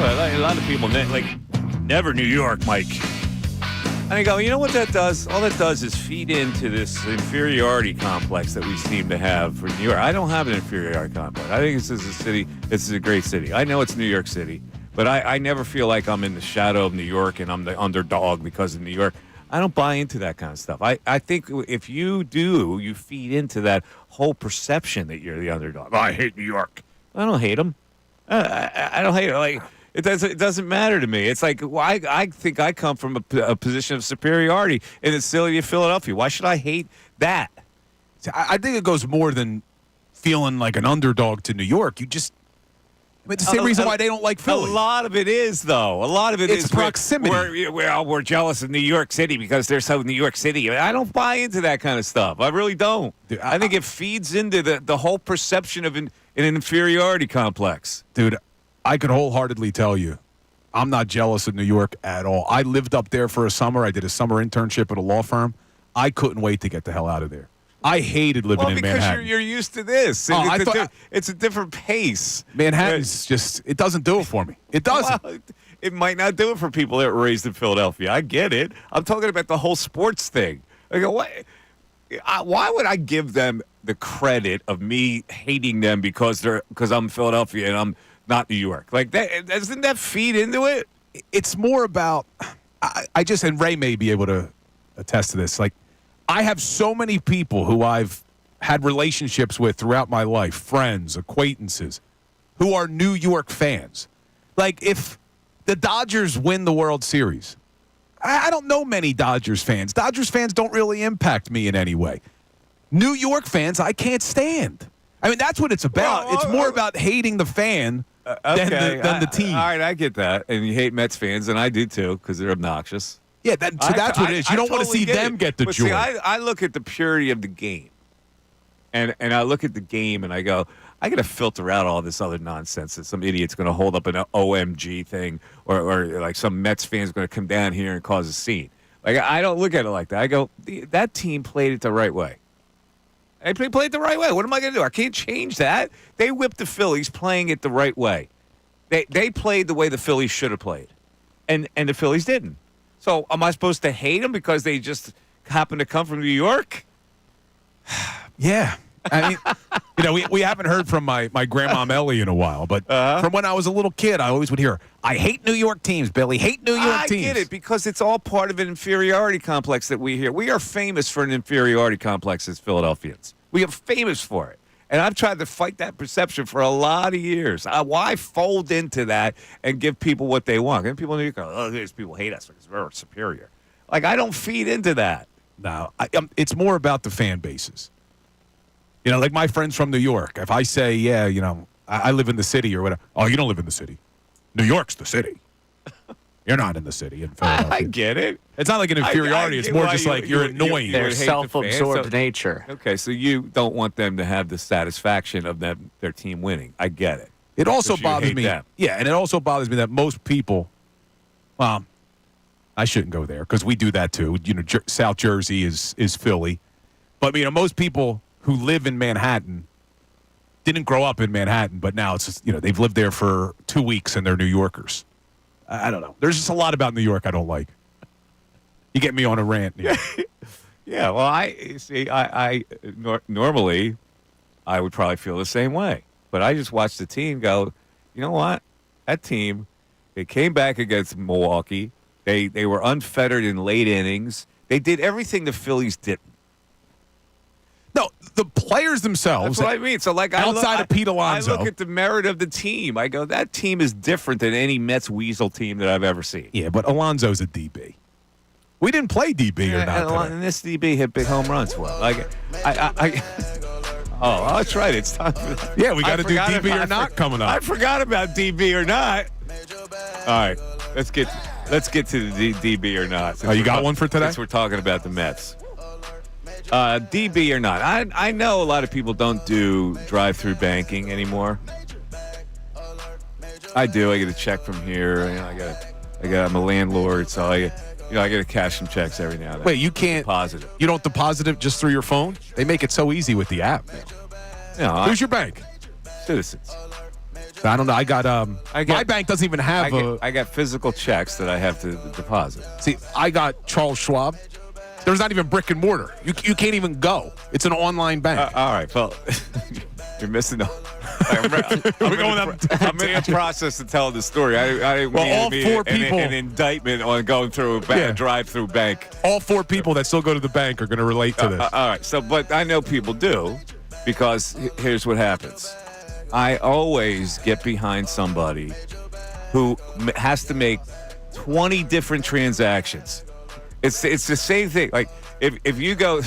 Well, a lot of people never New York, Mike. And I go, you know what that does? All that does is feed into this inferiority complex that we seem to have for New York. I don't have an inferiority complex. I think this is a great city. I know it's New York City, but I never feel like I'm in the shadow of New York and I'm the underdog because of New York. I don't buy into that kind of stuff. I think if you do, you feed into that whole perception that you're the underdog. Oh, I hate New York. I don't hate them. I don't hate it. Like it doesn't matter to me. It's like I think I come from a position of superiority in the city of Philadelphia. Why should I hate that? I think it goes more than feeling like an underdog to New York. It's the same reason why they don't like Philly. A lot of it is, though. A lot of it is proximity. We're jealous of New York City because they're so New York City. I don't buy into that kind of stuff. I really don't. Dude, I think it feeds into the whole perception of an inferiority complex. Dude, I could wholeheartedly tell you, I'm not jealous of New York at all. I lived up there for a summer. I did a summer internship at a law firm. I couldn't wait to get the hell out of there. I hated living in Manhattan. Because you're used to this. It's a different pace. Manhattan's it doesn't do it for me. It doesn't. Well, it might not do it for people that were raised in Philadelphia. I get it. I'm talking about the whole sports thing. Why would I give them the credit of me hating them because I'm Philadelphia and I'm not New York? Like that, doesn't that feed into it? It's more about and Ray may be able to attest to this. Like, I have so many people who I've had relationships with throughout my life, friends, acquaintances, who are New York fans. Like, if the Dodgers win the World Series, I don't know many Dodgers fans. Dodgers fans don't really impact me in any way. New York fans, I can't stand. I mean, that's what it's about. It's more about hating the fan than the team. All right, I get that. And you hate Mets fans, and I do too, because they're obnoxious. Yeah, that's what it is. You don't want to see them get the joy. See, I look at the purity of the game, and I look at the game, and I go, I got to filter out all this other nonsense that some idiot's going to hold up an OMG thing, or like some Mets fan's going to come down here and cause a scene. Like, I don't look at it like that. I go, that team played it the right way. They played it the right way. What am I going to do? I can't change that. They whipped the Phillies playing it the right way. They played the way the Phillies should have played, and the Phillies didn't. So am I supposed to hate them because they just happen to come from New York? Yeah. I mean, we haven't heard from my grandma Ellie in a while, but from when I was a little kid, I always would hear, I hate New York teams, Billy. Hate New York teams. I get it, because it's all part of an inferiority complex that we hear. We are famous for an inferiority complex as Philadelphians. We are famous for it. And I've tried to fight that perception for a lot of years. Why fold into that and give people what they want? And people in New York go, these people hate us because we're superior. Like, I don't feed into that. No, it's more about the fan bases. You know, like my friends from New York. If I say, yeah, I live in the city or whatever. Oh, you don't live in the city. New York's the city. You're not in the city in Philadelphia. I get it. It's not like an inferiority. It's more just like you're annoying. Their self-absorbed nature. Okay, so you don't want them to have the satisfaction of their team winning. I get it. It also bothers me. Them. Yeah, and it also bothers me that most people, well, I shouldn't go there because we do that too. South Jersey is Philly. But, most people who live in Manhattan didn't grow up in Manhattan, but now it's just, they've lived there for 2 weeks and they're New Yorkers. I don't know. There's just a lot about New York I don't like. You get me on a rant. Yeah, well, I normally I would probably feel the same way. But I just watched the team go, you know what? That team, they came back against Milwaukee. They were unfettered in late innings. They did everything the Phillies didn't. No, the players themselves. That's what I mean. So, like, outside of Pete Alonso, I look at the merit of the team. I go, that team is different than any Mets Weasel team that I've ever seen. Yeah, but Alonso's a DB. We didn't play DB or not. And this DB hit big home runs for him. Like, oh, that's right. It's time for that. Yeah, we got to do DB or not coming up. I forgot about DB or not. All right, let's get to the DB or not. Oh, you got one for today? Since we're talking about the Mets. DB or not. I know a lot of people don't do drive-through banking anymore. I do. I get a check from here. I'm a landlord, so I got to cash some checks every now and then. Wait, you can't deposit it. You don't deposit it just through your phone? They make it so easy with the app. No, Who's your bank? Citizens. I don't know. I got my bank doesn't even have I got physical checks that I have to deposit. See, I got Charles Schwab. There's not even brick and mortar. You can't even go. It's an online bank. All right, well, you're missing the. I'm in the process of telling the story. I didn't Well, all mean four people- an indictment on going through a drive-through bank. All 4 people that still go to the bank are going to relate to this. All right, but I know people do because here's what happens. I always get behind somebody who has to make 20 different transactions. It's the same thing. Like if you go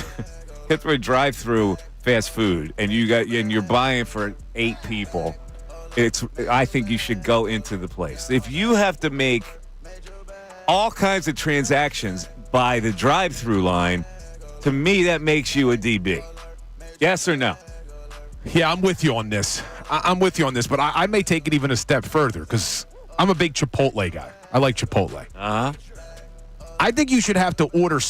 hit through a drive-through fast food and you're buying for 8 people, I think you should go into the place. If you have to make all kinds of transactions by the drive-through line, to me that makes you a DB. Yes or no? Yeah, I'm with you on this. I'm with you on this, but I may take it even a step further because I'm a big Chipotle guy. I like Chipotle. Uh-huh. I think you should have to order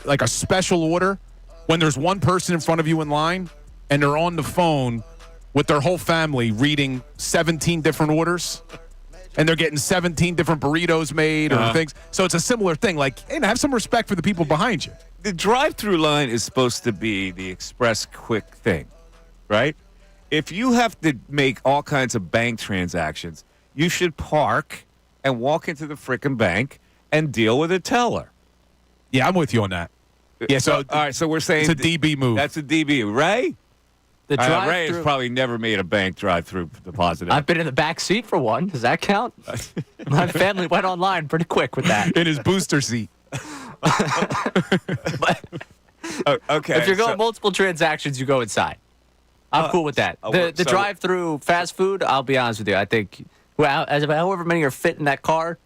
like a special order when there's one person in front of you in line and they're on the phone with their whole family reading 17 different orders and they're getting 17 different burritos made or things. So it's a similar thing. Like, hey, have some respect for the people behind you. The drive-through line is supposed to be the express quick thing, right? If you have to make all kinds of bank transactions, you should park and walk into the frickin' bank and deal with a teller. Yeah, I'm with you on that. Yeah, so all right, so we're saying it's a DB move. That's a DB. Ray? The Ray has probably never made a bank drive-through deposit. I've been in the back seat for one. Does that count? My family went online pretty quick with that. In his booster seat. Okay. If you're going multiple transactions, you go inside. I'm cool with that. The drive-through fast food, I'll be honest with you, I think however many are fit in that car,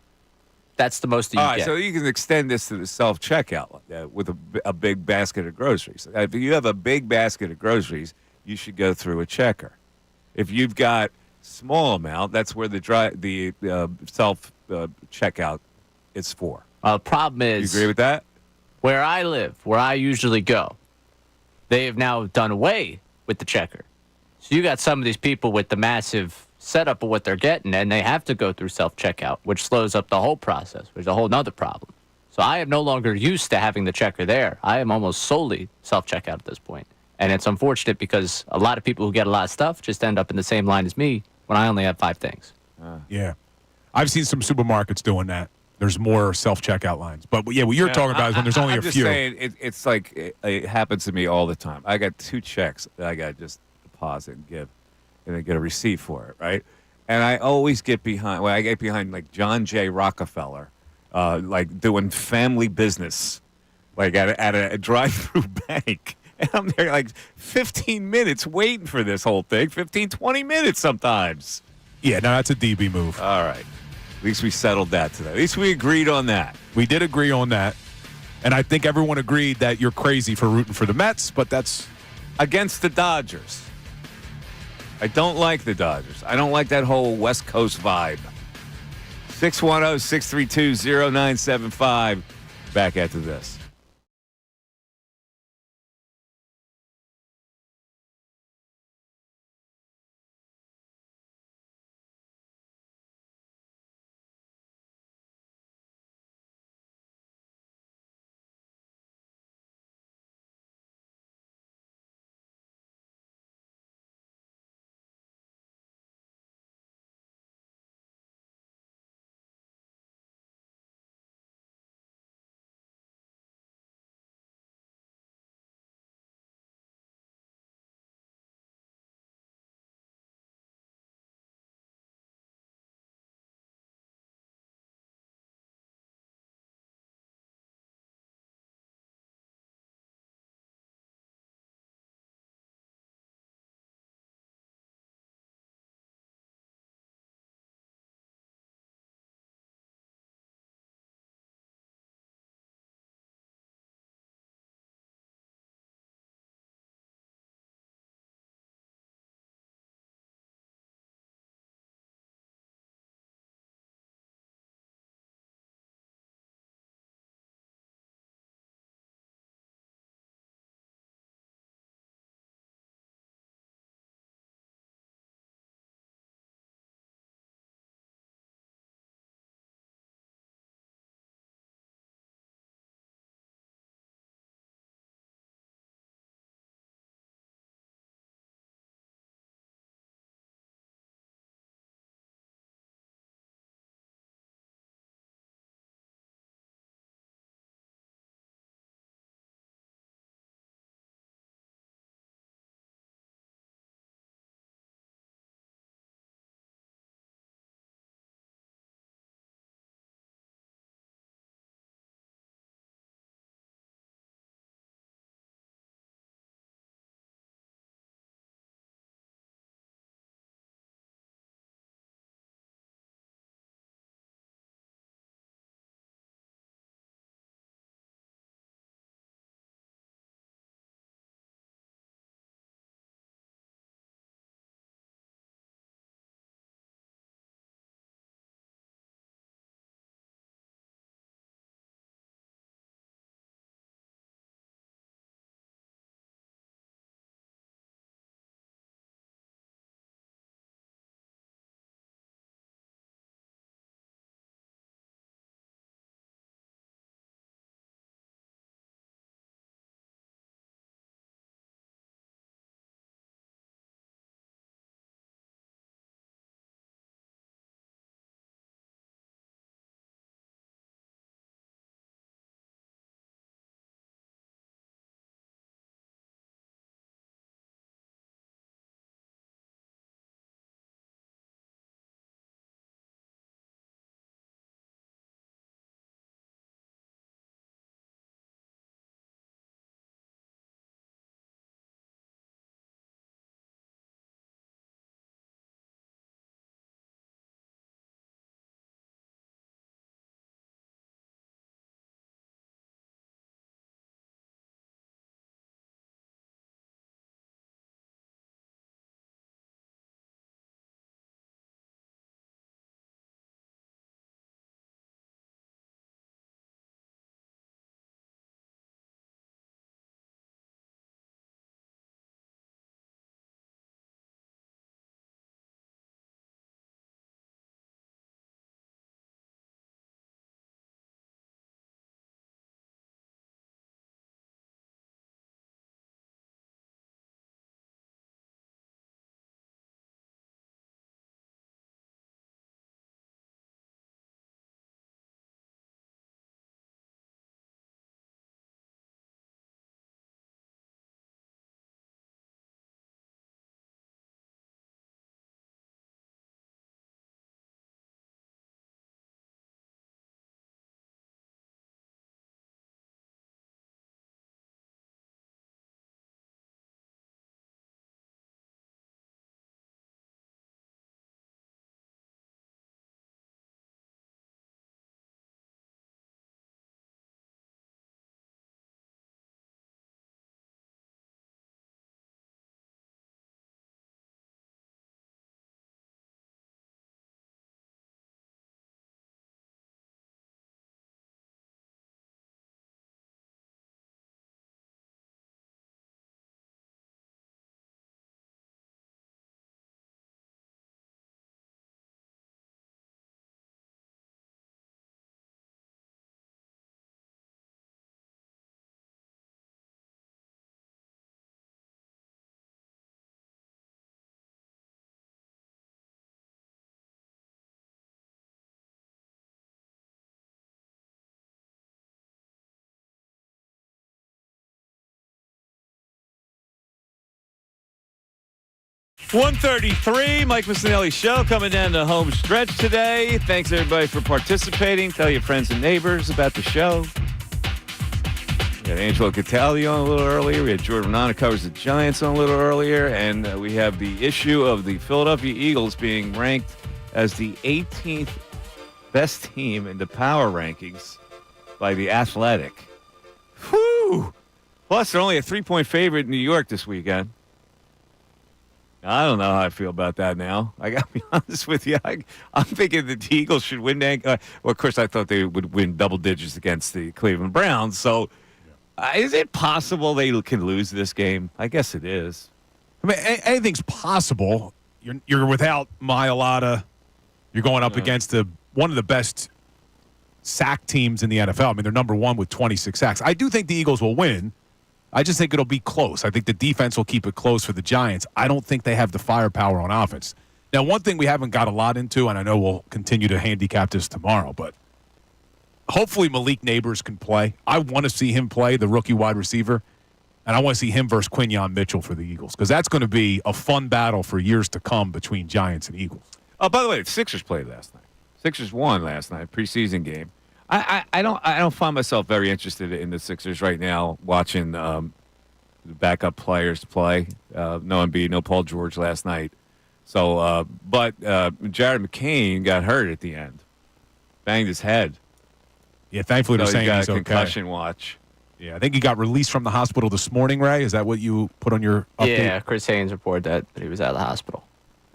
that's the most that you all right, get. so you can extend this to the self-checkout with a big basket of groceries. If you have a big basket of groceries, you should go through a checker. If you've got small amount, that's where the self checkout is for. The problem is, you agree with that? Where I live, where I usually go, they have now done away with the checker. So you got some of these people with the massive setup of what they're getting, and they have to go through self-checkout, which slows up the whole process, which is a whole nother problem. So I am no longer used to having the checker there. I am almost solely self-checkout at this point. And it's unfortunate because a lot of people who get a lot of stuff just end up in the same line as me when I only have 5 things. Yeah. I've seen some supermarkets doing that. There's more self-checkout lines. But, yeah, what you're talking about is when there's only a few. I'm just saying, it's like it happens to me all the time. I got 2 checks that I got to just deposit and give, and then get a receipt for it, right? And I always get behind, I get behind, like, John J. Rockefeller, like, doing family business, like, at a drive-through bank. And I'm there, like, 15 minutes waiting for this whole thing, 15, 20 minutes sometimes. Yeah, no, that's a DB move. All right. At least we settled that today. At least we agreed on that. We did agree on that. And I think everyone agreed that you're crazy for rooting for the Mets, but that's against the Dodgers. I don't like the Dodgers. I don't like that whole West Coast vibe. 610-632-0975. Back after this. 1:33, Mike Missanelli Show coming down the home stretch today. Thanks, everybody, for participating. Tell your friends and neighbors about the show. We had Angelo Cataldi on a little earlier. We had Jordan Renana covers the Giants on a little earlier. And we have the issue of the Philadelphia Eagles being ranked as the 18th best team in the power rankings by The Athletic. Whew! Plus, they're only a 3-point favorite in New York this weekend. I don't know how I feel about that now. I got to be honest with you. I'm thinking that the Eagles should win. Well, of course, I thought they would win double digits against the Cleveland Browns. So is it possible they can lose this game? I guess it is. I mean, anything's possible. You're without Mailata. You're going up against one of the best sack teams in the NFL. I mean, they're number one with 26 sacks. I do think the Eagles will win. I just think it'll be close. I think the defense will keep it close for the Giants. I don't think they have the firepower on offense. Now, one thing we haven't got a lot into, and I know we'll continue to handicap this tomorrow, but hopefully Malik Neighbors can play. I want to see him play, the rookie wide receiver, and I want to see him versus Quinyon Mitchell for the Eagles because that's going to be a fun battle for years to come between Giants and Eagles. Oh, by the way, the Sixers played last night. Sixers won last night, preseason game. I don't find myself very interested in the Sixers right now. Watching the backup players play. No Embiid, no Paul George last night. So, but Jared McCain got hurt at the end, banged his head. Yeah, thankfully they're saying he's okay. Concussion okay. watch. Yeah, I think he got released from the hospital this morning. Ray, is that what you put on your update? Yeah, Chris Haynes reported that he was out of the hospital,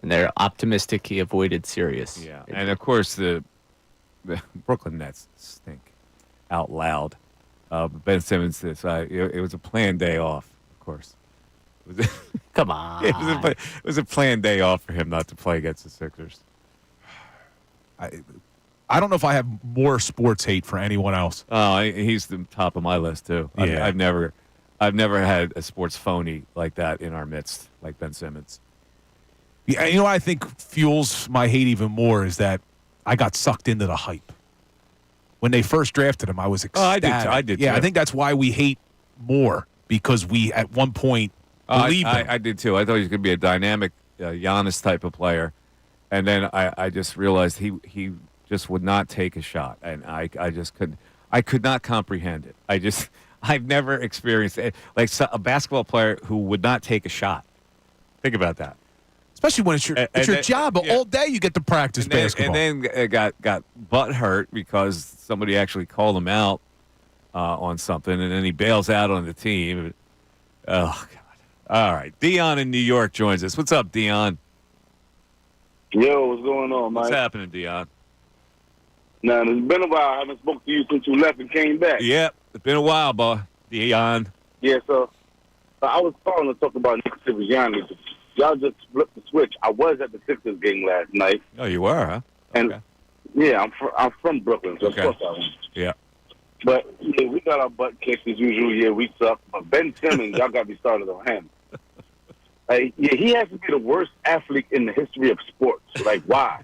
and they're optimistic he avoided serious. Yeah, and of course the Brooklyn Nets stink out loud. Ben Simmons says it was a planned day off, of course. Come on. It was a planned day off for him not to play against the Sixers. I don't know if I have more sports hate for anyone else. Oh, he's the top of my list too. Yeah. I've never had a sports phony like that in our midst, like Ben Simmons. Yeah, you know what I think fuels my hate even more is that I got sucked into the hype. When they first drafted him, I was ecstatic. I did. Yeah, too. I think that's why we hate more because we at one point believed him. I did too. I thought he was going to be a dynamic Giannis type of player, and then I just realized he just would not take a shot, and I could not comprehend it. I've never experienced it like a basketball player who would not take a shot. Think about that. Especially when it's your job. But all day you get to practice basketball. And then got butt hurt because somebody actually called him out on something, and then he bails out on the team. Oh, God. All right. Dion in New York joins us. What's up, Dion? Yo, what's going on, Mike? What's happening, Dion? Now, it's been a while. I haven't spoken to you since you left and came back. Yep. It's been a while, boy. Dion. Yeah, so I was calling to talk about Nick Sirianni. Y'all just flipped the switch. I was at the Sixers game last night. Oh, you were, huh? And okay. Yeah, I'm from Brooklyn, so okay. of course I went. Yeah. But yeah, we got our butt kicked as usual. Yeah, we suck. But Ben Simmons, y'all got to be started on him. Yeah, he has to be the worst athlete in the history of sports. Like, why?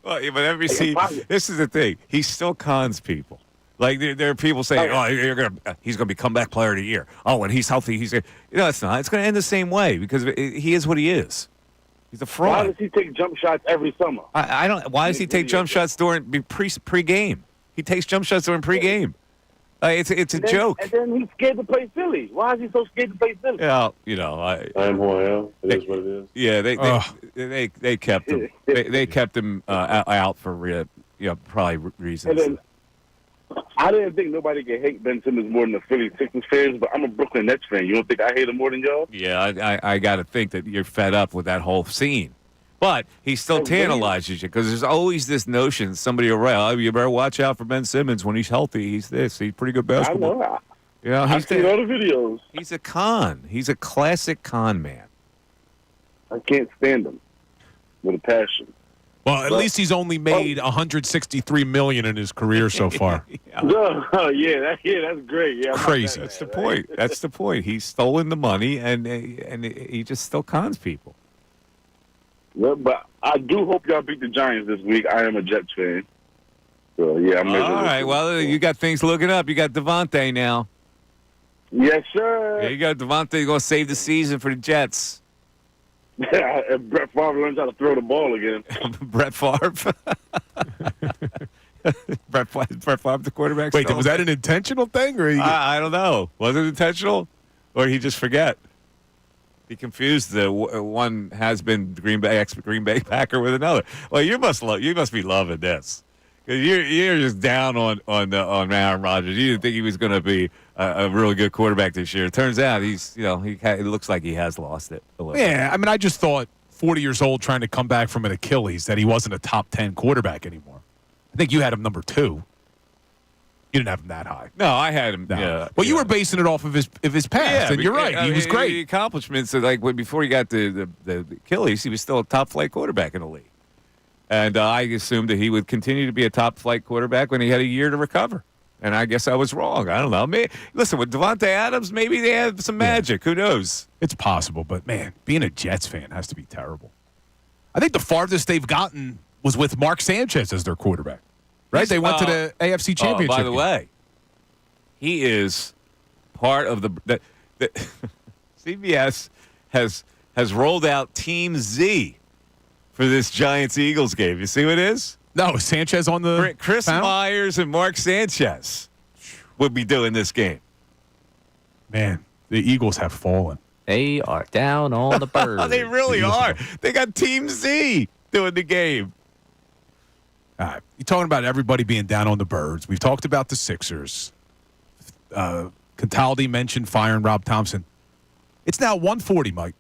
Well, yeah, but this is the thing. He still cons people. Like there are people saying, "Oh, he's gonna be comeback player of the year." Oh, when he's healthy, he's gonna. It's not. It's gonna end the same way because he is what he is. He's a fraud. Why does he take jump shots every summer? I don't. Why does he take jump shots during pre-game? He takes jump shots during pre-game. It's a joke. And then he's scared to play Philly. Why is he so scared to play Philly? Yeah, I'm who I am. It is what it is. Yeah, they kept him. They kept him out for probably reasons. And then, I didn't think nobody could hate Ben Simmons more than the Philly Sixers fans, but I'm a Brooklyn Nets fan. You don't think I hate him more than y'all? Yeah, I got to think that you're fed up with that whole scene. But he still tantalizes you because there's always this notion somebody will write, "Oh, you better watch out for Ben Simmons when he's healthy. He's pretty good basketball." I know. I've seen all the videos. He's a con. He's a classic con man. I can't stand him with a passion. Well, at least he's only made $163 million in his career so far. That's great. Yeah, crazy. That's the point. That's the point. He's stolen the money, and he just still cons people. Well, but I do hope y'all beat the Giants this week. I am a Jets fan. So, yeah, I'm all right. Well, you got things looking up. You got Devontae now. Yes, sir. Yeah, you got Devontae going to save the season for the Jets. If Brett Favre learns how to throw the ball again. Brett Favre. Brett Favre, the quarterback. Wait, still? was that an intentional thing? Or I don't know. Was it intentional? Or did he just forget? He confused the one has-been Green Bay Packer with another. Well, you must be loving this. You're just down on Aaron Rodgers. You didn't think he was going to be a really good quarterback this year. It turns out it looks like he has lost it a little bit. Yeah, I mean, I just thought 40 years old trying to come back from an Achilles that he wasn't a top 10 quarterback anymore. I think you had him number 2. You didn't have him that high. No, I had him. No. Yeah, well, you were basing it off of his past, yeah, and you're right. He was great. The accomplishments, before he got the Achilles, he was still a top-flight quarterback in the league. And I assumed that he would continue to be a top-flight quarterback when he had a year to recover. And I guess I was wrong. I don't know. Listen, with Devontae Adams, maybe they have some magic. Who knows? It's possible, but, man, being a Jets fan has to be terrible. I think the farthest they've gotten was with Mark Sanchez as their quarterback. Right? They went to the AFC Championship. By the way, he is part of the CBS has rolled out Team Z for this Giants-Eagles game. You see what it is? No, Sanchez on the Chris panel? Myers and Mark Sanchez would be doing this game. Man, the Eagles have fallen. They are down on the birds. They really are. They got Team Z doing the game. All right. You're talking about everybody being down on the birds. We've talked about the Sixers. Cataldi mentioned firing Rob Thompson. It's now 1:40, Mike.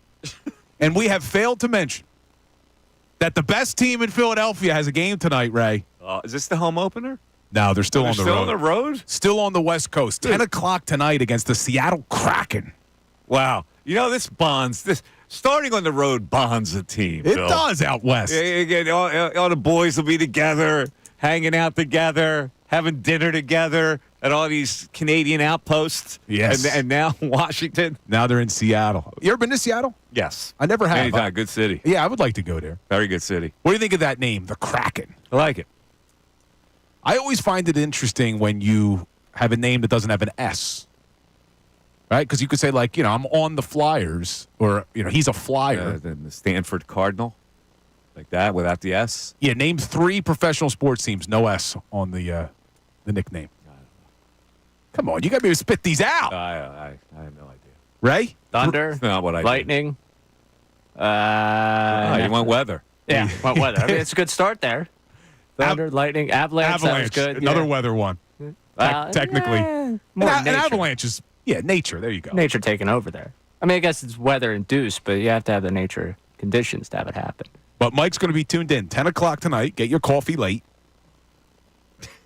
And we have failed to mention that the best team in Philadelphia has a game tonight, Ray. Is this the home opener? No, they're still on the road. Still on the road? Still on the West Coast. 10 o'clock tonight against the Seattle Kraken. Wow. This bonds, starting on the road bonds a team. It Bill. does out west. All the boys will be together, hanging out together, having dinner together at all these Canadian outposts. Yes. And now Washington. Now they're in Seattle. You ever been to Seattle? Yes. I never have. Anytime. Good city. Yeah, I would like to go there. Very good city. What do you think of that name, the Kraken? I like it. I always find it interesting when you have a name that doesn't have an S. Right? Because you could say, I'm on the Flyers, or, he's a Flyer. The Stanford Cardinal, like that, without the S. Yeah, name 3 professional sports teams, no S on the nickname. Come on, you got to be able to spit these out. I have no idea. Ray? Thunder. That's not what I Lightning. You want weather. Yeah, want weather. I mean, it's a good start there. Thunder, lightning, avalanche. That was good. Another yeah. weather one. Technically. More An nature. avalanche is, nature. There you go. Nature taking over there. I mean, I guess it's weather induced, but you have to have the nature conditions to have it happen. But Mike's going to be tuned in. 10 o'clock tonight. Get your coffee late.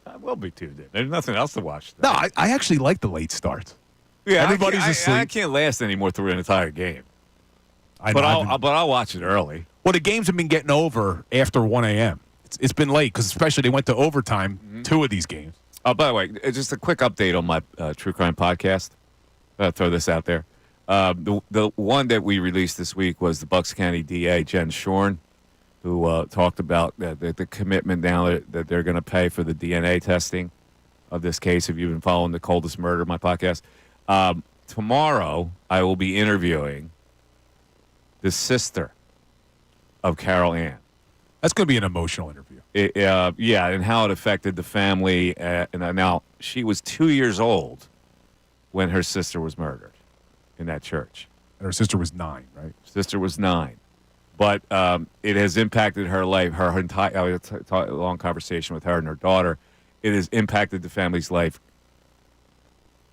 I will be tuned in. There's nothing else to watch. No, I actually like the late starts. Yeah, everybody's asleep. I can't last anymore through an entire game. But I'll watch it early. Well, the games have been getting over after 1 a.m. It's been late because especially they went to overtime, 2 of these games. By the way, just a quick update on my True Crime podcast. I'll throw this out there. The one that we released this week was the Bucks County DA, Jen Shorn, who talked about the commitment now that they're going to pay for the DNA testing of this case. If you've been following the Coldest Murder, my podcast. Tomorrow, I will be interviewing the sister of Carol Ann. That's going to be an emotional interview. And how it affected the family. And now, she was 2 years old when her sister was murdered in that church. And her sister was 9, right? Sister was 9. But it has impacted her life. Her entire, I had a long conversation with her and her daughter. It has impacted the family's life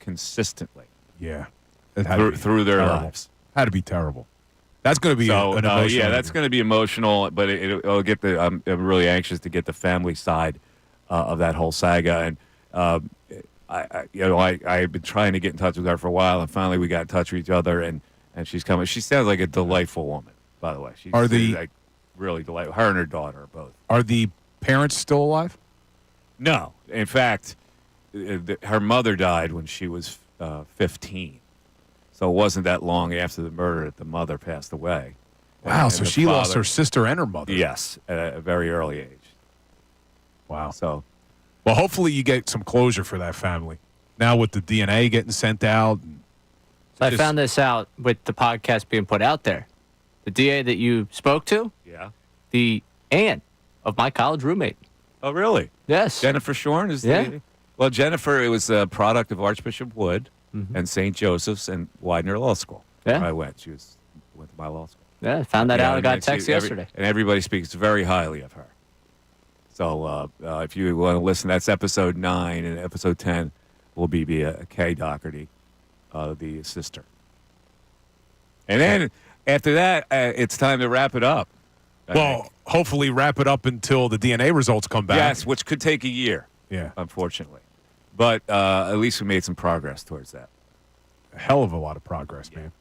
consistently. Yeah. Through their terrible. lives. Had to be terrible. That's going to be an emotional yeah, that's going to be emotional, but it'll get I'm really anxious to get the family side of that whole saga. And I've been trying to get in touch with her for a while, and finally we got in touch with each other, and she's coming. She sounds like a delightful woman, by the way. She's really delightful. Her and her daughter are both. Are the parents still alive? No. In fact, her mother died when she was 15. So it wasn't that long after the murder that the mother passed away. Wow, so she lost her sister and her mother. Yes, at a very early age. Wow. So, well, hopefully you get some closure for that family. Now with the DNA getting sent out. So I found this out with the podcast being put out there. the DA that you spoke to, Yeah. the aunt of my college roommate. Oh, really? Yes. Jennifer Shorn is Yeah. the. Well, Jennifer, it was a product of Archbishop Wood and St. Joseph's and Widener Law School. Yeah. Where I went. She went to my law school. Yeah, found that out. I got a and text yesterday. And everybody speaks very highly of her. So if you want to listen, that's episode 9, and episode 10 will be via Kay Doherty, the sister. And then after that, it's time to wrap it up. I think. Hopefully wrap it up until the DNA results come back. Yes, which could take a year. Yeah. Unfortunately. But at least we made some progress towards that. A hell of a lot of progress, man.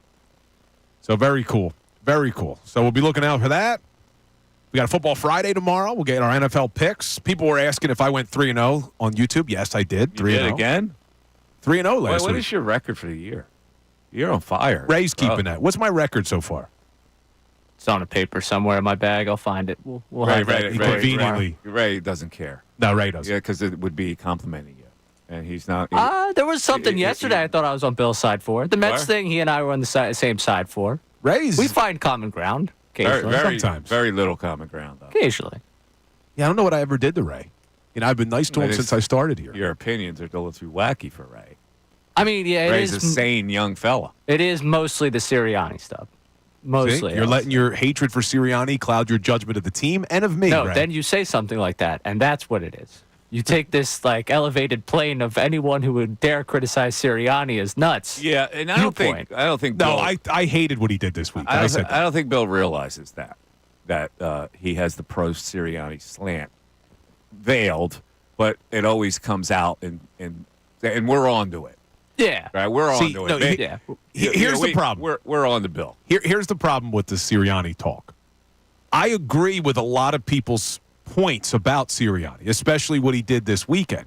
So very cool. Very cool. So we'll be looking out for that. We got a Football Friday tomorrow. We'll get our NFL picks. People were asking if I went 3-0 on YouTube. Yes, I did. 3-0. You did again? 3-0 last week. What is your record for the year? You're on fire. Ray's keeping that. What's my record so far? It's on a paper somewhere in my bag. I'll find it. We'll have that conveniently. Ray doesn't care. No, Ray doesn't. Yeah, because it would be complimenting you. And he's not. There was something yesterday I thought I was on Bill's side for. The Mets thing, he and I were on the same side for. Ray's. We find common ground occasionally. Sometimes. Very little common ground, though. Occasionally. Yeah, I don't know what I ever did to Ray. I've been nice to him since I started here. Your opinions are a little too wacky for Ray. I mean, yeah, Ray's a sane young fella. It is mostly the Sirianni stuff. Mostly. See? You're letting your hatred for Sirianni cloud your judgment of the team and of me, No, Ray. then you say something like that, and that's what it is. You take this elevated plane of anyone who would dare criticize Sirianni as nuts. Yeah, and I don't think No, Bill, I hated what he did this week. I said that. don't think Bill realizes that he has the pro Sirianni slant veiled, but it always comes out, and we're on to it. Yeah. Right, we're on See, to no, it. Here's the problem. We're on the Bill. Here's the problem with the Sirianni talk. I agree with a lot of people's points about Sirianni, especially what he did this weekend.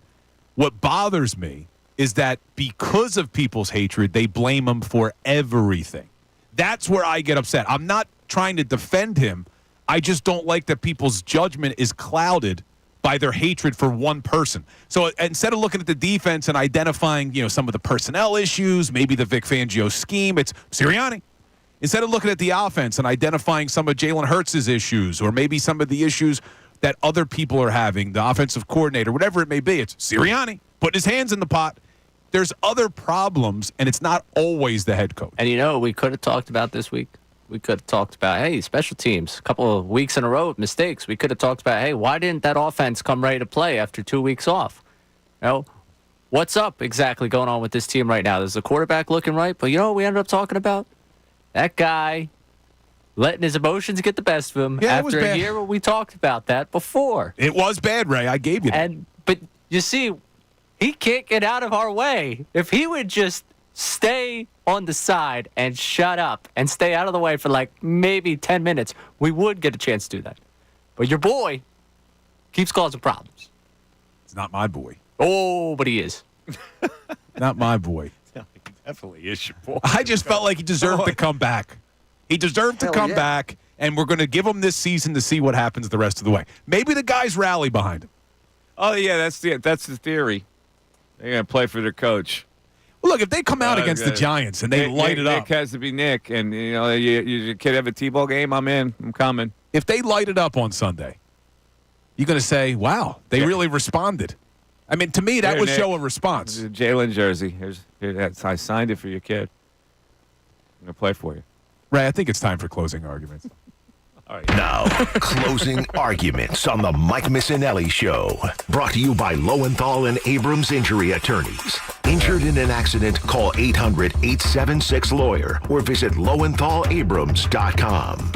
What bothers me is that because of people's hatred, they blame him for everything. That's where I get upset. I'm not trying to defend him. I just don't like that people's judgment is clouded by their hatred for one person. So instead of looking at the defense and identifying, some of the personnel issues, maybe the Vic Fangio scheme, it's Sirianni. Instead of looking at the offense and identifying some of Jalen Hurts' issues or maybe some of the issues that other people are having, the offensive coordinator, whatever it may be, it's Sirianni putting his hands in the pot. There's other problems, and it's not always the head coach. And we could have talked about this week. We could have talked about, hey, special teams, a couple of weeks in a row of mistakes. We could have talked about, hey, why didn't that offense come ready to play after 2 weeks off? What's up exactly going on with this team right now? There's the quarterback looking right, but what we ended up talking about? That guy letting his emotions get the best of him after a year where we talked about that before. It was bad, Ray. I gave you that. But you see, he can't get out of our way. If he would just stay on the side and shut up and stay out of the way for maybe 10 minutes, we would get a chance to do that. But your boy keeps causing problems. It's not my boy. Oh, but he is. Not my boy. He definitely is your boy. I just felt like he deserved to come back. He deserved to come back, and we're going to give him this season to see what happens the rest of the way. Maybe the guys rally behind him. Oh, yeah, that's the theory. They're going to play for their coach. Well, look, if they come out against the Giants and they light it up. Nick has to be Nick, and, your kid have a T-ball game, I'm in. I'm coming. If they light it up on Sunday, you're going to say, wow, they really responded. I mean, to me, that would show a response. Jalen jersey. I signed it for your kid. I'm going to play for you. Ray, I think it's time for closing arguments. All right. Now, closing arguments on the Mike Missanelli Show. Brought to you by Lowenthal and Abrams Injury Attorneys. Injured in an accident, call 800-876-LAWYER or visit LowenthalAbrams.com.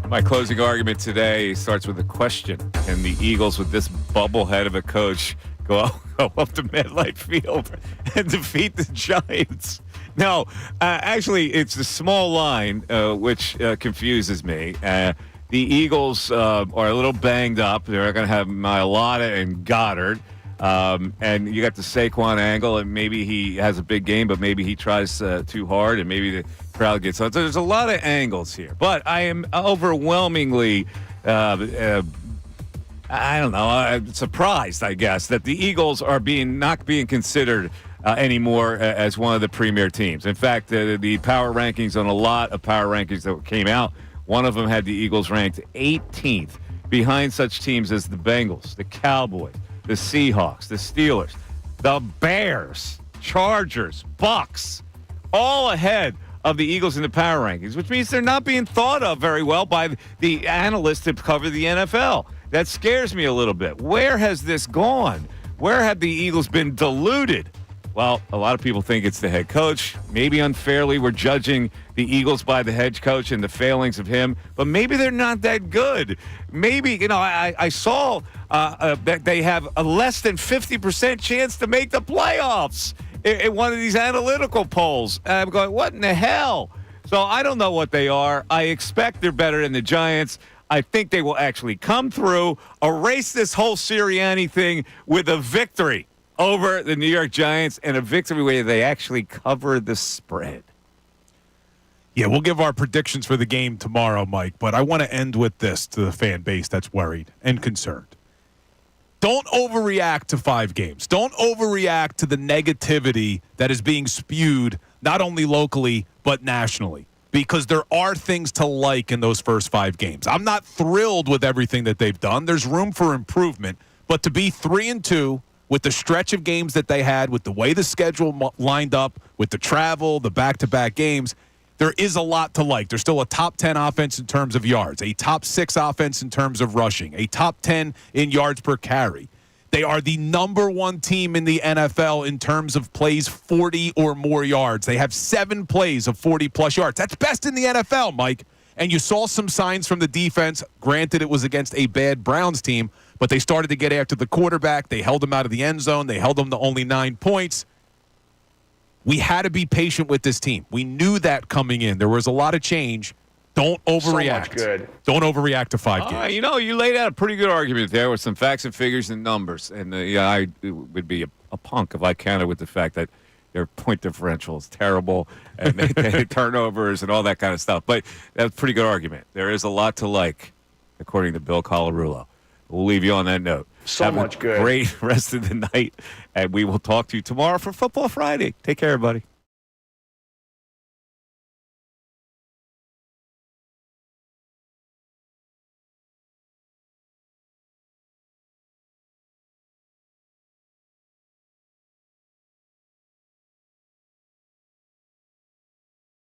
My closing argument today starts with a question. Can the Eagles, with this bubblehead of a coach, go up to MetLife Field and defeat the Giants? No, actually, it's a small line, which confuses me. The Eagles are a little banged up. They're going to have Mailata and Goddard. And you got the Saquon angle, and maybe he has a big game, but maybe he tries too hard, and maybe the crowd gets on. So there's a lot of angles here. But I am overwhelmingly, I don't know, surprised, I guess, that the Eagles are not being considered anymore as one of the premier teams. In fact, the power rankings on a lot of power rankings that came out One of them had the Eagles ranked 18th, behind such teams as the Bengals, the Cowboys, the Seahawks, the Steelers, the Bears, Chargers, Bucks, all ahead of the Eagles in the power rankings, which means they're not being thought of very well by the analysts that cover the NFL. That scares me a little bit. Where has this gone? Where have the Eagles been deluded? Well, a lot of people think it's the head coach. Maybe unfairly we're judging the Eagles by the head coach and the failings of him, but maybe they're not that good. Maybe, I saw that they have a less than 50% chance to make the playoffs in one of these analytical polls. And I'm going, what in the hell? So I don't know what they are. I expect they're better than the Giants. I think they will actually come through, erase this whole Sirianni thing with a victory over the New York Giants, and a victory where they actually cover the spread. Yeah, we'll give our predictions for the game tomorrow, Mike, but I want to end with this to the fan base that's worried and concerned. Don't overreact to 5 games. Don't overreact to the negativity that is being spewed not only locally but nationally, because there are things to like in those first 5 games. I'm not thrilled with everything that they've done. There's room for improvement, but to be 3-2 with the stretch of games that they had, with the way the schedule lined up, with the travel, the back-to-back games, there is a lot to like. There's still a top 10 offense in terms of yards, a top 6 offense in terms of rushing, a top 10 in yards per carry. They are the number 1 team in the NFL in terms of plays 40 or more yards. They have 7 plays of 40-plus yards. That's best in the NFL, Mike. And you saw some signs from the defense. Granted, it was against a bad Browns team, but they started to get after the quarterback. They held him out of the end zone. They held him to only 9 points. We had to be patient with this team. We knew that coming in. There was a lot of change. Don't overreact. So much good. Don't overreact to 5 games. You laid out a pretty good argument there with some facts and figures and numbers. And I would be a punk if I counted with the fact that their point differential is terrible and they had turnovers and all that kind of stuff. But that's a pretty good argument. There is a lot to like, according to Bill Colarulo. We'll leave you on that note. So Have much a good. Great rest of the night, and we will talk to you tomorrow for Football Friday. Take care, everybody.